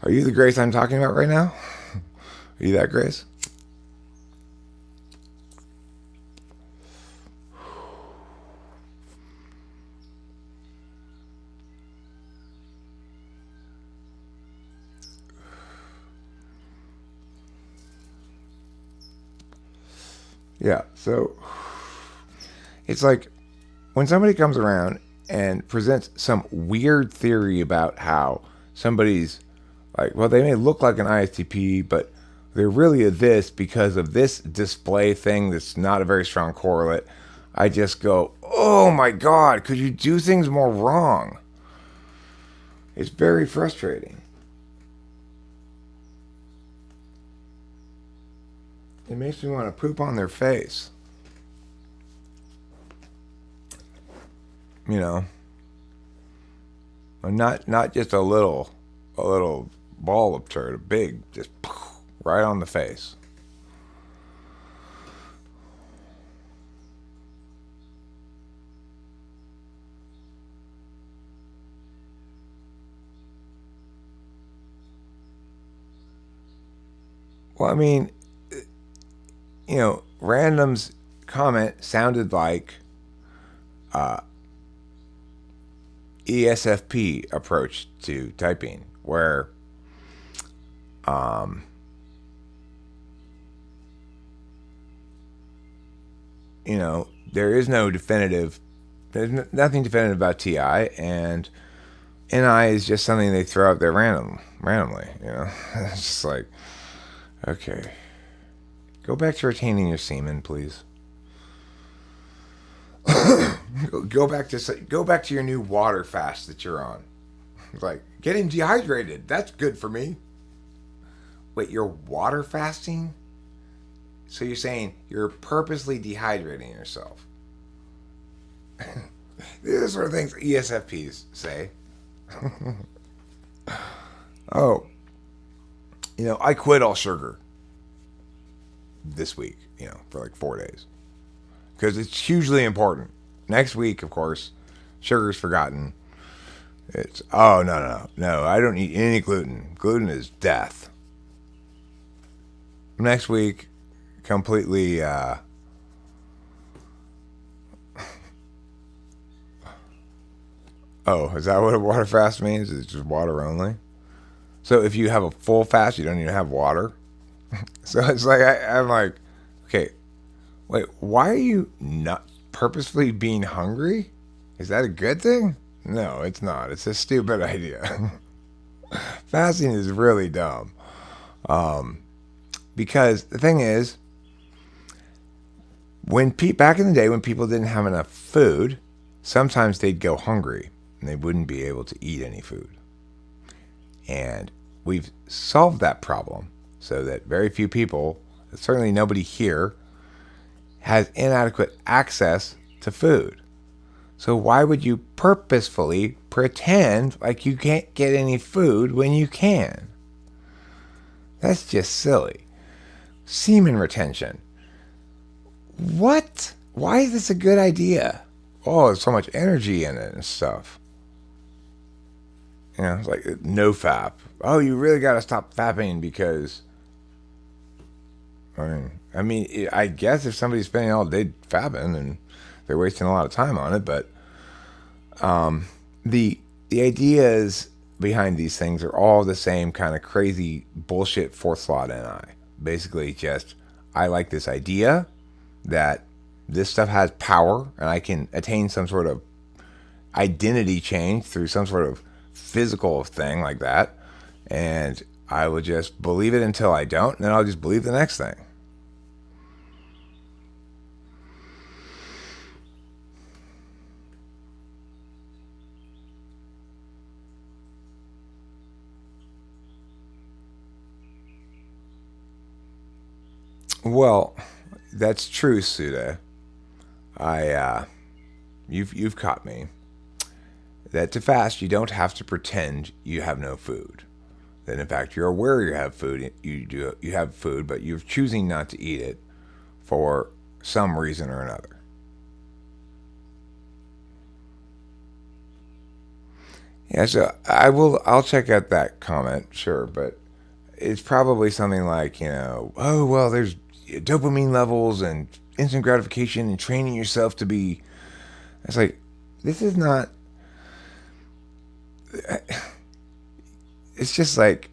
Are you the Grace I'm talking about right now? Are you that Grace? Yeah, so it's like when somebody comes around and presents some weird theory about how somebody's like, well, they may look like an ISTP, but they're really a this because of this display thing that's not a very strong correlate. I just go, oh my God, could you do things more wrong? It's very frustrating. It makes me want to poop on their face. Not just a little ball of turd, a big, just right on the face. Well, I mean, Random's comment sounded like ESFP approach to typing, where there is no definitive, there's nothing definitive about TI, and NI is just something they throw out there randomly. It's just like, okay, go back to retaining your semen, please. Go back to your new water fast that you're on. Like, getting dehydrated, that's good for me. Wait, you're water fasting? So you're saying you're purposely dehydrating yourself? These are the sort of things ESFPs say. Oh, I quit all sugar this week, for like 4 days. Because it's hugely important. Next week, of course, sugar's forgotten. It's, oh, no, I don't eat any gluten. Gluten is death. Next week, completely, oh, is that what a water fast means? It's just water only? So if you have a full fast, you don't even have water? So it's like, I'm like, okay, wait, why are you not purposefully being hungry? Is that a good thing? No, it's not. It's a stupid idea. Fasting is really dumb. Because the thing is, back in the day when people didn't have enough food, sometimes they'd go hungry and they wouldn't be able to eat any food. And we've solved that problem so that very few people, certainly nobody here, has inadequate access to food. So why would you purposefully pretend like you can't get any food when you can? That's just silly. Semen retention. What? Why is this a good idea? Oh, there's so much energy in it and stuff. You know, it's like no fap. Oh, you really got to stop fapping because, I guess if somebody's spending all day fapping and they're wasting a lot of time on it, but the ideas behind these things are all the same kind of crazy bullshit fourth slot NI. Basically, just I like this idea that this stuff has power and I can attain some sort of identity change through some sort of physical thing like that, and I will just believe it until I don't, and then I'll just believe the next thing. Well, that's true, Suda. You've caught me. That to fast, you don't have to pretend you have no food. That in fact you're aware you have food. You have food, but you're choosing not to eat it for some reason or another. Yeah, so I'll check out that comment, sure, but it's probably something like, oh well, there's dopamine levels and instant gratification and training yourself to be. It's like, this is not. It's just like,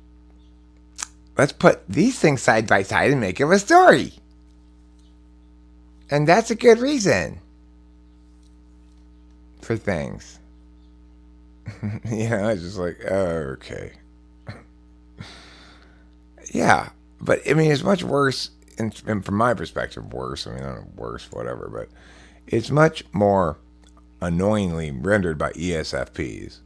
let's put these things side by side and make up a story. And that's a good reason for things. It's just like, oh, okay. Yeah, but it's much worse, and from my perspective, worse. I don't know, worse, whatever, but it's much more annoyingly rendered by ESFPs.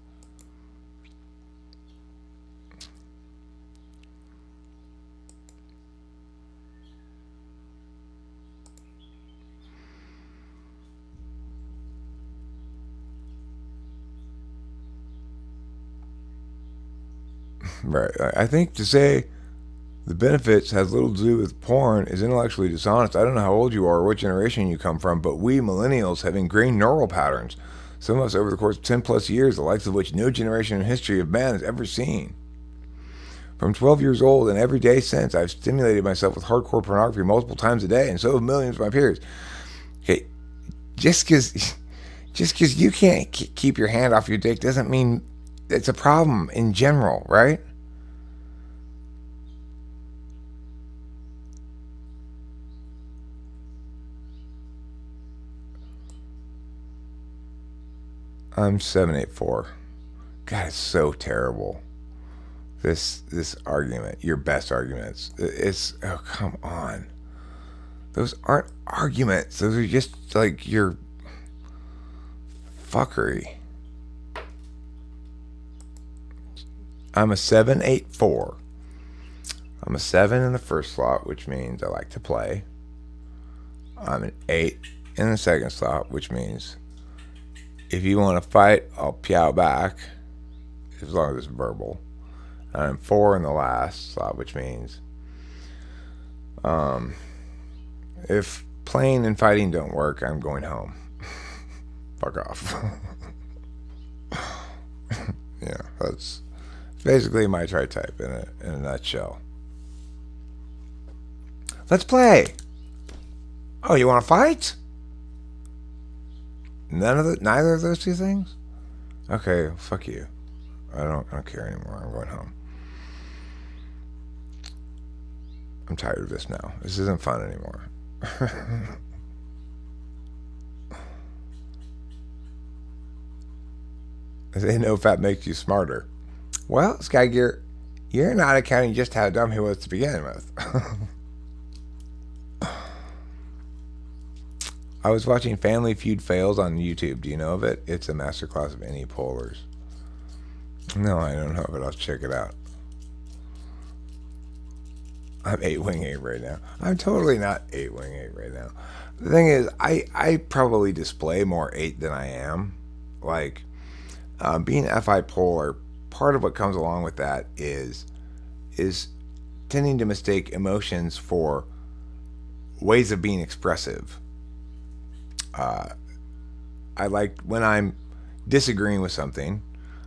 Right. I think to say the benefits has little to do with porn is intellectually dishonest. I don't know how old you are or what generation you come from, but we millennials have ingrained neural patterns, some of us over the course of 10 plus years, the likes of which no generation in history of man has ever seen. From 12 years old and every day since, I've stimulated myself with hardcore pornography multiple times a day, and so have millions of my peers. Okay, just because you can't keep your hand off your dick doesn't mean it's a problem in general, right? I'm 784. God, it's so terrible. This argument, your best arguments. It's, oh, come on. Those aren't arguments. Those are just like your fuckery. I'm a 784. I'm a 7 in the first slot, which means I like to play. I'm an 8 in the second slot, which means if you want to fight, I'll pew back, as long as it's verbal. And I'm 4 in the last slot, which means if playing and fighting don't work, I'm going home. fuck off. Yeah, that's basically my tri-type in a nutshell. Let's play. Oh, you want to fight? Neither of those two things. Okay, fuck you. I don't care anymore. I'm going home. I'm tired of this now. This isn't fun anymore. They know fat makes you smarter. Well, Skygear, you're not accounting just how dumb he was to begin with. I was watching Family Feud Fails on YouTube. Do you know of it? It's a masterclass of any polars. No, I don't know, but I'll check it out. I'm 8 wing 8 right now. I'm totally not 8 wing 8 right now. The thing is, I probably display more 8 than I am. Like, being FI polar, part of what comes along with that is tending to mistake emotions for ways of being expressive. I like when I'm disagreeing with something,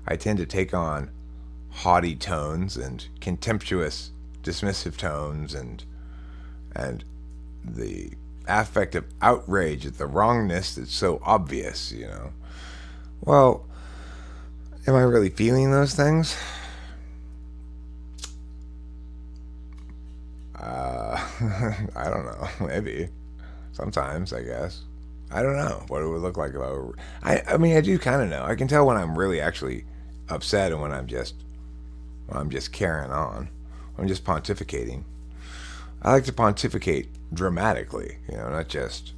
I tend to take on haughty tones and contemptuous, dismissive tones and the affect of outrage at the wrongness that's so obvious, you know. Well, am I really feeling those things? I don't know. Maybe. Sometimes, I guess. I don't know what it would look like if I mean, I do kind of know. I can tell when I'm really actually upset and when I'm just carrying on. I'm just pontificating. I like to pontificate dramatically, you know, not just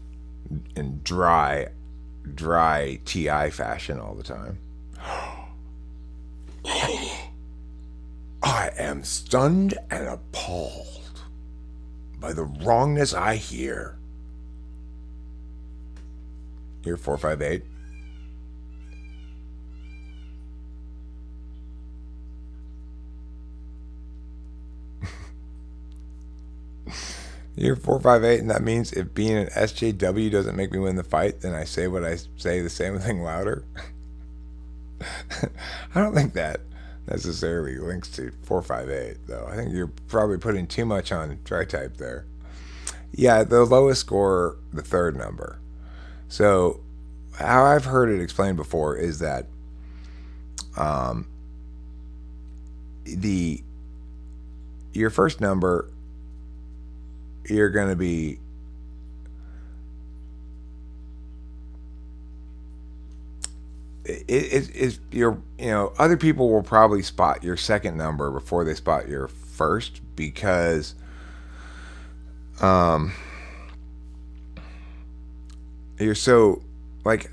in dry TI fashion all the time. I am stunned and appalled by the wrongness I hear. You're 458. You're 458, and that means if being an SJW doesn't make me win the fight, then I say what I say the same thing louder. I don't think that necessarily links to 458, though. I think you're probably putting too much on tri-type there. Yeah, the lowest score, the third number. So, how I've heard it explained before is that your first number, you're going to be other people will probably spot your second number before they spot your first because you're so like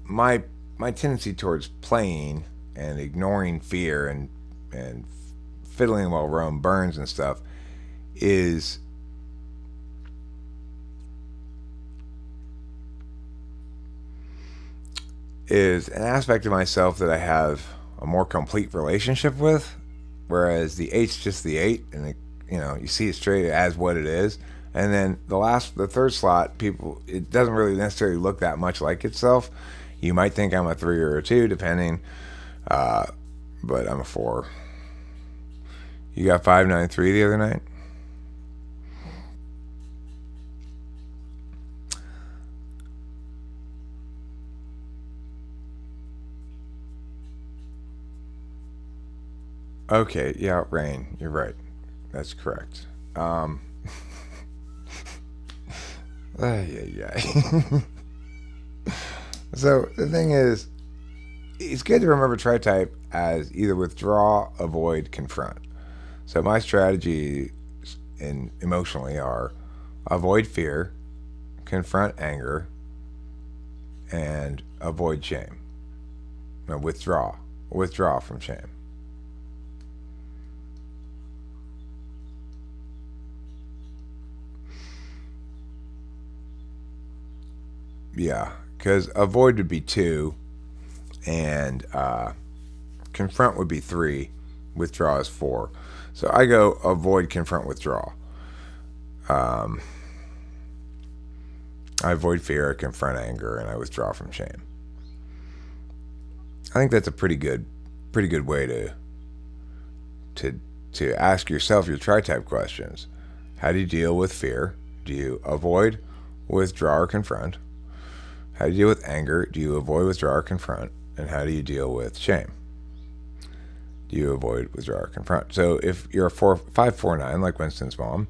my tendency towards playing and ignoring fear and fiddling while Rome burns and stuff is an aspect of myself that I have a more complete relationship with, whereas the 8's just the 8, and you see it straight as what it is. And then the third slot, it doesn't really necessarily look that much like itself. You might think I'm a 3 or a 2, depending, but I'm a 4. You got 593 the other night? Okay, yeah, rain. You're right. That's correct. Yeah. So the thing is, it's good to remember tri-type as either withdraw, avoid, confront. So my strategies emotionally are avoid fear, confront anger, and avoid shame. No, withdraw from shame. Yeah, because avoid would be 2, and confront would be 3, withdraw is 4. So I go avoid, confront, withdraw. I I avoid fear, I confront anger, and I withdraw from shame. I think that's a pretty good way to ask yourself your tri-type questions. How do you deal with fear? Do you avoid, withdraw, or confront? How do you deal with anger? Do you avoid, withdraw, or confront? And how do you deal with shame? Do you avoid, withdraw, or confront? So if you're a 549 like Winston's mom,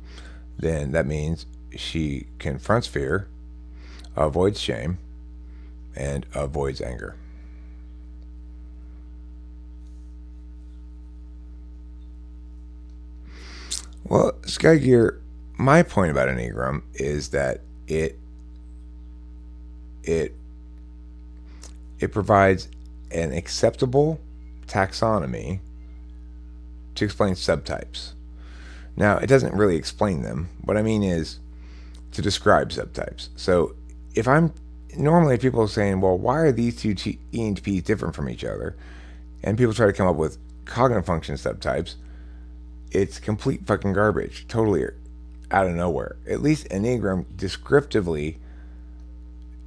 then that means she confronts fear, avoids shame, and avoids anger. Well, Skygear, my point about Enneagram is that it provides an acceptable taxonomy to explain subtypes. Now, it doesn't really explain them. What I mean is to describe subtypes. So if people are saying, well, why are these two ENTPs different from each other? And people try to come up with cognitive function subtypes. It's complete fucking garbage. Totally out of nowhere. At least Enneagram descriptively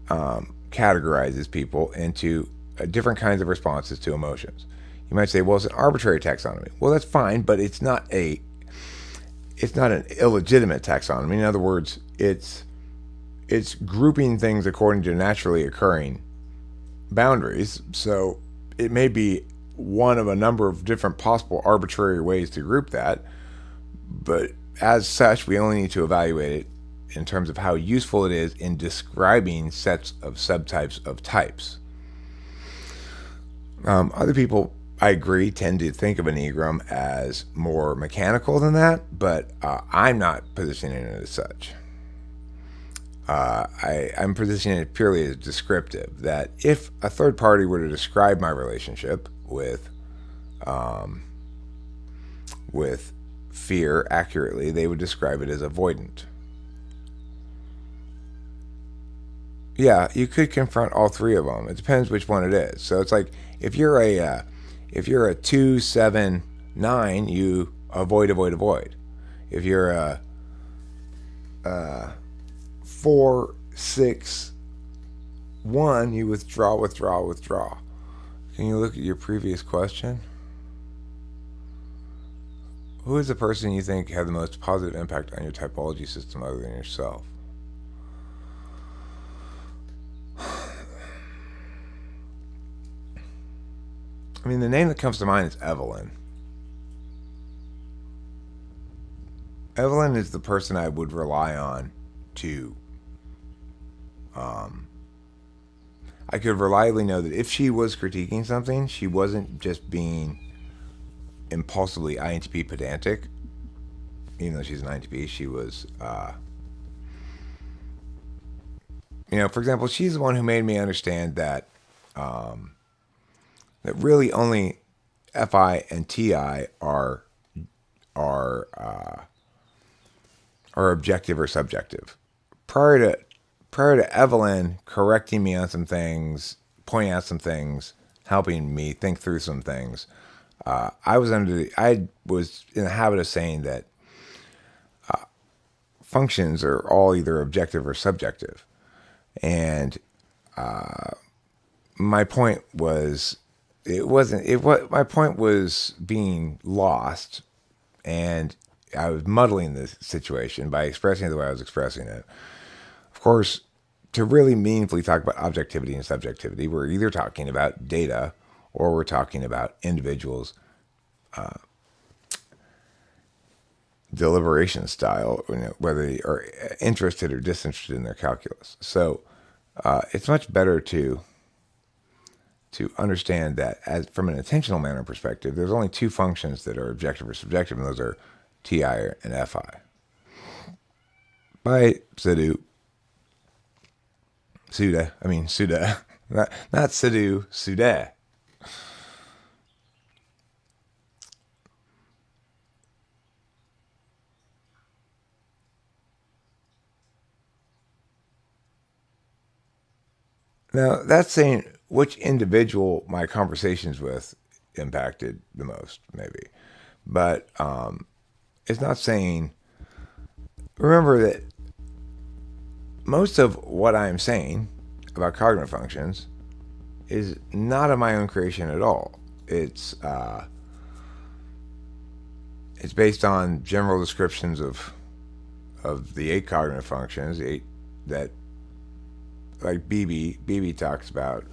categorizes people into different kinds of responses to emotions. You might say, well, it's an arbitrary taxonomy. Well, that's fine, but it's not an illegitimate taxonomy. In other words, it's grouping things according to naturally occurring boundaries. So it may be one of a number of different possible arbitrary ways to group that, but as such, we only need to evaluate it in terms of how useful it is in describing sets of subtypes of types. Other people, I agree, tend to think of Enneagram as more mechanical than that, but I'm not positioning it as such. I'm positioning it purely as descriptive, that if a third party were to describe my relationship with fear accurately, they would describe it as avoidant. Yeah, you could confront all three of them. It depends which one it is. So it's like if you're a 2-7-9, you avoid. If you're a 4-6-1, you withdraw. Can you look at your previous question? Who is the person you think had the most positive impact on your typology system other than yourself? I mean, the name that comes to mind is Evelyn. Evelyn is the person I would rely on to... I could reliably know that if she was critiquing something, she wasn't just being impulsively INTP pedantic. Even though she's an INTP, she was... for example, she's the one who made me understand that that really only FI and TI are objective or subjective. Prior to Evelyn correcting me on some things, pointing out some things, helping me think through some things, I was in the habit of saying that functions are all either objective or subjective, and my point was my point was being lost, and I was muddling the situation by expressing it the way I was expressing it. Of course, to really meaningfully talk about objectivity and subjectivity, we're either talking about data or we're talking about individuals' deliberation style, whether they are interested or disinterested in their calculus. So it's much better to understand that, as from an attentional manner perspective, there's only two functions that are objective or subjective, and those are TI and FI. By Suda. Not Sidhu, Suda. Now, that's saying which individual my conversations with impacted the most, maybe. But it's not saying... Remember that most of what I am saying about cognitive functions is not of my own creation at all. It's based on general descriptions of the 8 cognitive functions, the 8 that, like BB talks about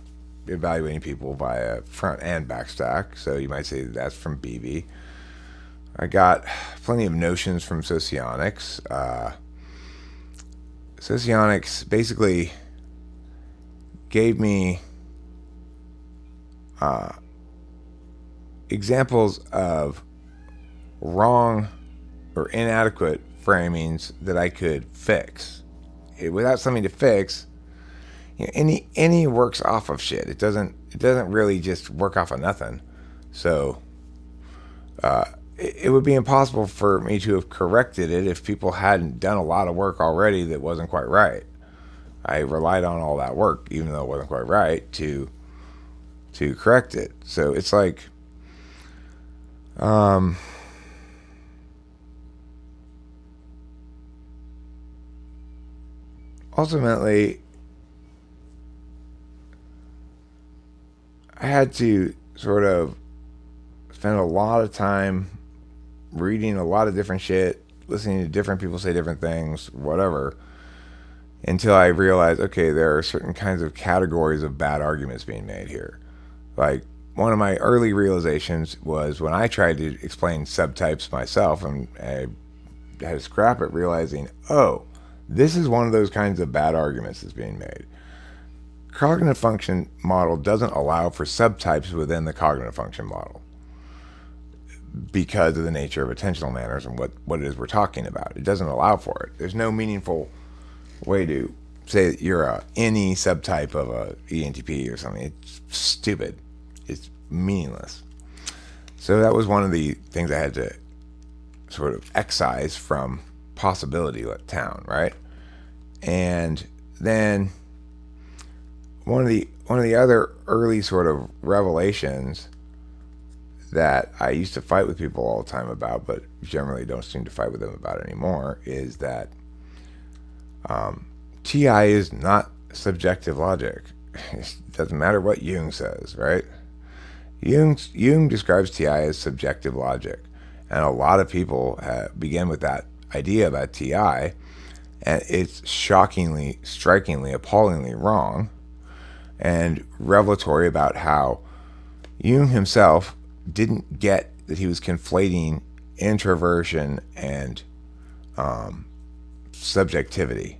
evaluating people via front and back stack. So you might say that's from BB. I got plenty of notions from socionics. Socionics basically gave me examples of wrong or inadequate framings that I could fix. Without something to fix, any works off of shit. It doesn't really just work off of nothing. So it would be impossible for me to have corrected it if people hadn't done a lot of work already that wasn't quite right. I relied on all that work, even though it wasn't quite right, to correct it. So it's like, ultimately, I had to sort of spend a lot of time reading a lot of different shit, listening to different people say different things, whatever, until I realized, okay, there are certain kinds of categories of bad arguments being made here. Like, one of my early realizations was when I tried to explain subtypes myself, and I had to scrap it, realizing, oh, this is one of those kinds of bad arguments that's being made. Cognitive function model doesn't allow for subtypes within the cognitive function model because of the nature of attentional manners and what it is we're talking about. It doesn't allow for it. There's no meaningful way to say that you're a any subtype of a ENTP or something. It's stupid. It's meaningless. So that was one of the things I had to sort of excise from possibility town, right? And then one of the other early sort of revelations that I used to fight with people all the time about, but generally don't seem to fight with them about anymore, is that TI is not subjective logic. It doesn't matter what Jung says, right? Jung describes TI as subjective logic, and a lot of people begin with that idea about TI, and it's shockingly, strikingly, appallingly wrong, and revelatory about how Jung himself didn't get that he was conflating introversion and subjectivity.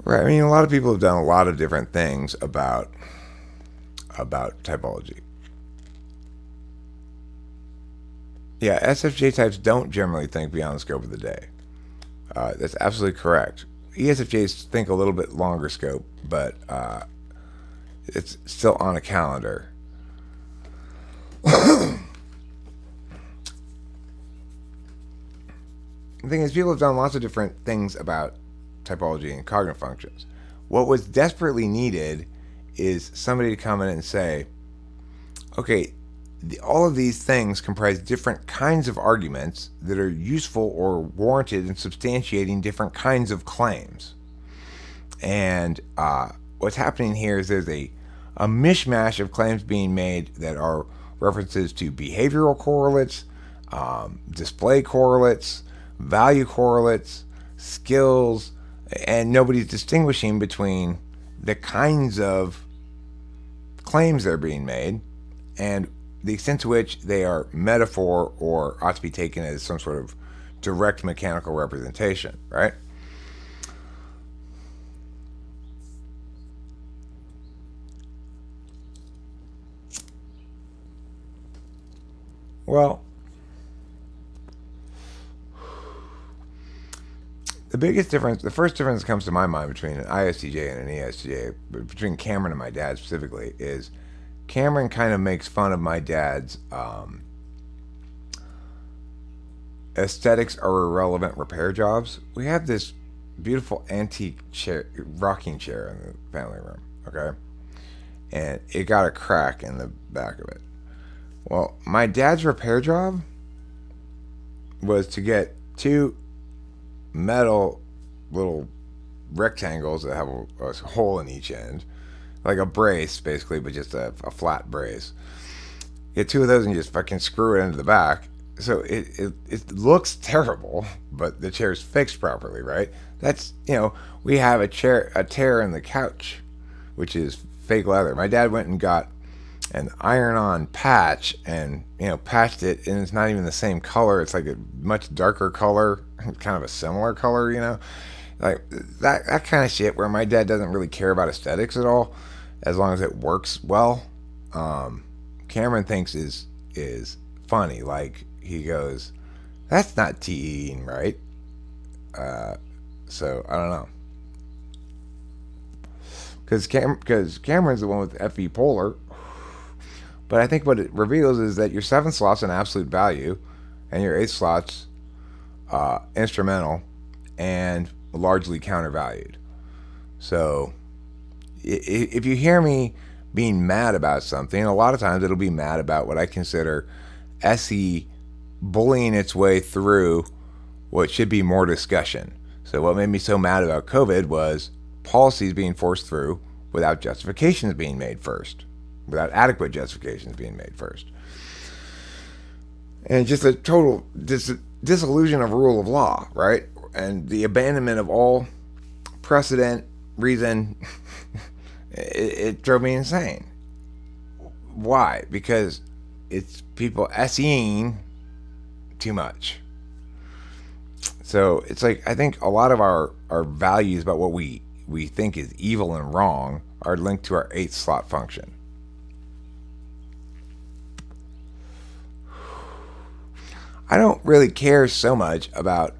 Right. I mean, a lot of people have done a lot of different things about typology. Yeah, SFJ types don't generally think beyond the scope of the day. That's absolutely correct. ESFJs think a little bit longer scope, but it's still on a calendar. The thing is, people have done lots of different things about typology and cognitive functions. What was desperately needed is somebody to come in and say, okay, all of these things comprise different kinds of arguments that are useful or warranted in substantiating different kinds of claims. And what's happening here is there's a mishmash of claims being made that are references to behavioral correlates, display correlates, value correlates, skills, and nobody's distinguishing between the kinds of claims that are being made and the extent to which they are metaphor or ought to be taken as some sort of direct mechanical representation, right? Well, the first difference that comes to my mind between an ISTJ and an ESTJ, between Cameron and my dad specifically, is Cameron kind of makes fun of my dad's aesthetics are irrelevant repair jobs. We have this beautiful antique rocking chair in the family room, okay? And it got a crack in the back of it. Well, my dad's repair job was to get two metal little rectangles that have a hole in each end, like a brace basically, but just a flat brace. Get two of those and just fucking screw it into the back. So it looks terrible, but the chair's fixed properly, right? That's, we have a tear in the couch, which is fake leather. My dad went and got an iron-on patch and, patched it, and it's not even the same color. It's like a much darker color, kind of a similar color, like that kind of shit where my dad doesn't really care about aesthetics at all, as long as it works well. Cameron thinks is funny. Like, he goes, that's not TEing right. So I don't know, because Cameron's the one with FE Polar. But I think what it reveals is that your 7th slot's an absolute value, and your 8th slot's instrumental and largely countervalued. So if you hear me being mad about something, a lot of times it'll be mad about what I consider SE bullying its way through what should be more discussion. So what made me so mad about COVID was policies being forced through without justifications being made first, without adequate justifications being made first. And just a total disillusion of rule of law, right? And the abandonment of all precedent, reason. It drove me insane. Why? Because it's people SEing too much. So it's like, I think a lot of our values about what we think is evil and wrong are linked to our 8th slot function. I don't really care so much about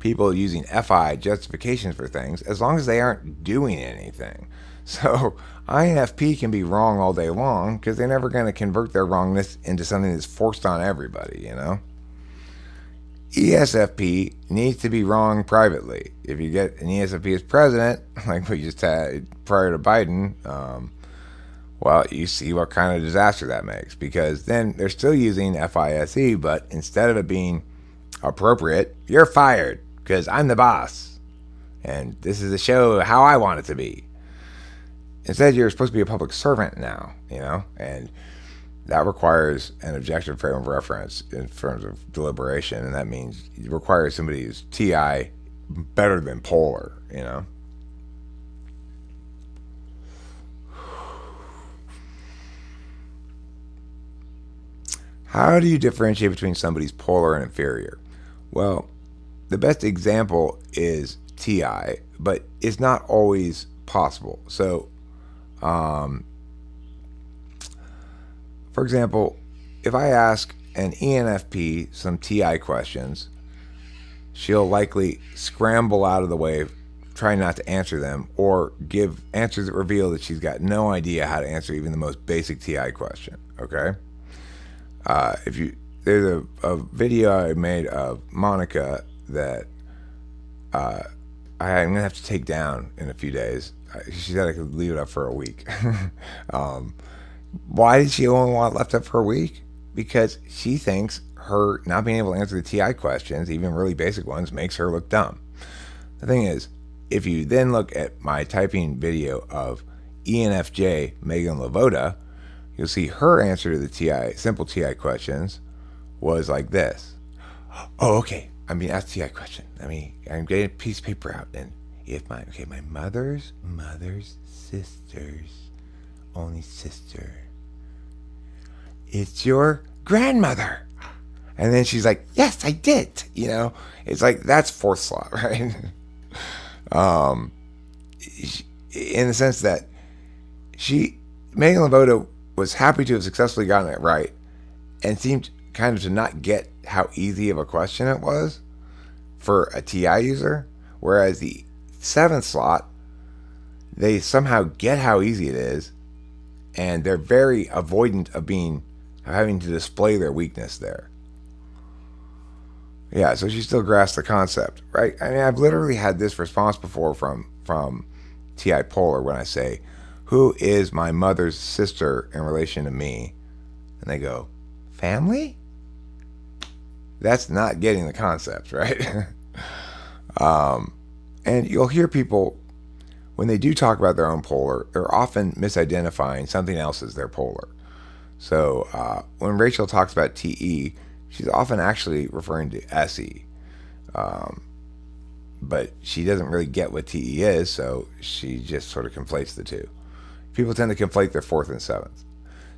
people using FI justifications for things as long as they aren't doing anything. So INFP can be wrong all day long because they're never going to convert their wrongness into something that's forced on everybody, ESFP needs to be wrong privately. If you get an ESFP as president, like we just had prior to Biden, well, you see what kind of disaster that makes, because then they're still using FISE, but instead of it being appropriate, you're fired because I'm the boss and this is the show how I want it to be. Instead, you're supposed to be a public servant now, and that requires an objective frame of reference in terms of deliberation, and that means it requires somebody who's TI better than Polar, How do you differentiate between somebody's polar and inferior? Well, the best example is TI, but it's not always possible. So, for example, if I ask an ENFP some TI questions, she'll likely scramble out of the way, trying not to answer them, or give answers that reveal that she's got no idea how to answer even the most basic TI question. Okay? There's a video I made of Monica that I'm gonna have to take down in a few days. She said I could leave it up for a week. Why did she only want it left up for a week? Because she thinks her not being able to answer the TI questions, even really basic ones, makes her look dumb. The thing is, if you then look at my typing video of ENFJ Megan Lavoda, you'll see her answer to the simple TI questions was like this. Oh, okay. I'm being asked a TI question. I'm getting a piece of paper out, and if my mother's sister's only sister, it's your grandmother. And then she's like, yes, I did. It's like, that's 4th slot, right? In the sense that Megan Lavoda was happy to have successfully gotten it right, and seemed kind of to not get how easy of a question it was for a TI user, whereas the 7th slot, they somehow get how easy it is, and they're very avoidant of having to display their weakness there. Yeah, so she still grasps the concept, right? I've literally had this response before from TI Polar when I say, who is my mother's sister in relation to me? And they go, family? That's not getting the concept, right? And you'll hear people, when they do talk about their own polar, they're often misidentifying something else as their polar. So when Rachel talks about TE, she's often actually referring to SE. But she doesn't really get what TE is, so she just sort of conflates the two. People tend to conflate their fourth and seventh.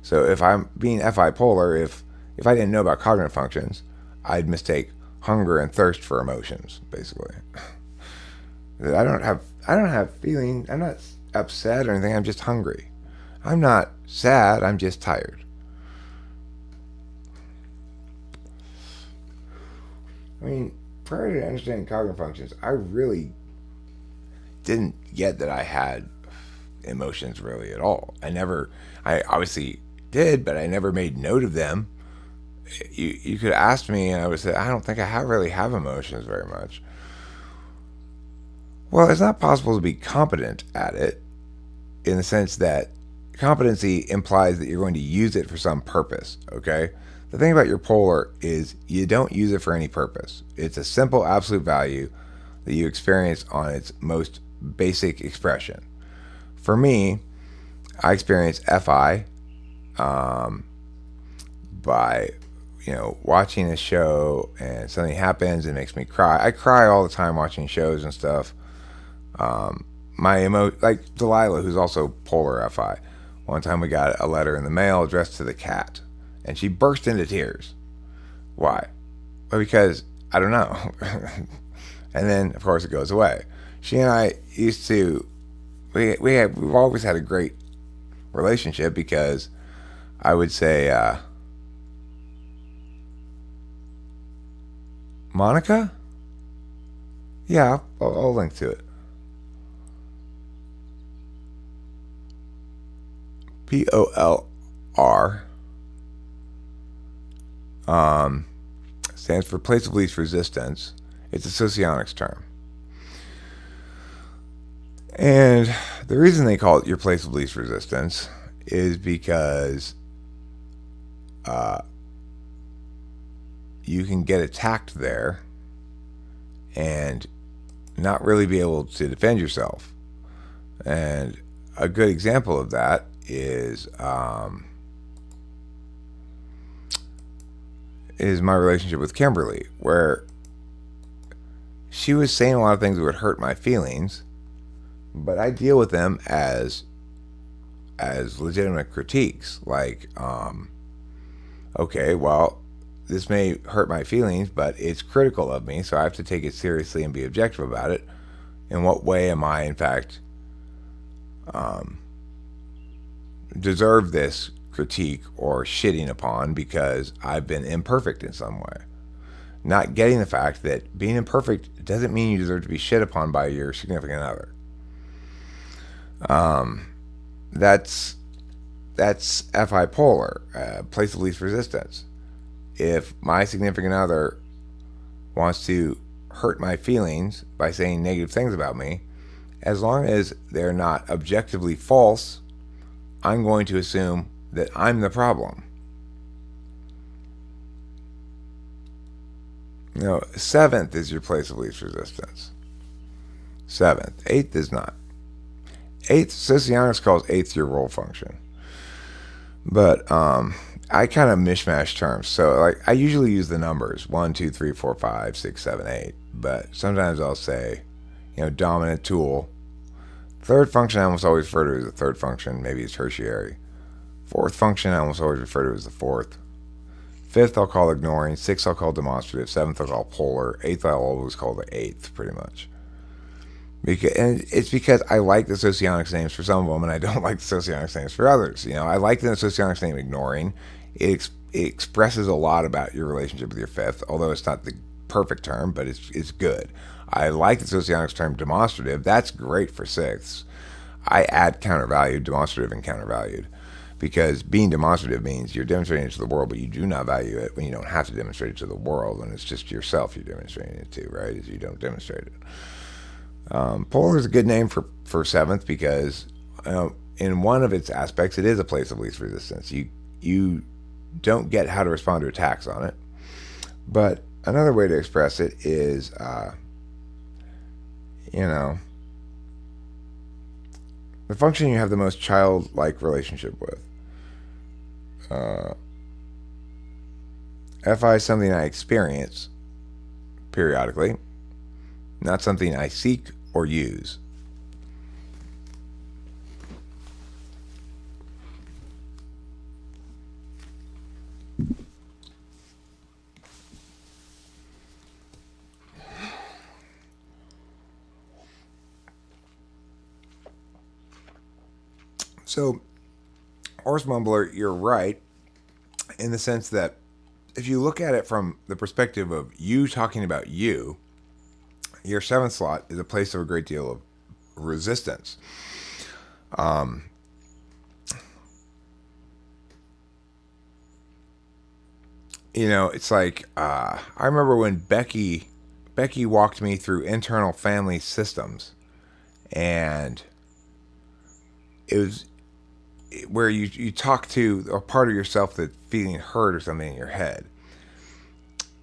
So if I'm being FI polar, if I didn't know about cognitive functions, I'd mistake hunger and thirst for emotions, basically. I don't have feeling. I'm not upset or anything. I'm just hungry. I'm not sad. I'm just tired. I mean, prior to understanding cognitive functions, I really didn't get that I had emotions really at all. I obviously did, but I never made note of them. You could ask me, and I would say, I don't think I really have emotions very much. Well, it's not possible to be competent at it, in the sense that competency implies that you're going to use it for some purpose, okay? The thing about your polar is you don't use it for any purpose. It's a simple absolute value that you experience on its most basic expression. For me, I experience FI by watching a show and something happens and makes me cry. I cry all the time watching shows and stuff. Like Delilah, who's also polar FI. One time we got a letter in the mail addressed to the cat, and she burst into tears. Why? Well, because I don't know. And then, of course, it goes away. She and I used to, we've always had a great relationship, because I would say, Monica? Yeah, I'll link to it. POLR stands for place of least resistance. It's a socionics term. And the reason they call it your place of least resistance is because you can get attacked there and not really be able to defend yourself. And a good example of that is my relationship with Kimberly, where she was saying a lot of things that would hurt my feelings, but I deal with them as legitimate critiques. Like, okay, well, this may hurt my feelings, but it's critical of me, so I have to take it seriously and be objective about it. In what way am I, in fact, deserve this critique or shitting upon because I've been imperfect in some way? Not getting the fact that being imperfect doesn't mean you deserve to be shit upon by your significant other. That's FI polar, place of least resistance. If my significant other wants to hurt my feelings by saying negative things about me, as long as they're not objectively false, I'm going to assume that I'm the problem. Seventh is your place of least resistance. Seventh. Eighth is not. Eighth, socionics calls eighth your role function. But I kind of mishmash terms. So like I usually use the numbers 1, 2, 3, 4, 5, 6, 7, 8. But sometimes I'll say, dominant tool. Third function I almost always refer to as the third function. Maybe it's tertiary. Fourth function I almost always refer to as the fourth. Fifth I'll call ignoring. Sixth I'll call demonstrative. Seventh I'll call polar. Eighth I'll always call the eighth, pretty much. And it's because I like the socionics names for some of them, and I don't like the socionics names for others. I like the socionics name ignoring. It expresses a lot about your relationship with your fifth, although it's not the perfect term, but it's good. I like the socionics term demonstrative. That's great for sixths. I add countervalued, demonstrative, and countervalued, because being demonstrative means you're demonstrating it to the world, but you do not value it when you don't have to demonstrate it to the world, and it's just yourself you're demonstrating it to, right? As you don't demonstrate it. Polar is a good name for seventh because in one of its aspects, it is a place of least resistance. You don't get how to respond to attacks on it. But another way to express it is, you know, the function you have the most childlike relationship with. FI is something I experience periodically, not something I seek or use. So, Horse Mumbler, you're right in the sense that if you look at it from the perspective of you talking about you, your seventh slot is a place of a great deal of resistance. It's like I remember when Becky walked me through internal family systems, and it was where you talk to a part of yourself that's feeling hurt or something in your head,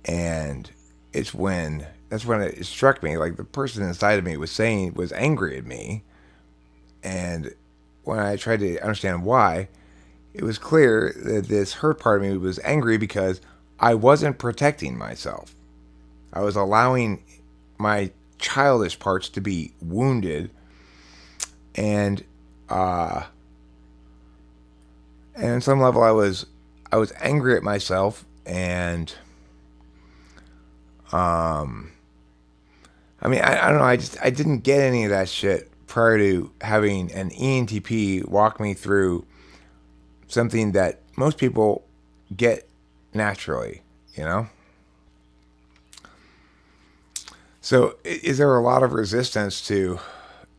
and that's when it struck me, like the person inside of me was angry at me, and when I tried to understand why, it was clear that this hurt part of me was angry because I wasn't protecting myself. I was allowing my childish parts to be wounded, and on some level I was angry at myself, and I don't know, I didn't get any of that shit prior to having an ENTP walk me through something that most people get naturally, So is there a lot of resistance to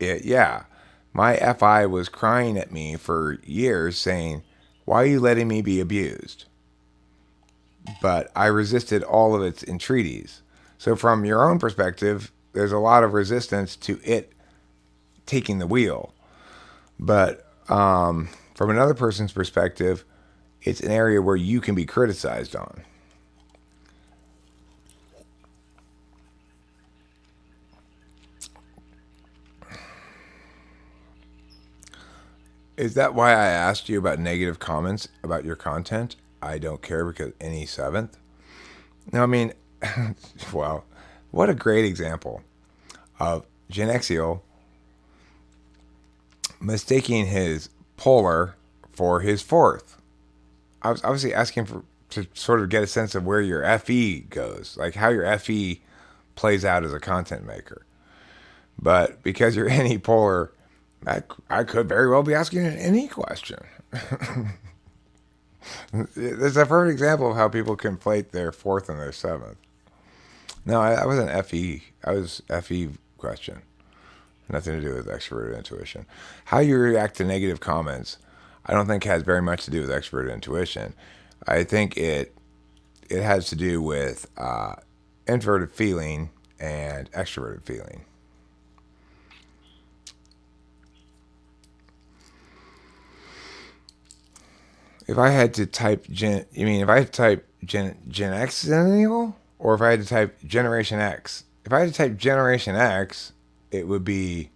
it? Yeah. My FI was crying at me for years saying, "Why are you letting me be abused?" But I resisted all of its entreaties. So from your own perspective, there's a lot of resistance to it taking the wheel. But from another person's perspective, it's an area where you can be criticized on. Is that why I asked you about negative comments about your content? I don't care because any seventh. Now, I mean, wow, what a great example of Genexial mistaking his polar for his fourth. I was obviously asking to sort of get a sense of where your FE goes, like how your FE plays out as a content maker. But because you're any polar, I could very well be asking any question. There's a perfect example of how people conflate their fourth and their seventh. No, I wasn't FE. I was FE question. Nothing to do with extroverted intuition. How you react to negative comments, I don't think has very much to do with extroverted intuition. I think it has to do with introverted feeling and extroverted feeling. If I had to type Gen X Xennial, or if I had to type Generation X? If I had to type Generation X, it would be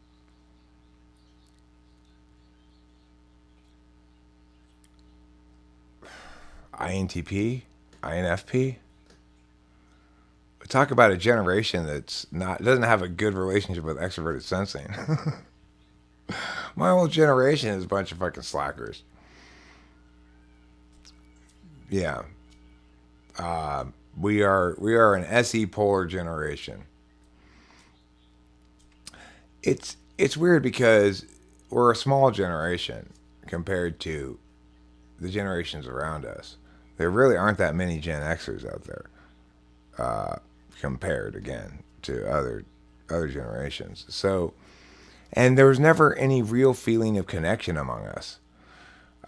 INTP, INFP. Talk about a generation doesn't have a good relationship with extroverted sensing. My whole generation is a bunch of fucking slackers. Yeah. We are an SE polar generation. It's weird because we're a small generation compared to the generations around us. There really aren't that many Gen Xers out there, compared again to other generations. So, and there was never any real feeling of connection among us.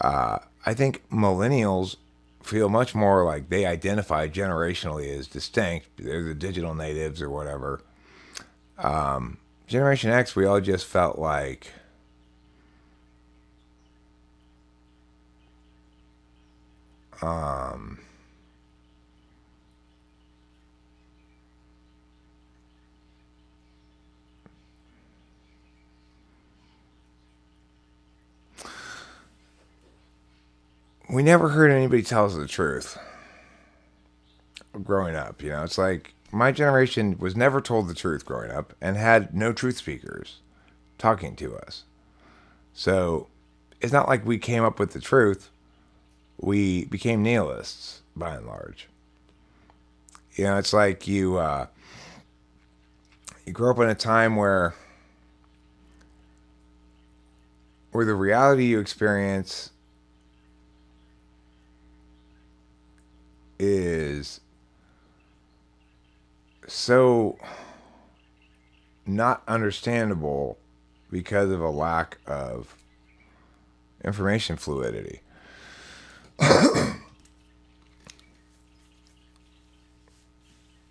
I think millennials feel much more like they identify generationally as distinct. They're the digital natives or whatever. Generation X, we all just felt like we never heard anybody tell us the truth growing up. You know, it's like my generation was never told the truth growing up and had no truth speakers talking to us. So it's not like we came up with the truth. We became nihilists by and large. You know, it's like you grew up in a time where the reality you experience is so not understandable because of a lack of information fluidity.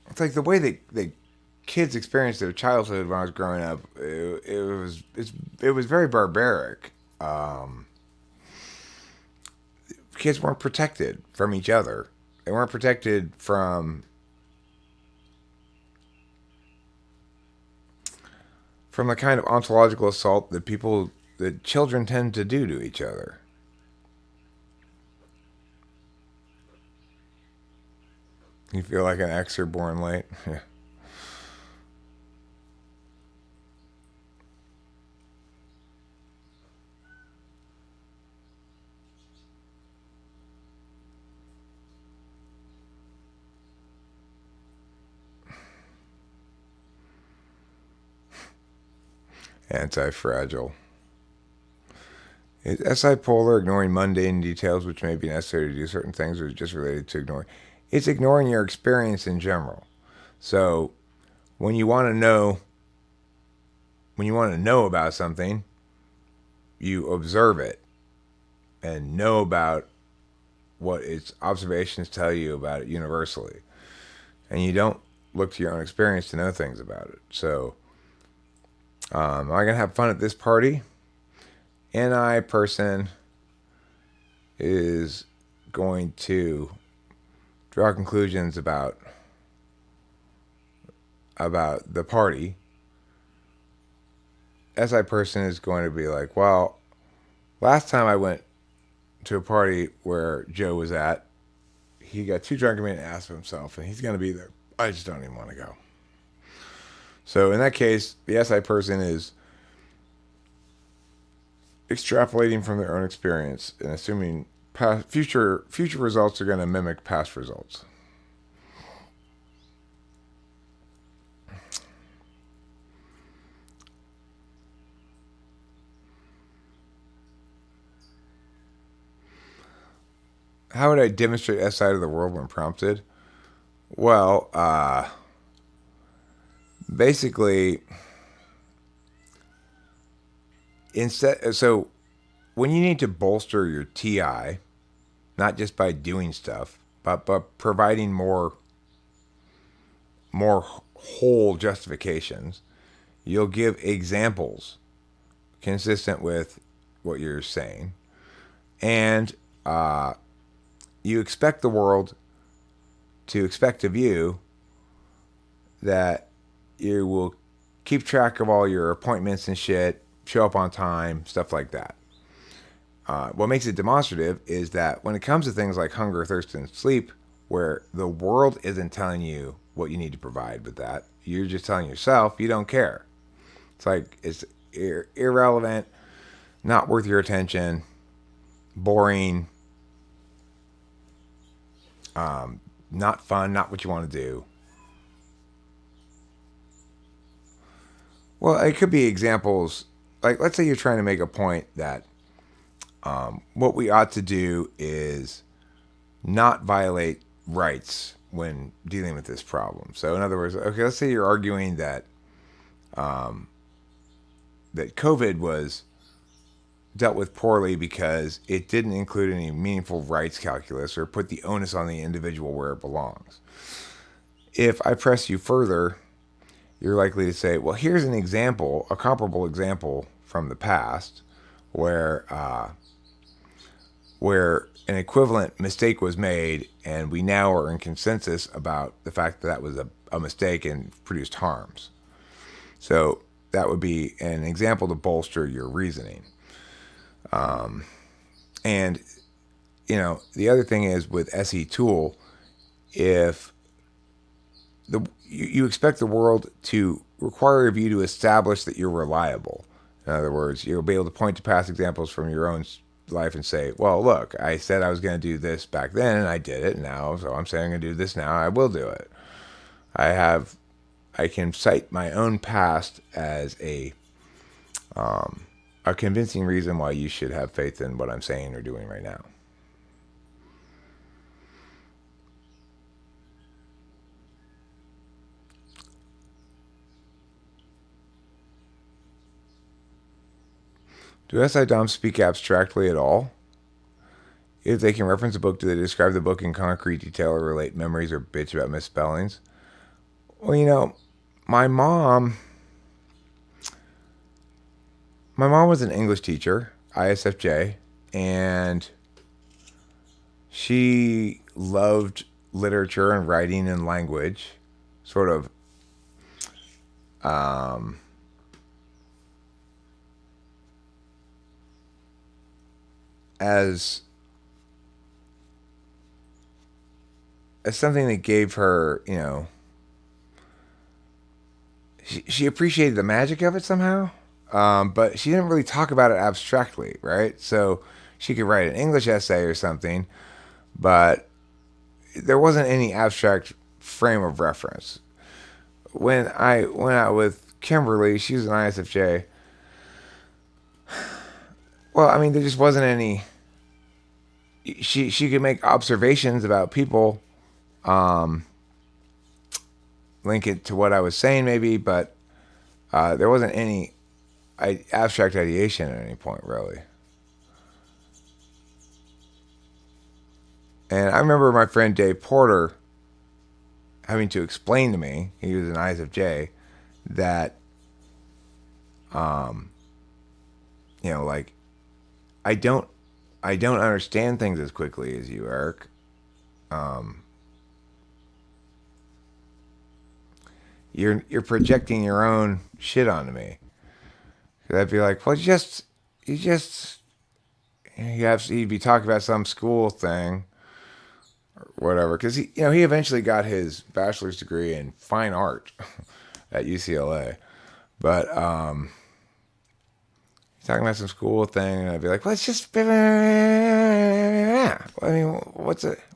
It's like the way that kids experience their childhood when I was growing up. It was very barbaric. Kids weren't protected from each other. They weren't protected from the kind of ontological assault that children tend to do to each other. You feel like an Xer born late? Yeah. Anti-fragile. Is SI-polar ignoring mundane details which may be necessary to do certain things, or is it just related to ignoring? It's ignoring your experience in general. So when you want to know about something, you observe it and know about what its observations tell you about it universally. And you don't look to your own experience to know things about it. So am I going to have fun at this party? NI person is going to draw conclusions about the party. SI person is going to be like, well, last time I went to a party where Joe was at, he got too drunk and made an ass of himself, and he's going to be there. I just don't even want to go. So in that case, the SI person is extrapolating from their own experience and assuming future results are going to mimic past results. How would I demonstrate SI to the world when prompted? Well, basically, so when you need to bolster your TI, not just by doing stuff, but providing more whole justifications, you'll give examples consistent with what you're saying, and you expect the world to expect of you that you will keep track of all your appointments and shit, show up on time, stuff like that. What makes it demonstrative is that when it comes to things like hunger, thirst, and sleep, where the world isn't telling you what you need to provide with that, you're just telling yourself you don't care. It's like it's irrelevant, not worth your attention, boring, not fun, not what you want to do. Well, it could be examples, like let's say you're trying to make a point that what we ought to do is not violate rights when dealing with this problem. So in other words, okay, let's say you're arguing that that COVID was dealt with poorly because it didn't include any meaningful rights calculus or put the onus on the individual where it belongs. If I press you further, you're likely to say, well, here's an example, a comparable example from the past where where an equivalent mistake was made, and we now are in consensus about the fact that that was a mistake and produced harms. So that would be an example to bolster your reasoning. And, the other thing is with SE Tool, if you expect the world to require of you to establish that you're reliable. In other words, you'll be able to point to past examples from your own life and say, well, look, I said I was going to do this back then and I did it now, so I'm saying I'm going to do this now, I will do it. I can cite my own past as a convincing reason why you should have faith in what I'm saying or doing right now. Do SI DOMs speak abstractly at all? If they can reference a book, do they describe the book in concrete detail or relate memories or bitch about misspellings? Well, my mom was an English teacher, ISFJ, and she loved literature and writing and language, sort of as something that gave her, she appreciated the magic of it somehow, but she didn't really talk about it abstractly, right? So she could write an English essay or something, but there wasn't any abstract frame of reference. When I went out with Kimberly, she was an ISFJ. Well, there just wasn't any. She could make observations about people, link it to what I was saying maybe, but there wasn't any abstract ideation at any point, really. And I remember my friend Dave Porter having to explain to me, he was an ISFJ, that, like, I don't understand things as quickly as you, Eric. You're projecting your own shit onto me. I'd be like, well, he'd be talking about some school thing or whatever, because he eventually got his bachelor's degree in fine art at UCLA, but he's talking about some school thing, and I'd be like, well, it's just, what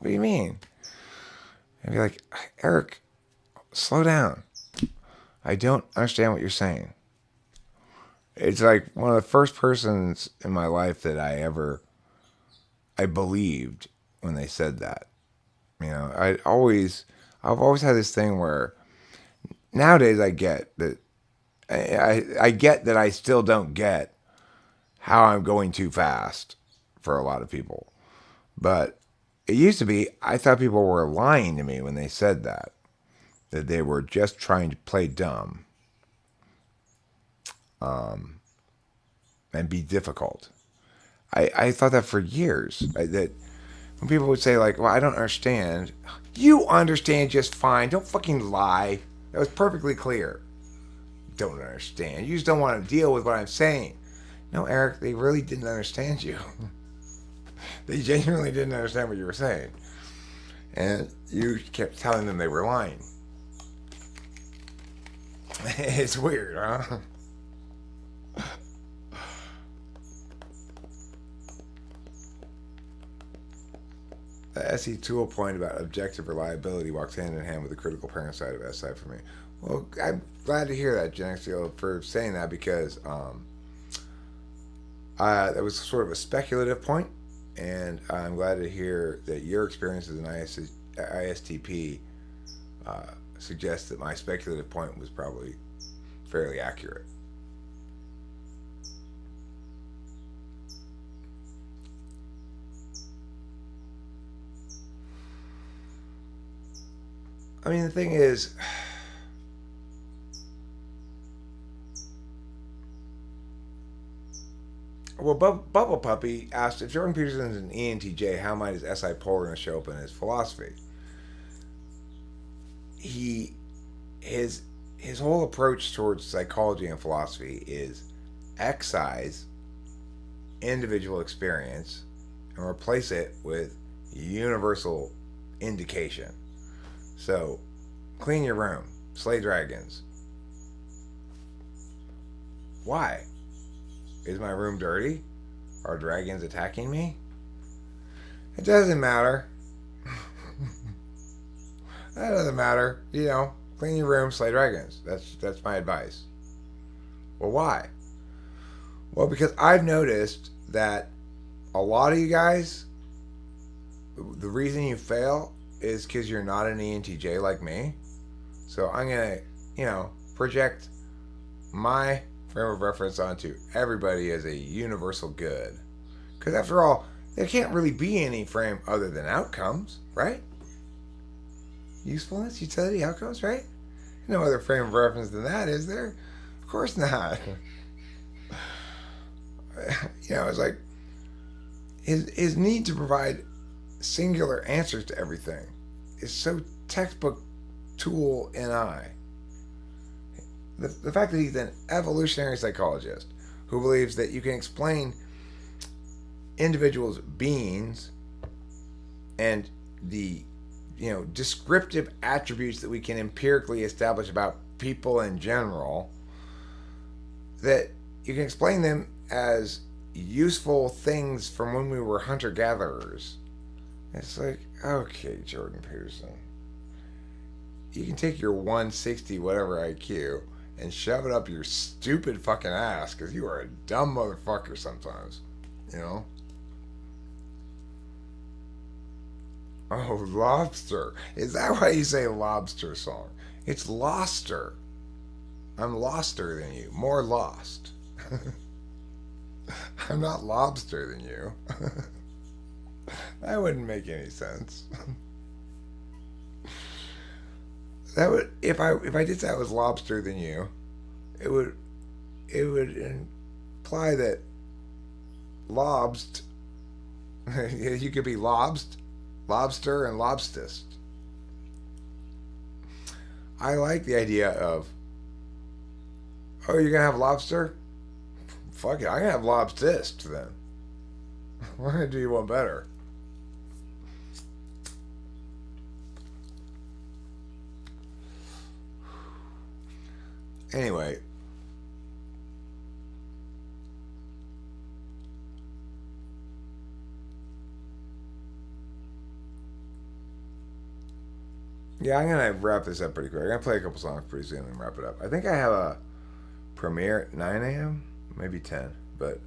do you mean? I'd be like, Eric, slow down. I don't understand what you're saying. It's like one of the first persons in my life that I believed when they said that. I've always had this thing where nowadays I get that I get that I still don't get how I'm going too fast for a lot of people. But it used to be, I thought people were lying to me when they said that they were just trying to play dumb and be difficult. I thought that for years. That when people would say, like, well, I don't understand. You understand just fine. Don't fucking lie. That was perfectly clear. Don't understand. You just don't want to deal with what I'm saying. No, Eric, they really didn't understand you. They genuinely didn't understand what you were saying. And you kept telling them they were lying. It's weird, huh? The SE Tool point about objective reliability walks hand in hand with the critical parent side of SI for me. Well, I'm glad to hear that, Genexio, for saying that, because that was sort of a speculative point, and I'm glad to hear that your experience as an ISTP suggests that my speculative point was probably fairly accurate. The thing is, Well, Bubble Puppy asked if Jordan Peterson is an ENTJ, how might his SI polar show up in his philosophy? He his whole approach towards psychology and philosophy is excise individual experience and replace it with universal indication. So, clean your room, slay dragons. Why? Is my room dirty? Are dragons attacking me? It doesn't matter. That doesn't matter. You know, clean your room, slay dragons. That's my advice. Well, why? Well, because I've noticed that a lot of you guys, the reason you fail is because you're not an ENTJ like me. So I'm going to, project my frame of reference onto everybody as a universal good. Because after all, there can't really be any frame other than outcomes, right? Usefulness, utility, outcomes, right? No other frame of reference than that, is there? Of course not. It's like his need to provide singular answers to everything is so textbook tool and I. The fact that he's an evolutionary psychologist who believes that you can explain individuals' beings and the descriptive attributes that we can empirically establish about people in general, that you can explain them as useful things from when we were hunter-gatherers. It's like, okay, Jordan Peterson, you can take your 160 whatever IQ and shove it up your stupid fucking ass because you are a dumb motherfucker sometimes, Oh, lobster. Is that why you say lobster song? It's loster. I'm loster than you. More lost. I'm not lobster than you. That wouldn't make any sense. That would, if I did say I was lobster than you, it would imply that lobst you could be lobster and lobstist. I like the idea of, oh, you're gonna have lobster? Fuck it, I'm gonna have lobstist then. We're gonna do you one better. Anyway, yeah, I'm gonna wrap this up pretty quick. I'm gonna play a couple songs pretty soon and wrap it up. I think I have a premiere at 9 a.m., maybe 10, but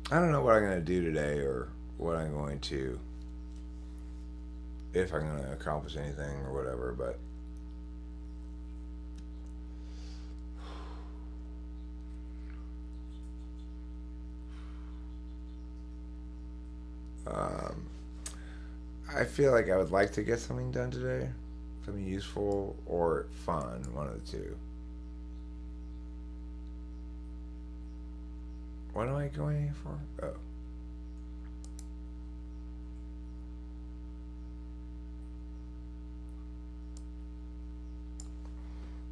I don't know what I'm going to do today or what I'm going to, if I'm going to accomplish anything or whatever, but I feel like I would like to get something done today, something useful or fun, one of the two. What am I going here for? Oh.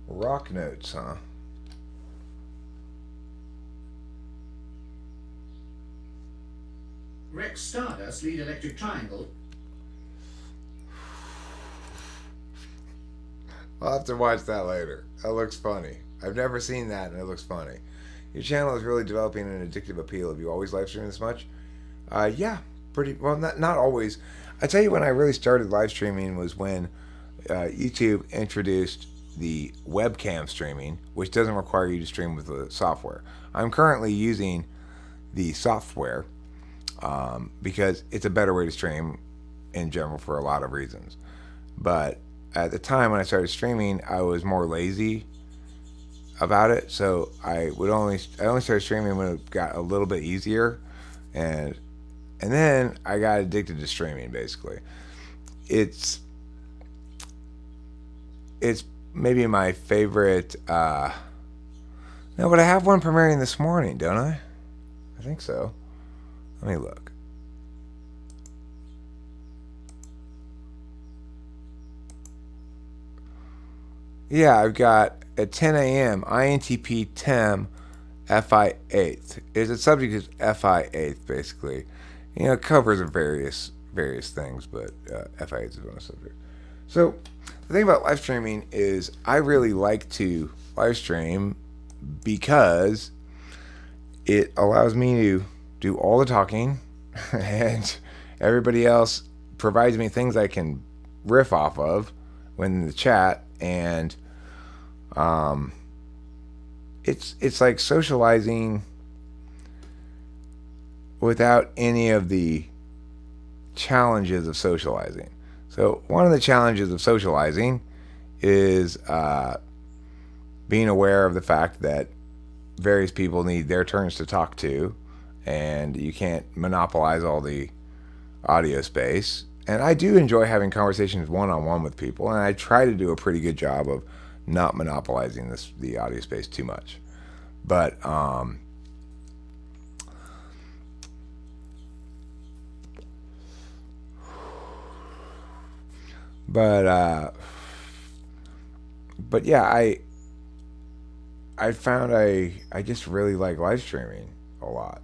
Rock notes, huh? Rex Stardust lead electric triangle. I'll have to watch that later. That looks funny. I've never seen that and it looks funny. Your channel is really developing an addictive appeal. Have you always live streamed this much? Yeah, pretty well. Not always. I tell you, when I really started live streaming was when YouTube introduced the webcam streaming, which doesn't require you to stream with the software. I'm currently using the software because it's a better way to stream in general for a lot of reasons. But at the time when I started streaming, I was more lazy about it, so I only started streaming when it got a little bit easier, and then I got addicted to streaming basically. it's maybe my favorite. No, but I have one premiering this morning, don't I? I think so. Let me look. Yeah, I've got at 10 a.m. INTP TEM FI 8th. Is the subject is FI 8th basically. You know, it covers various things, but FI 8th is one subject. So the thing about live streaming is I really like to live stream because it allows me to do all the talking and everybody else provides me things I can riff off of when in the chat, and it's like socializing without any of the challenges of socializing. So one of the challenges of socializing is being aware of the fact that various people need their turns to talk to, and you can't monopolize all the audio space. And I do enjoy having conversations one-on-one with people, and I try to do a pretty good job of not monopolizing the audio space too much. But yeah, I found I just really like live streaming a lot.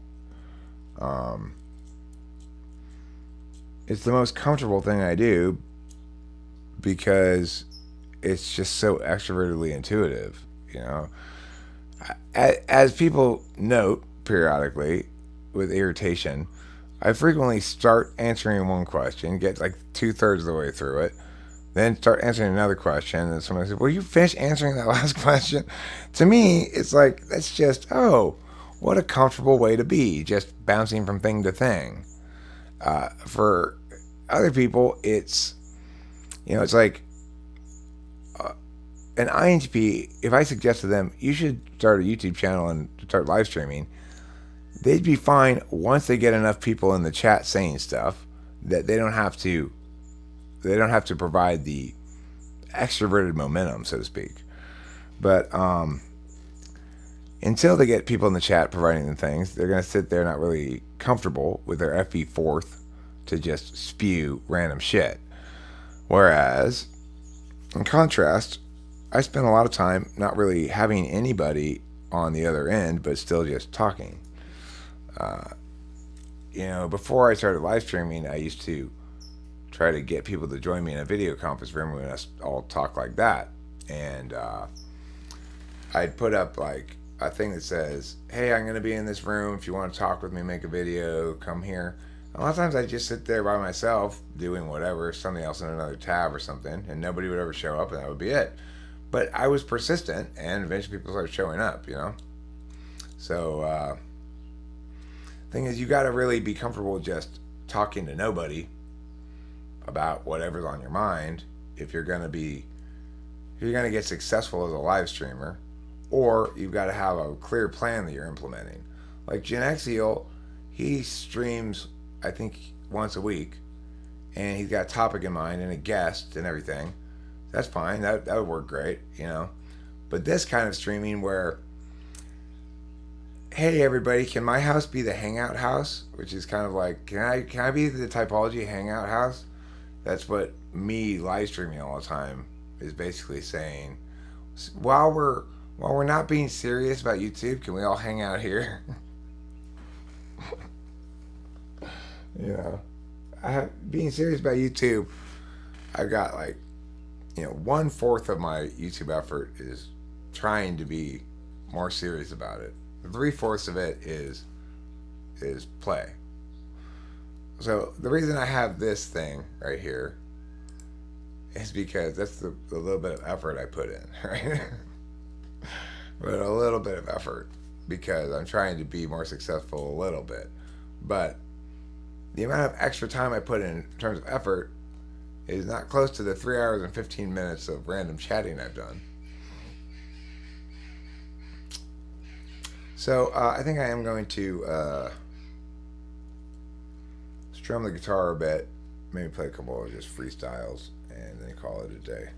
It's the most comfortable thing I do because it's just so extrovertedly intuitive, you know. As people note periodically with irritation, I frequently start answering one question, get like 2/3 of the way through it, then start answering another question, and somebody says, "Well, you finished answering that last question?" To me, it's like, that's just, oh, what a comfortable way to be, just bouncing from thing to thing. For other people, it's, you know, it's like an INTP. If I suggest to them, you should start a YouTube channel and start live streaming, they'd be fine once they get enough people in the chat saying stuff that they don't have to provide the extroverted momentum, so to speak. But until they get people in the chat providing them things, they're going to sit there not really comfortable with their FE fourth to just spew random shit. Whereas, in contrast, I spend a lot of time not really having anybody on the other end, but still just talking. You know, before I started live streaming, I used to try to get people to join me in a video conference room when us all talk like that. And I'd put up like a thing that says, "Hey, I'm going to be in this room. If you want to talk with me, make a video, come here." A lot of times I'd just sit there by myself doing whatever, something else in another tab or something, and nobody would ever show up, and that would be it. But I was persistent, and eventually people started showing up, you know? So, thing is, you got to really be comfortable just talking to nobody about whatever's on your mind if you're going to get successful as a live streamer, or you've got to have a clear plan that you're implementing. Like Genexiel, he streams, I think, once a week, and he's got a topic in mind and a guest and everything. That's fine. That would work great, you know. But this kind of streaming where, hey everybody, can my house be the hangout house? Which is kind of like, can I be the typology hangout house? That's what me live streaming all the time is basically saying. While we're not being serious about YouTube, can we all hang out here? You know, being serious about YouTube, I've got like, you know, 1/4 of my YouTube effort is trying to be more serious about it. 3/4 of it is play. So the reason I have this thing right here is because that's the little bit of effort I put in, right? But a little bit of effort because I'm trying to be more successful a little bit. But the amount of extra time I put in terms of effort is not close to the 3 hours and 15 minutes of random chatting I've done. So I think I am going to strum the guitar a bit maybe play a couple of just freestyles and then call it a day.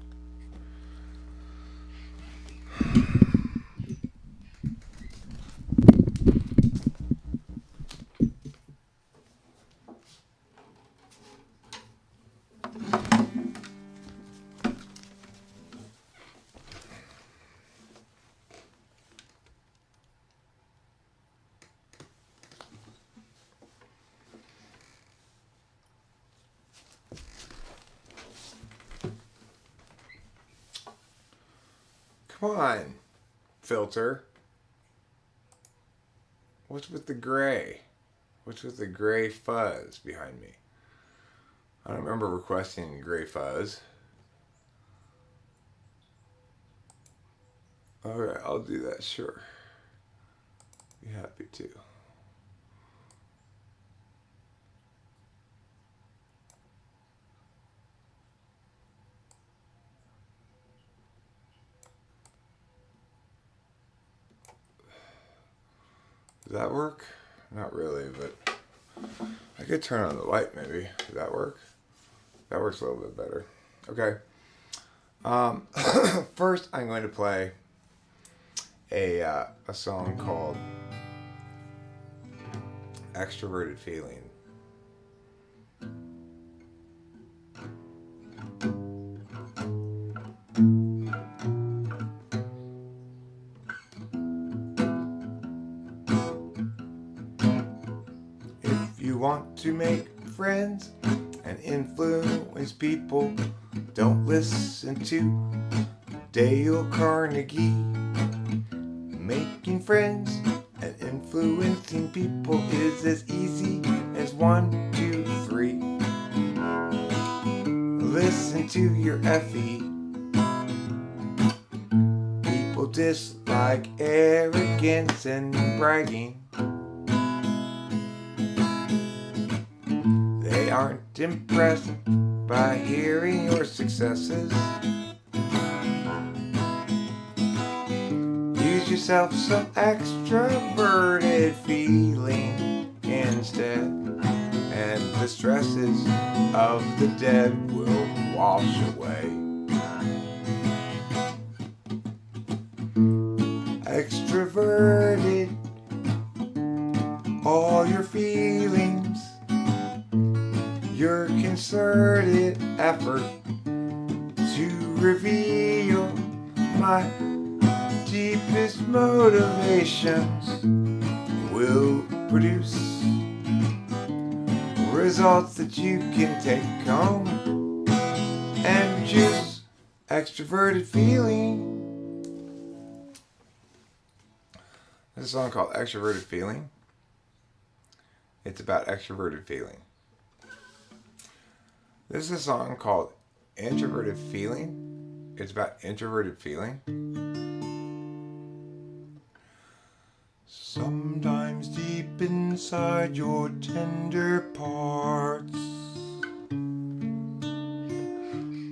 Come on, filter. What's with the gray? What's with the gray fuzz behind me? I don't remember requesting gray fuzz. Alright, I'll do that, sure. Be happy to. Does that work? Not really, but I could turn on the light maybe. Does that work? That works a little bit better. Okay. First, I'm going to play a song called Extroverted Feeling. If you want to make friends and influence people, don't listen to Dale Carnegie. Making friends and influencing people is as easy as 1, 2, 3. Listen to your FE. People dislike arrogance and bragging. They aren't impressed by hearing your successes. Use yourself some extroverted feeling instead, and the stresses of the dead will wash away. Extroverted, all your feelings, your concerted effort to reveal my deepest motivations will produce results that you can take home and choose. Extroverted Feeling. There's a song called Extroverted Feeling. It's about extroverted feeling. This is a song called Introverted Feeling. It's about introverted feeling. Sometimes deep inside your tender parts,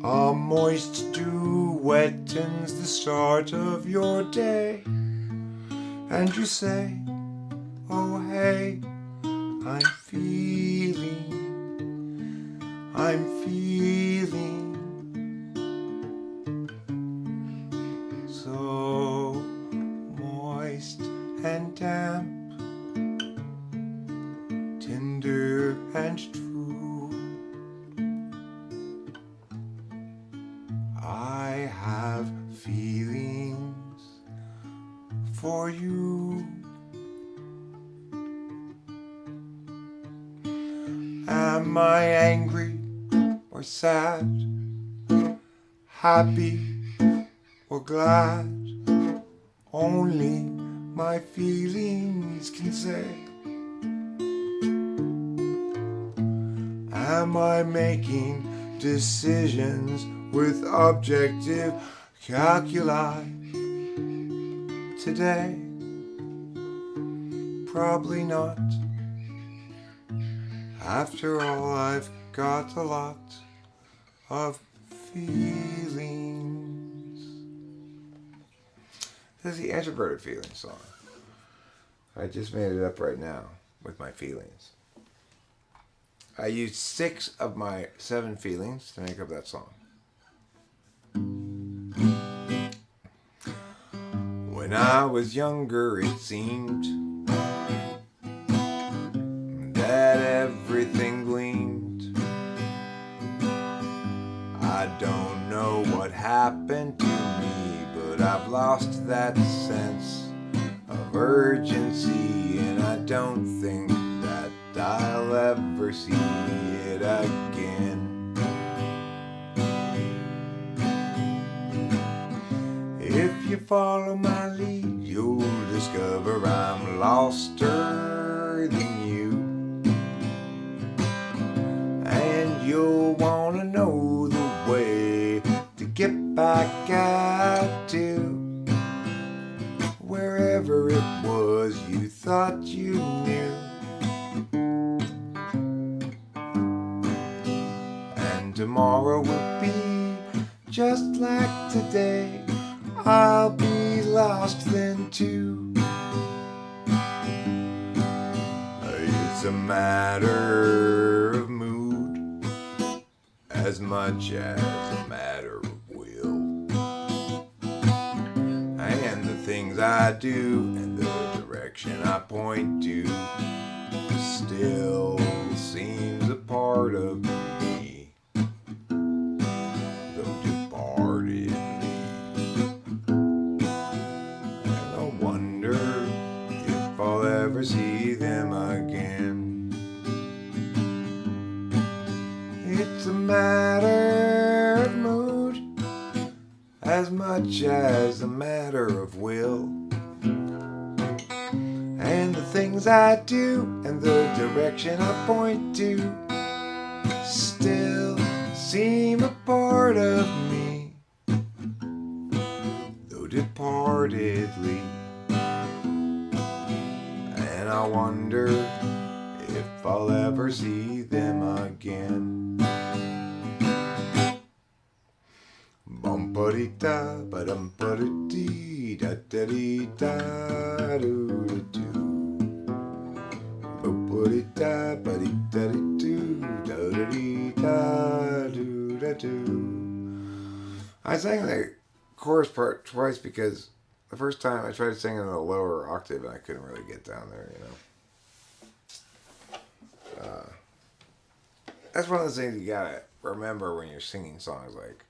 a moist dew wettens the start of your day, and you say, oh hey, I'm feeling so moist and damp, tender and true. I have feelings for you. Am I angry or sad, happy or glad? Only my feelings can say. Am I making decisions with objective calculi today? Probably not. After all, I've got a lot of feelings. This is the Introverted Feeling song. I just made it up right now with my feelings. I used 6 of my 7 feelings to make up that song. When I was younger, it seemed that everything gleamed. I don't know what happened to me, but I've lost that sense of urgency, and I don't think that I'll ever see it again. If you follow my lead, you'll discover I'm loster than you, and you'll want to know the way to get back out to wherever it was you thought you knew. And tomorrow will be just like today. I'll be lost then too. It's a matter of mood as much as a matter of will. And the things I do and the direction I point to still seems a part of me, though departedly. And I wonder if I'll ever see them again. It's a matter of mood as much as a matter of will. And the things I do and the direction I point to still seem a part of me, though departedly. And I wonder if I'll ever see them again. Bum-pa-dee-da, ba-dum-pa-dee-dee, da-da-dee-da, doo-doo-doo. Bum-pa-dee-da, ba-dee-da-dee-doo, da-da-dee-da, doo-da-doo. I sang the chorus part twice because the first time I tried to sing in a lower octave and I couldn't really get down there, you know. That's one of the things you gotta remember when you're singing songs. Like,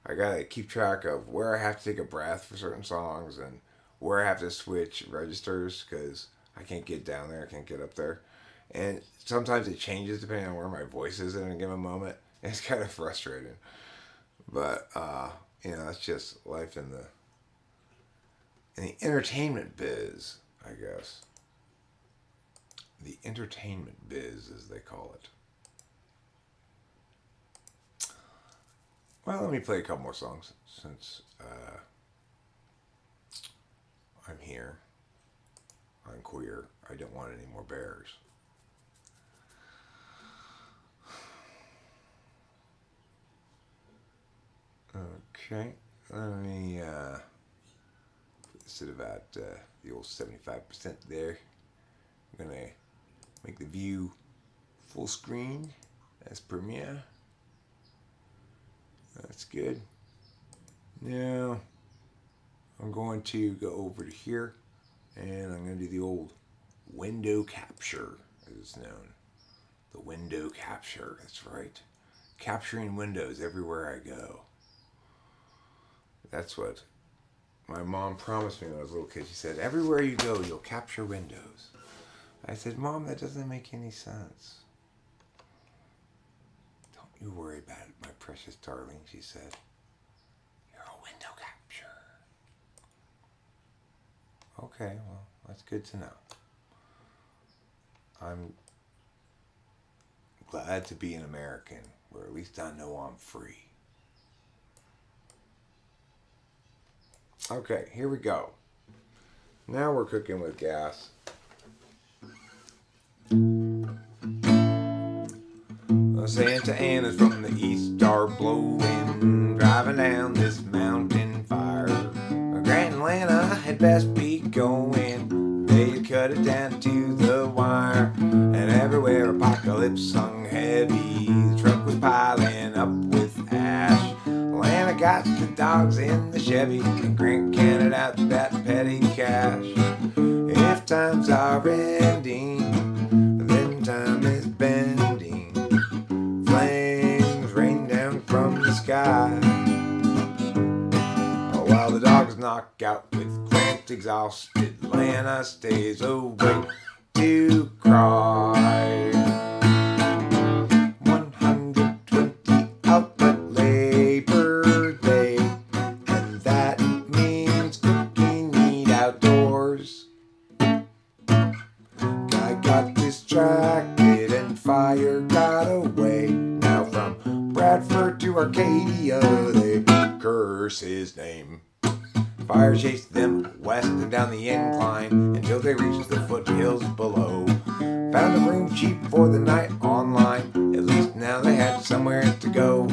I gotta keep track of where I have to take a breath for certain songs and where I have to switch registers because I can't get down there, I can't get up there. And sometimes it changes depending on where my voice is in a given moment. It's kind of frustrating. But, you know, it's just life in the entertainment biz, I guess. The entertainment biz, as they call it. Well, let me play a couple more songs since I'm here. I'm queer. I don't want any more bears. Okay, let me put this at about the old 75% there. I'm going to make the view full screen as Premiere. That's good. Now I'm going to go over to here and I'm going to do the old window capture, as it's known. The window capture, that's right. Capturing windows everywhere I go. That's what my mom promised me when I was a little kid. She said, everywhere you go, you'll capture windows. I said, Mom, that doesn't make any sense. Don't you worry about it, my precious darling, she said. You're a window capture. Okay, well, that's good to know. I'm glad to be an American, where at least I know I'm free. Okay, here we go. Now we're cooking with gas. Santa Ana's from the east, start blowing, driving down this mountain fire. Grand Atlanta had best be going, they cut it down to the wire. And everywhere apocalypse sung heavy. The truck was piling up with ash. Lana got the dogs in the Chevy and Grant counted out that petty cash. If times are ending, then time is bending. Flames rain down from the sky. While the dogs knock out with Grant exhausted, Lana stays awake to cry. 120 out at Labor Day, and that means cooking meat outdoors. Guy got distracted and fire got away. Now from Bradford to Arcadia, they curse his name. Fire chased them west and down the incline until they reached the foothills below. Found a room cheap for the night online. At least now they had somewhere to go.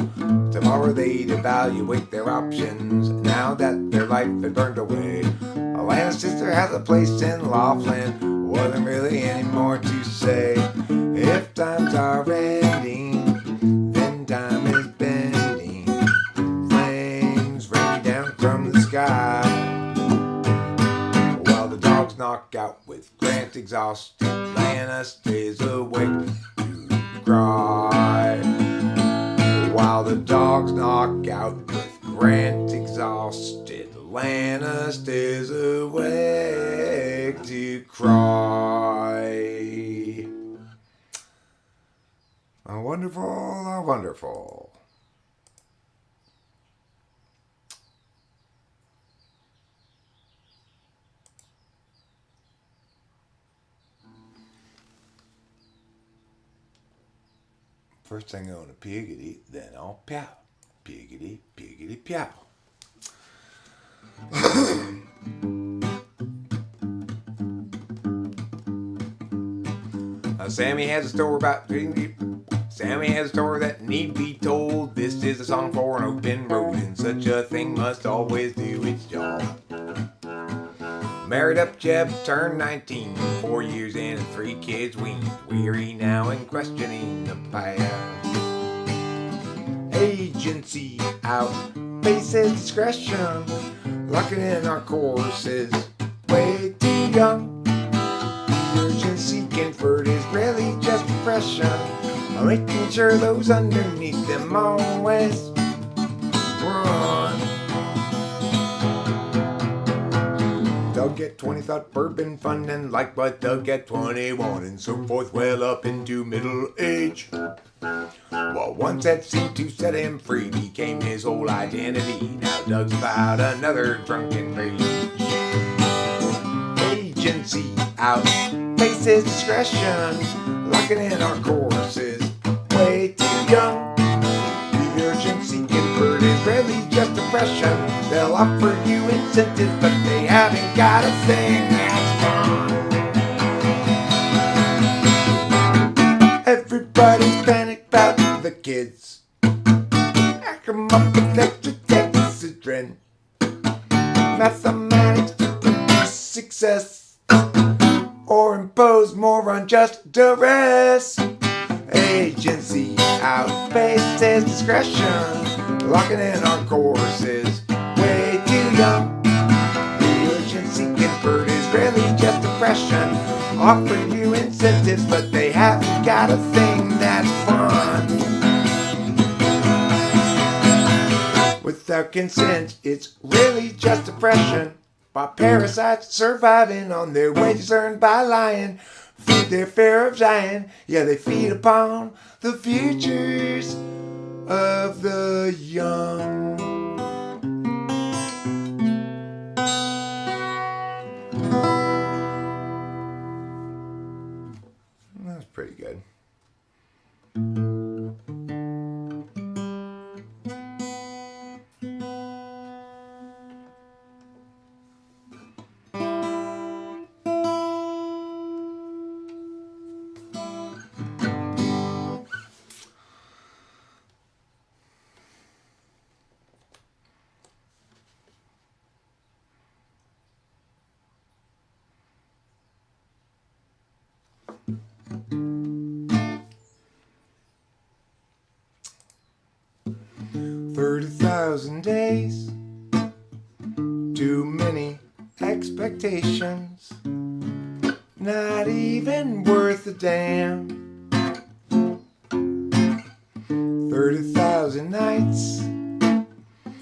Tomorrow they'd evaluate their options now that their life had burned away. Alana's sister has a place in Laughlin. Wasn't really any more to say. If times are ending, then time is bending. Flames rain down from the sky. While the dogs knock out with Grant exhausted, Lana stays awake to cry. While the dogs knock out with Grant exhausted, Lana stays awake to cry. How wonderful, how wonderful. First I'm going to piggity, then I'll pow. Piggity, piggity, pow. Sammy has a story about Sammy has a story that need be told. This is a song for an open road, and such a thing must always do its job. Married up Jeb, turned 19, 4 years in and 3 kids weaned. Weary now and questioning the past. Agency out, faces discretion. Locking in our courses, way too young. The urgency conferred is really just depression. Making sure those underneath them always run. They'll get 20, thought bourbon fun and like, but they'll get 21 and so forth, well up into middle age. Well, once that seemed to set him free became his whole identity. Now Doug's about another drunken rage. Agency out, faces discretion. Locking in our courses, way too young. The urgency conferred is really just depression. They'll offer you incentives, but they haven't got a thing that's fun. Everybody's panicked about the kids. Hack 'em up with extra Texas mathematics to produce success, or impose more unjust duress. Agency outpaces discretion. Locking in our courses, way too young. The urgency conferred is really just depression. Offer you incentives, but they haven't got a thing that's fun. Without consent, it's really just depression. By parasites surviving on their wages earned by lying. Feed their fare of Zion, yeah, they feed upon the futures of the young. That's pretty good. 30,000 days. Too many expectations. Not even worth a damn. 30,000 nights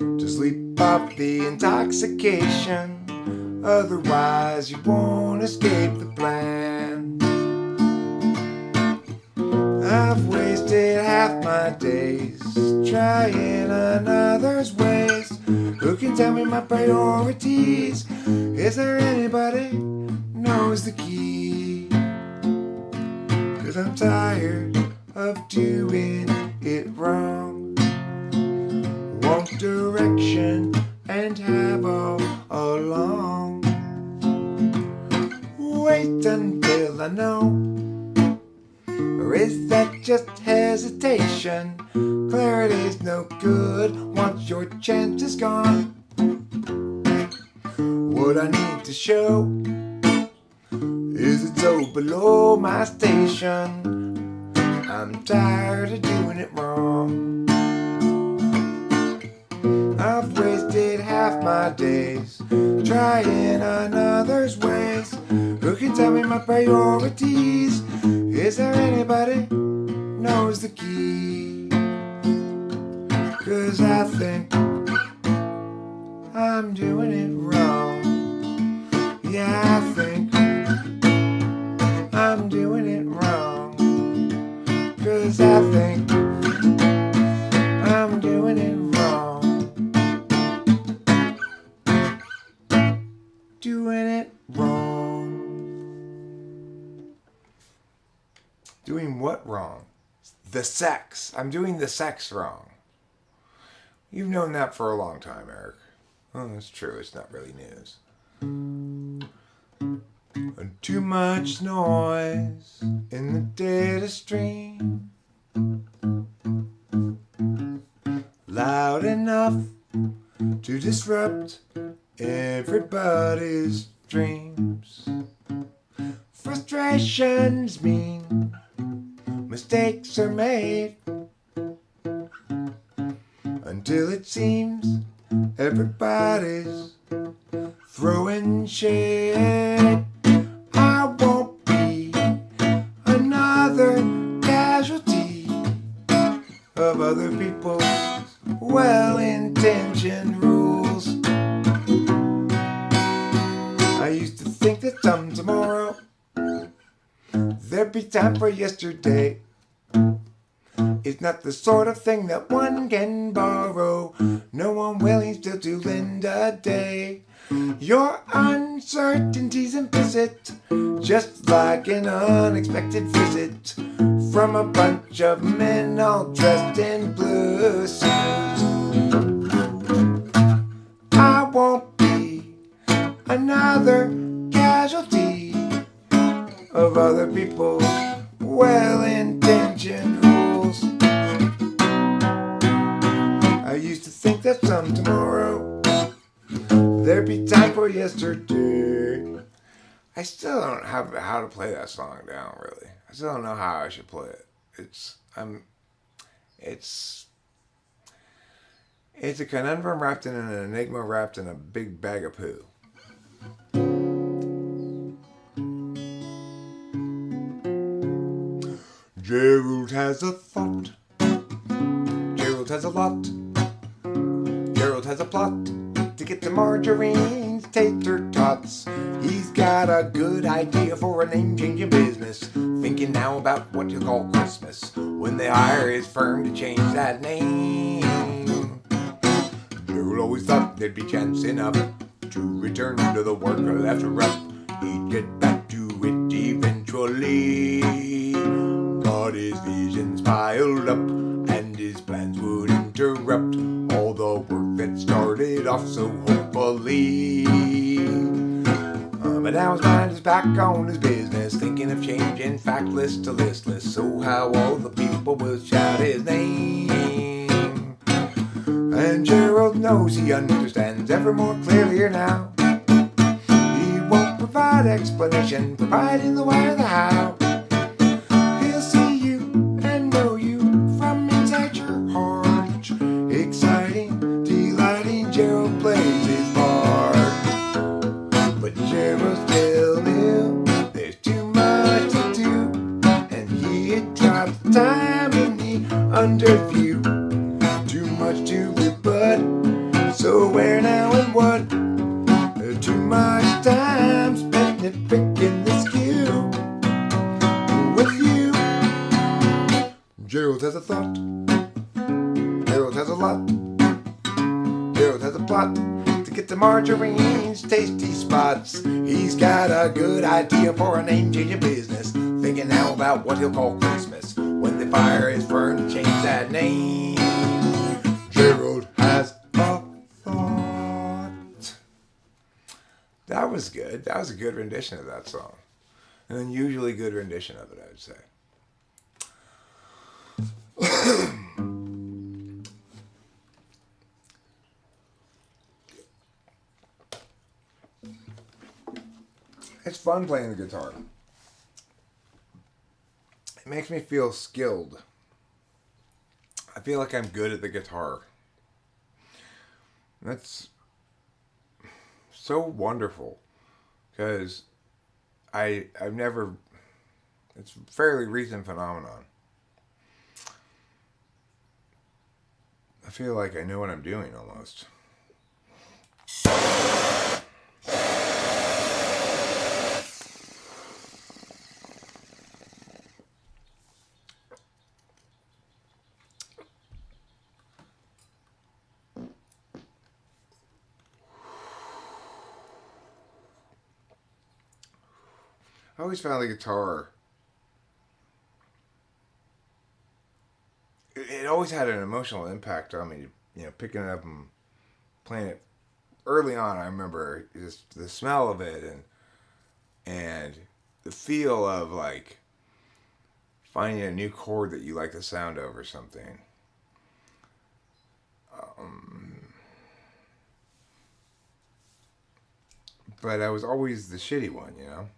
to sleep off the intoxication. Otherwise you won't escape the plan. I've wasted half my days trying another's ways. Who can tell me my priorities? Is there anybody knows the key? 'Cause I'm tired of doing it wrong. Want direction and have all along. Wait until I know. Or is that just hesitation? Clarity's no good once your chance is gone. What I need to show is it's so below my station. I'm tired of doing it wrong. I've wasted half my days trying another's ways. Who can tell me my priorities? Is there anybody knows the key? 'Cause I think I'm doing it wrong. Yeah, I think I'm doing it wrong. 'Cause I think I'm doing it wrong. Doing it wrong. Doing what wrong? The sex. I'm doing the sex wrong. You've known that for a long time, Eric. Oh, that's true. It's not really news. Too much noise in the data stream. Loud enough to disrupt everybody's dreams. Frustrations mean mistakes are made until it seems everybody's throwing shade. I won't be another casualty of other people's well-intentioned rules. I used to think that some tomorrow there'd be time for yesterday. It's not the sort of thing that one can borrow. No one willing still to lend a day. Your uncertainty's implicit, just like an unexpected visit from a bunch of men all dressed in blue suits. I won't be another casualty of other people's well-intentioned rules. I used to think that some tomorrow there'd be time for yesterday. I still don't have how to play that song down, really. I still don't know how I should play it. It's a conundrum wrapped in an enigma wrapped in a big bag of poo. Gerald has a thought. Gerald has a lot. Gerald has a plot to get to Marjorie's tater tots. He's got a good idea for a name-changing business. Thinking now about what you call Christmas when they hire his firm to change that name. Gerald always thought there'd be chance enough to return to the work left rough. He'd get back to it eventually. But his visions piled up and his plans would interrupt all the work that started off so hopefully. But now his mind is back on his business, thinking of changing factless to listless, so how all the people will shout his name. And Gerald knows he understands ever more clearly now. He won't provide explanation, providing the why or the how. He'll see you and know you from inside your heart. Exciting, got the time in the underview. Too much to rebut. So where now and what? Too much time spent nitpicking this cue. With you, Gerald has a thought. Gerald has a lot. Gerald has a plot to get to Marjorie's tasty spots. He's got a good idea for a name-changing business. Thinking now about what he'll call Christmas. When they fire his firm to change that name. Gerald has a thought. That was good. That was a good rendition of that song. An unusually good rendition of it, I would say. It's fun playing the guitar. It makes me feel skilled. I feel like I'm good at the guitar. That's so wonderful because I've never, it's a fairly recent phenomenon. I feel like I know what I'm doing almost. I always found the guitar, it always had an emotional impact on me, you know, picking it up and playing it. Early on, I remember just the smell of it and the feel of like finding a new chord that you like the sound of or something. But I was always the shitty one, you know?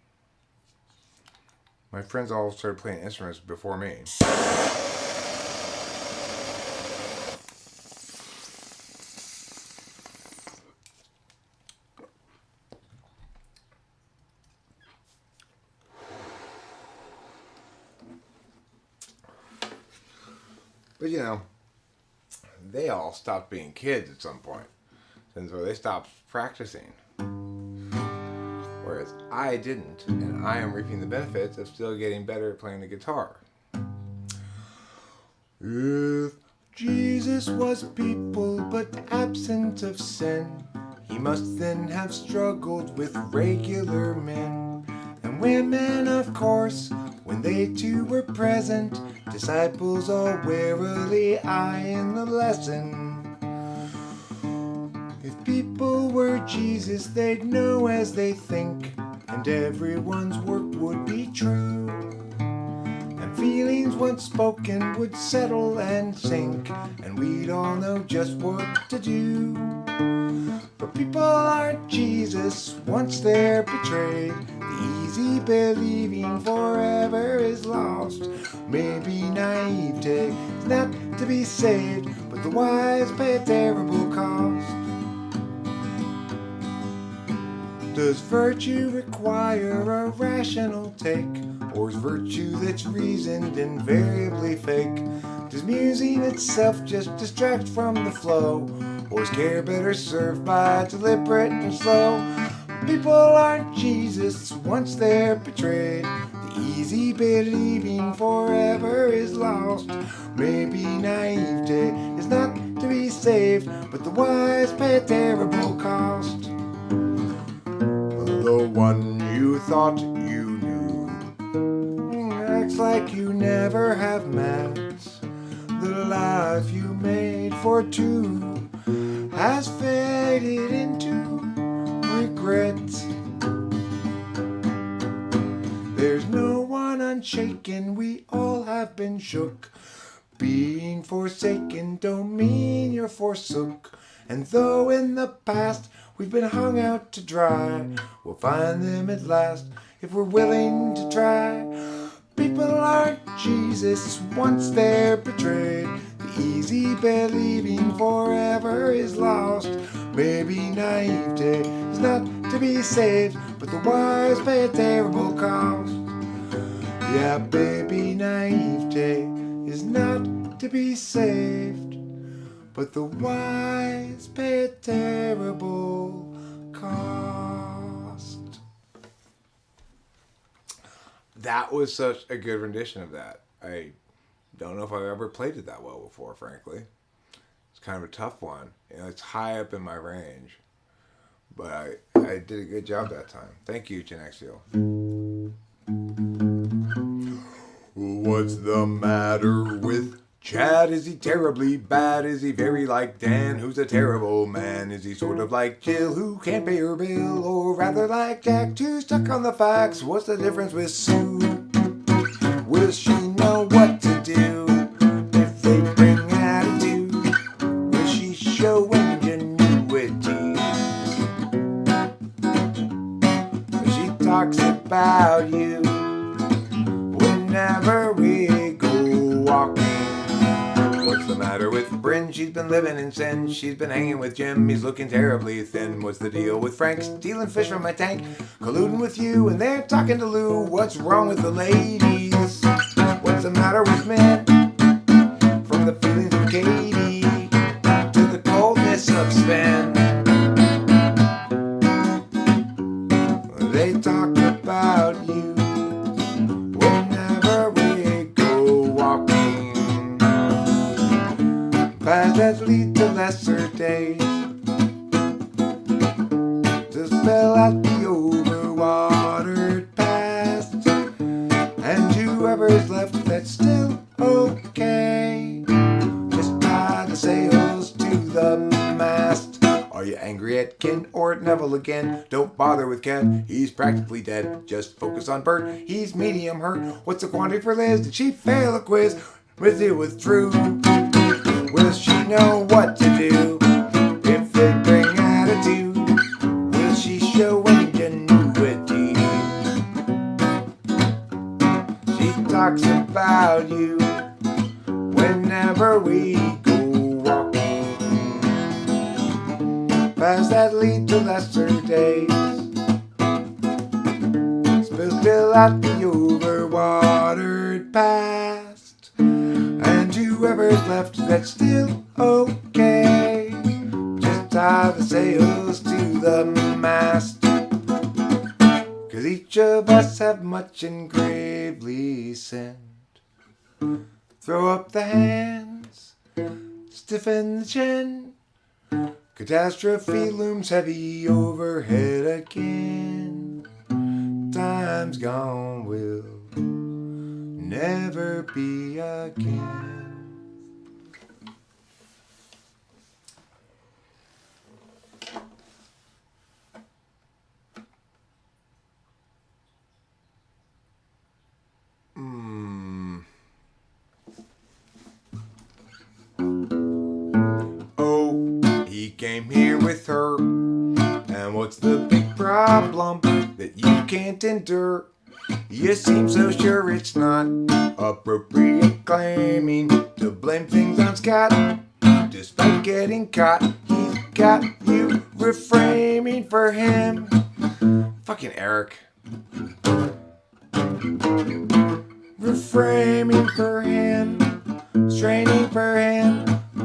My friends all started playing instruments before me. But you know, they all stopped being kids at some point. And so they stopped practicing. Whereas I didn't, and I am reaping the benefits of still getting better at playing the guitar. If Jesus was people but absent of sin, he must then have struggled with regular men. And women, of course, when they too were present, disciples all warily eyeing the lesson. If people were Jesus, they'd know as they think, and everyone's work would be true. And feelings once spoken would settle and sink, and we'd all know just what to do. But people aren't Jesus once they're betrayed. The easy believing forever is lost. Maybe naivete is not to be saved, but the wise pay a terrible cost. Does virtue require a rational take? Or is virtue that's reasoned invariably fake? Does musing itself just distract from the flow? Or is care better served by deliberate and slow? People aren't Jesus once they're betrayed. The easy believing forever is lost. Maybe naivete is not to be saved, but the wise pay a terrible cost. The one you thought you knew acts like you never have met. The life you made for two has faded into regret. There's no one unshaken, we all have been shook. Being forsaken don't mean you're forsook. And though in the past we've been hung out to dry, we'll find them at last if we're willing to try. People aren't Jesus once they're betrayed. The easy believing forever is lost. Maybe naivete is not to be saved, but the wise pay a terrible cost. Yeah, baby, naivete not to be saved, but the wise pay a terrible cost. That was such a good rendition of that. I don't know if I've ever played it that well before, frankly. It's kind of a tough one. You know, it's high up in my range. But I did a good job that time. Thank you, Genexiel. What's the matter with Chad? Is he terribly bad? Is he very like Dan, who's a terrible man? Is he sort of like Jill, who can't pay her bill? Or rather like Jack, too stuck on the facts? What's the difference with Sue? Will she know what to do if they bring attitude? Will she show ingenuity? She talks about you whenever we go walking. What's the matter with Bryn? She's been living in sin. She's been hanging with Jim. He's looking terribly thin. What's the deal with Frank? Stealing fish from my tank, colluding with you, and they're talking to Lou. What's wrong with the ladies? What's the matter with men? From the feelings of Katie to the coldness of Sven. They talk about you whenever we go walking. Paths that lead to lesser days, to spell out the overwatered past, and whoever's left that's still okay. Just tie the sails to the mast. Are you angry at Ken or at Neville again? Don't bother with Ken, he's practically dead. Just focus on Bert, he's medium hurt. What's the quantity for Liz? Did she fail a quiz? With it with Drew, will she know what to do if they bring attitude? Will she show ingenuity? She talks about you whenever we go walking. Paths that lead to lesser days, spill out the overwatered past, and whoever's left that's still okay. Just tie the sails to the mast, 'cause each of us have much and gravely sinned. Throw up the hands, stiffen the chin. Catastrophe looms heavy overhead again. Time's gone will never be again. Oh, he came here with her, and what's the big problem that you can't endure? You seem so sure it's not appropriate claiming to blame things on Scott. Despite getting caught, he's got you reframing for him. Fucking Eric. Reframing for him, straining for him,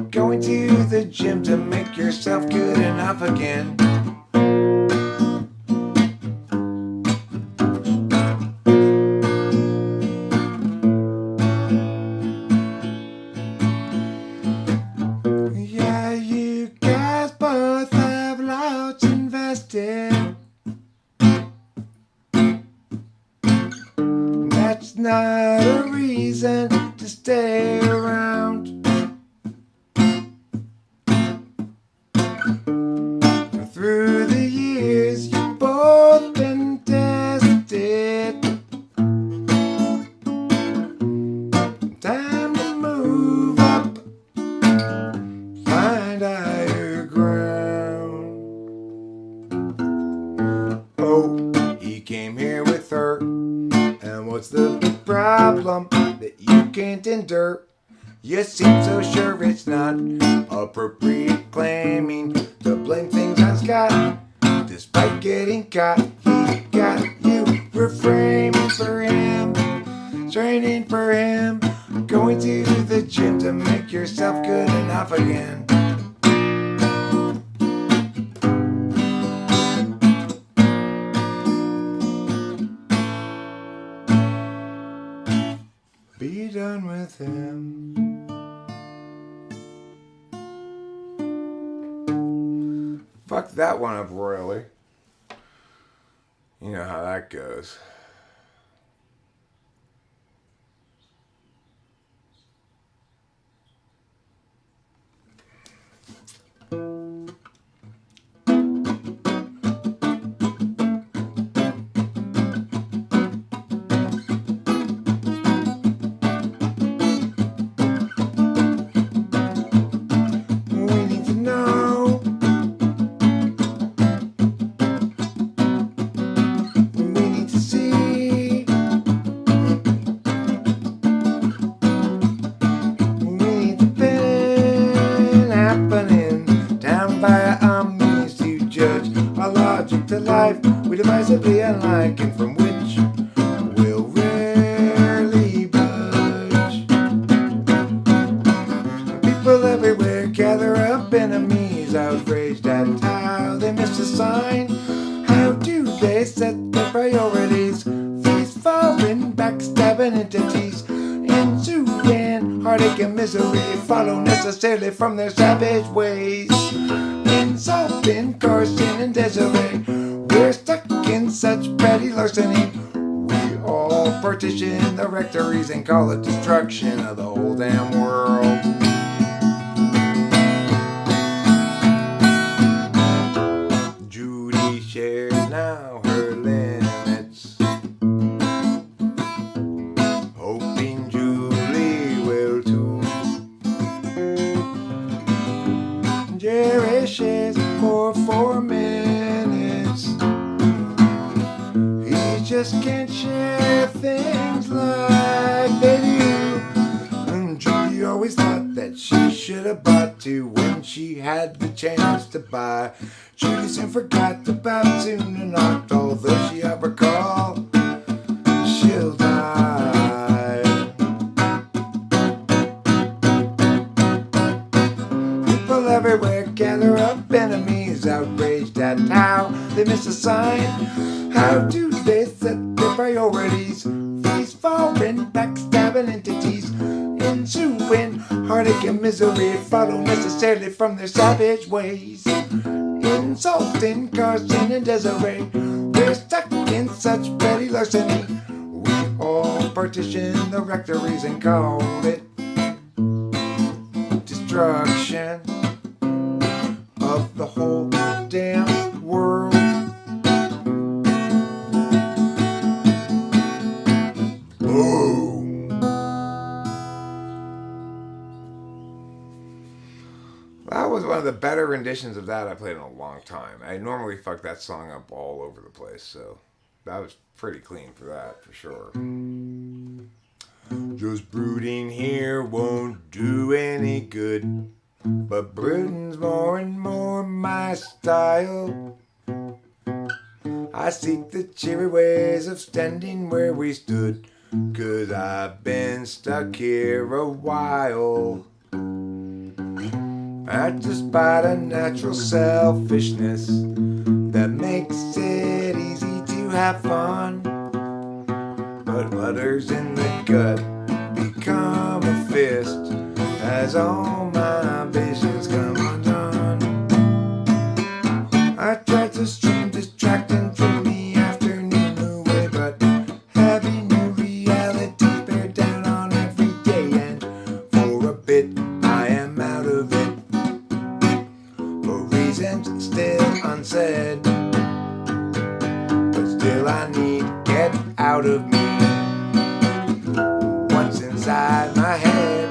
going to the gym to make yourself good enough again. Yeah, you guys both have lots invested. That's not a reason to stay around. Through the years, you've both been tested. Time to move up, find higher ground. Oh, he came here with her, and what's the big problem that you can't endure? You seem so sure it's not appropriate claiming to blame things on Scott. Despite getting caught, he got you reframing for him, straining for him, going to the gym to make yourself good enough again. Be done with him. Fuck that one up royally. You know how that goes. We divisively unlike and from which we'll rarely budge. People everywhere gather up, enemies outraged at how they miss a sign. How do they set their priorities? These foreign backstabbing entities ensuing heartache and misery follow necessarily from their savage ways. Insulting Carson and Desiree, we're stuck in such petty larceny. We all partition the rectories and call it destruction of the whole damn world. Judy shares now her limits, hoping Julie will too. Jerry shares for 4 minutes. He just can't share things like they do. And Julie always thought that she should have bought 2 when she had the chance to buy. Julie soon forgot about soon and not, although she ever recall she'll die. People everywhere gather up, enemies outraged at how they miss a sign. How do they set their priorities? These foreign backstabbing entities ensuing heartache and misery follow necessarily from their savage ways. Insulting Carson and Desiree, we're stuck in such petty larceny. We all partition the rectories and call it destruction of the whole damn world. Boom. That was one of the better renditions of that I played in a long time. I normally fuck that song up all over the place, so that was pretty clean for that, for sure. Just brooding here won't do any good, but brooding's more and more my style. I seek the cheery ways of standing where we stood, 'cause I've been stuck here a while. Despite a natural selfishness that makes it easy to have fun, but mutters in the gut become a fist as all my visions come undone. I tried to stream distracting from the afternoon away, but heavy new realities bear down on every day, and for a bit I am out of it. Reasons still unsaid, but still I need to get out of me what's inside my head.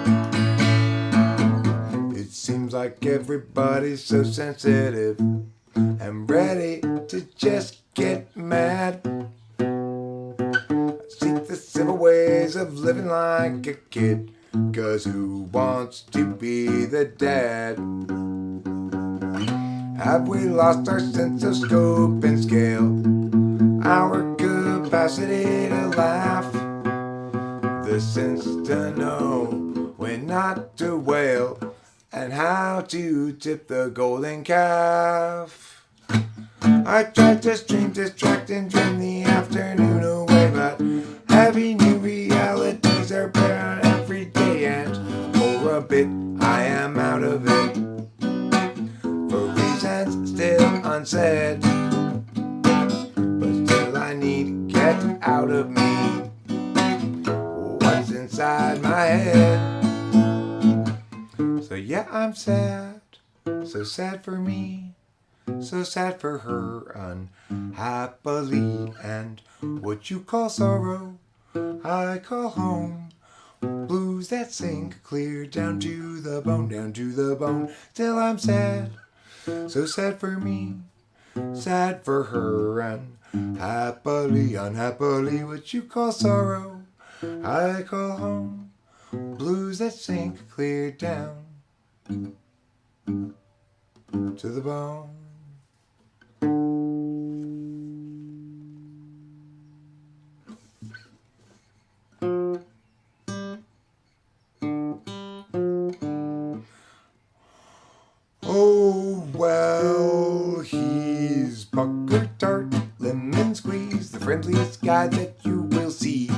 It seems like everybody's so sensitive and ready to just get mad. I seek the civil ways of living like a kid, 'cause who wants to be the dad? Have we lost our sense of scope and scale? Our capacity to laugh? the sense to know when not to wail, and how to tip the golden calf. I tried to stream, distract, and dream the afternoon away, but heavy new realities are apparent every day, and for a bit I am out of it, for reasons still unsaid, but still I need to get out of me what's inside my head. So yeah, I'm sad, so sad for me, so sad for her unhappily, and what you call sorrow I call home. Blues that sink clear down to the bone, down to the bone. Still I'm sad, so sad for me, sad for her unhappily, unhappily. What you call sorrow I call home. Blues that sink clear down to the bone. Oh, well, he's pucker tart, lemon squeeze, the friendliest guy that you will see.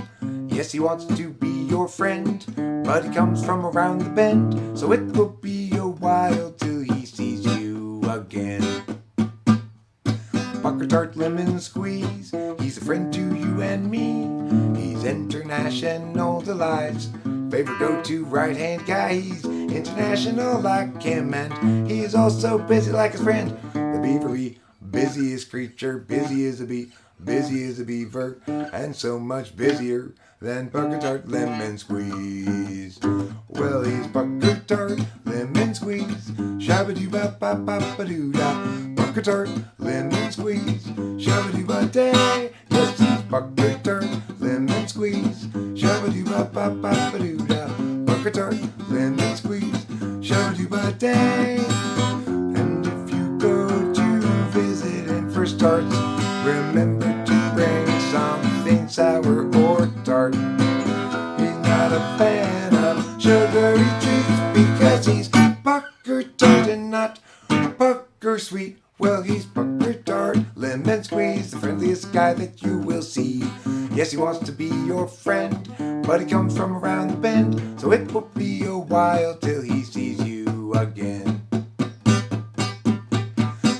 Yes, he wants to be your friend, but he comes from around the bend, so it will be a while till he sees you again. Pucker tart, lemon squeeze, he's a friend to you and me. He's international delights, favorite go-to right-hand guy. He's international like him, and he is also busy like his friend, the beaver. Busiest creature, busy as a bee, busy as a beaver, and so much busier than pucker tart, lemon squeeze. Well, he's pucker tart, lemon squeeze, shabba-doo-ba-ba-ba-ba-doo-da. Pucker tart, lemon squeeze, shabba-doo-ba-day. Yes, he's pucker tart, lemon squeeze, shabba-doo-ba-ba-ba-ba-doo-da. Pucker tart, lemon squeeze, shabba-doo-ba-day. And if you go to visit him for starts, remember to bring something sour or tart. He's not a fan of sugary treats because he's pucker tart and not pucker sweet. Well, he's pucker tart, lemon squeeze, the friendliest guy that you will see. Yes, he wants to be your friend, but he comes from around the bend, so it will be a while till he sees you again.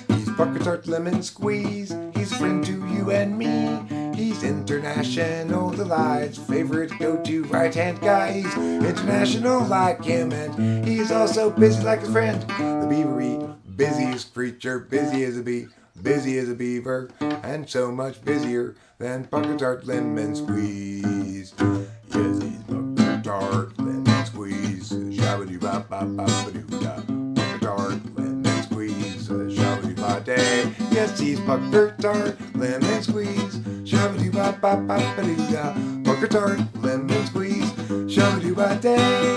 He's pucker tart, lemon squeeze, he's a friend to you and me. He's international delights, favorite go-to right-hand guy. He's international like him, and he's also busy like his friend, the beavery. Busiest creature, busy as a bee, busy as a beaver, and so much busier than pucker tart, lemon squeeze. Yes, he's pucker tart, lemon squeeze, shabba-doo-ba-ba-ba-ba-doo-da. Pucker tart, lemon squeeze, shabba-doo-ba-day. Yes, he's pucker tart, lemon squeeze, shabba-doo-ba-ba-ba-ba-doo-da. Pucker tart, lemon squeeze, shabba-doo-ba-day.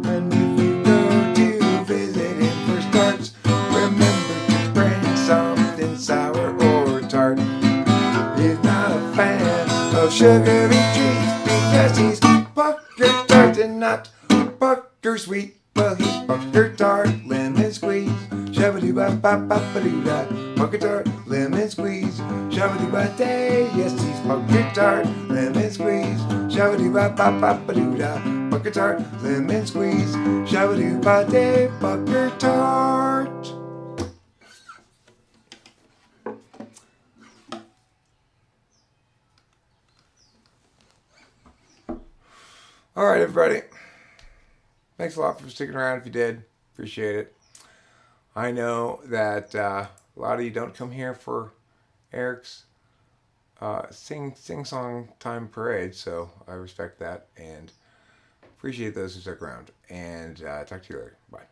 And if you go to visit him for starts, remember to bring something sour or tart. He's not a fan of sugary treats because he's pucker tart and not pucker sweet. Well, he's pucker tart, lemon squeeze, shabba-doo-ba-ba-ba-ba-doo-da. Pucker tart, lemon squeeze, shabba-doo-ba-day. Yes, he's pucker tart, lemon squeeze, shabba-doo-ba-ba-ba-ba-doo-da. Pucker tart, lemon squeeze, shabba-doo-ba-day. Pucker tart. All right, everybody. Thanks a lot for sticking around if you did. Appreciate it. I know that a lot of you don't come here for Eric's sing-song time parade, so I respect that and appreciate those who stuck around. And talk to you later. Bye.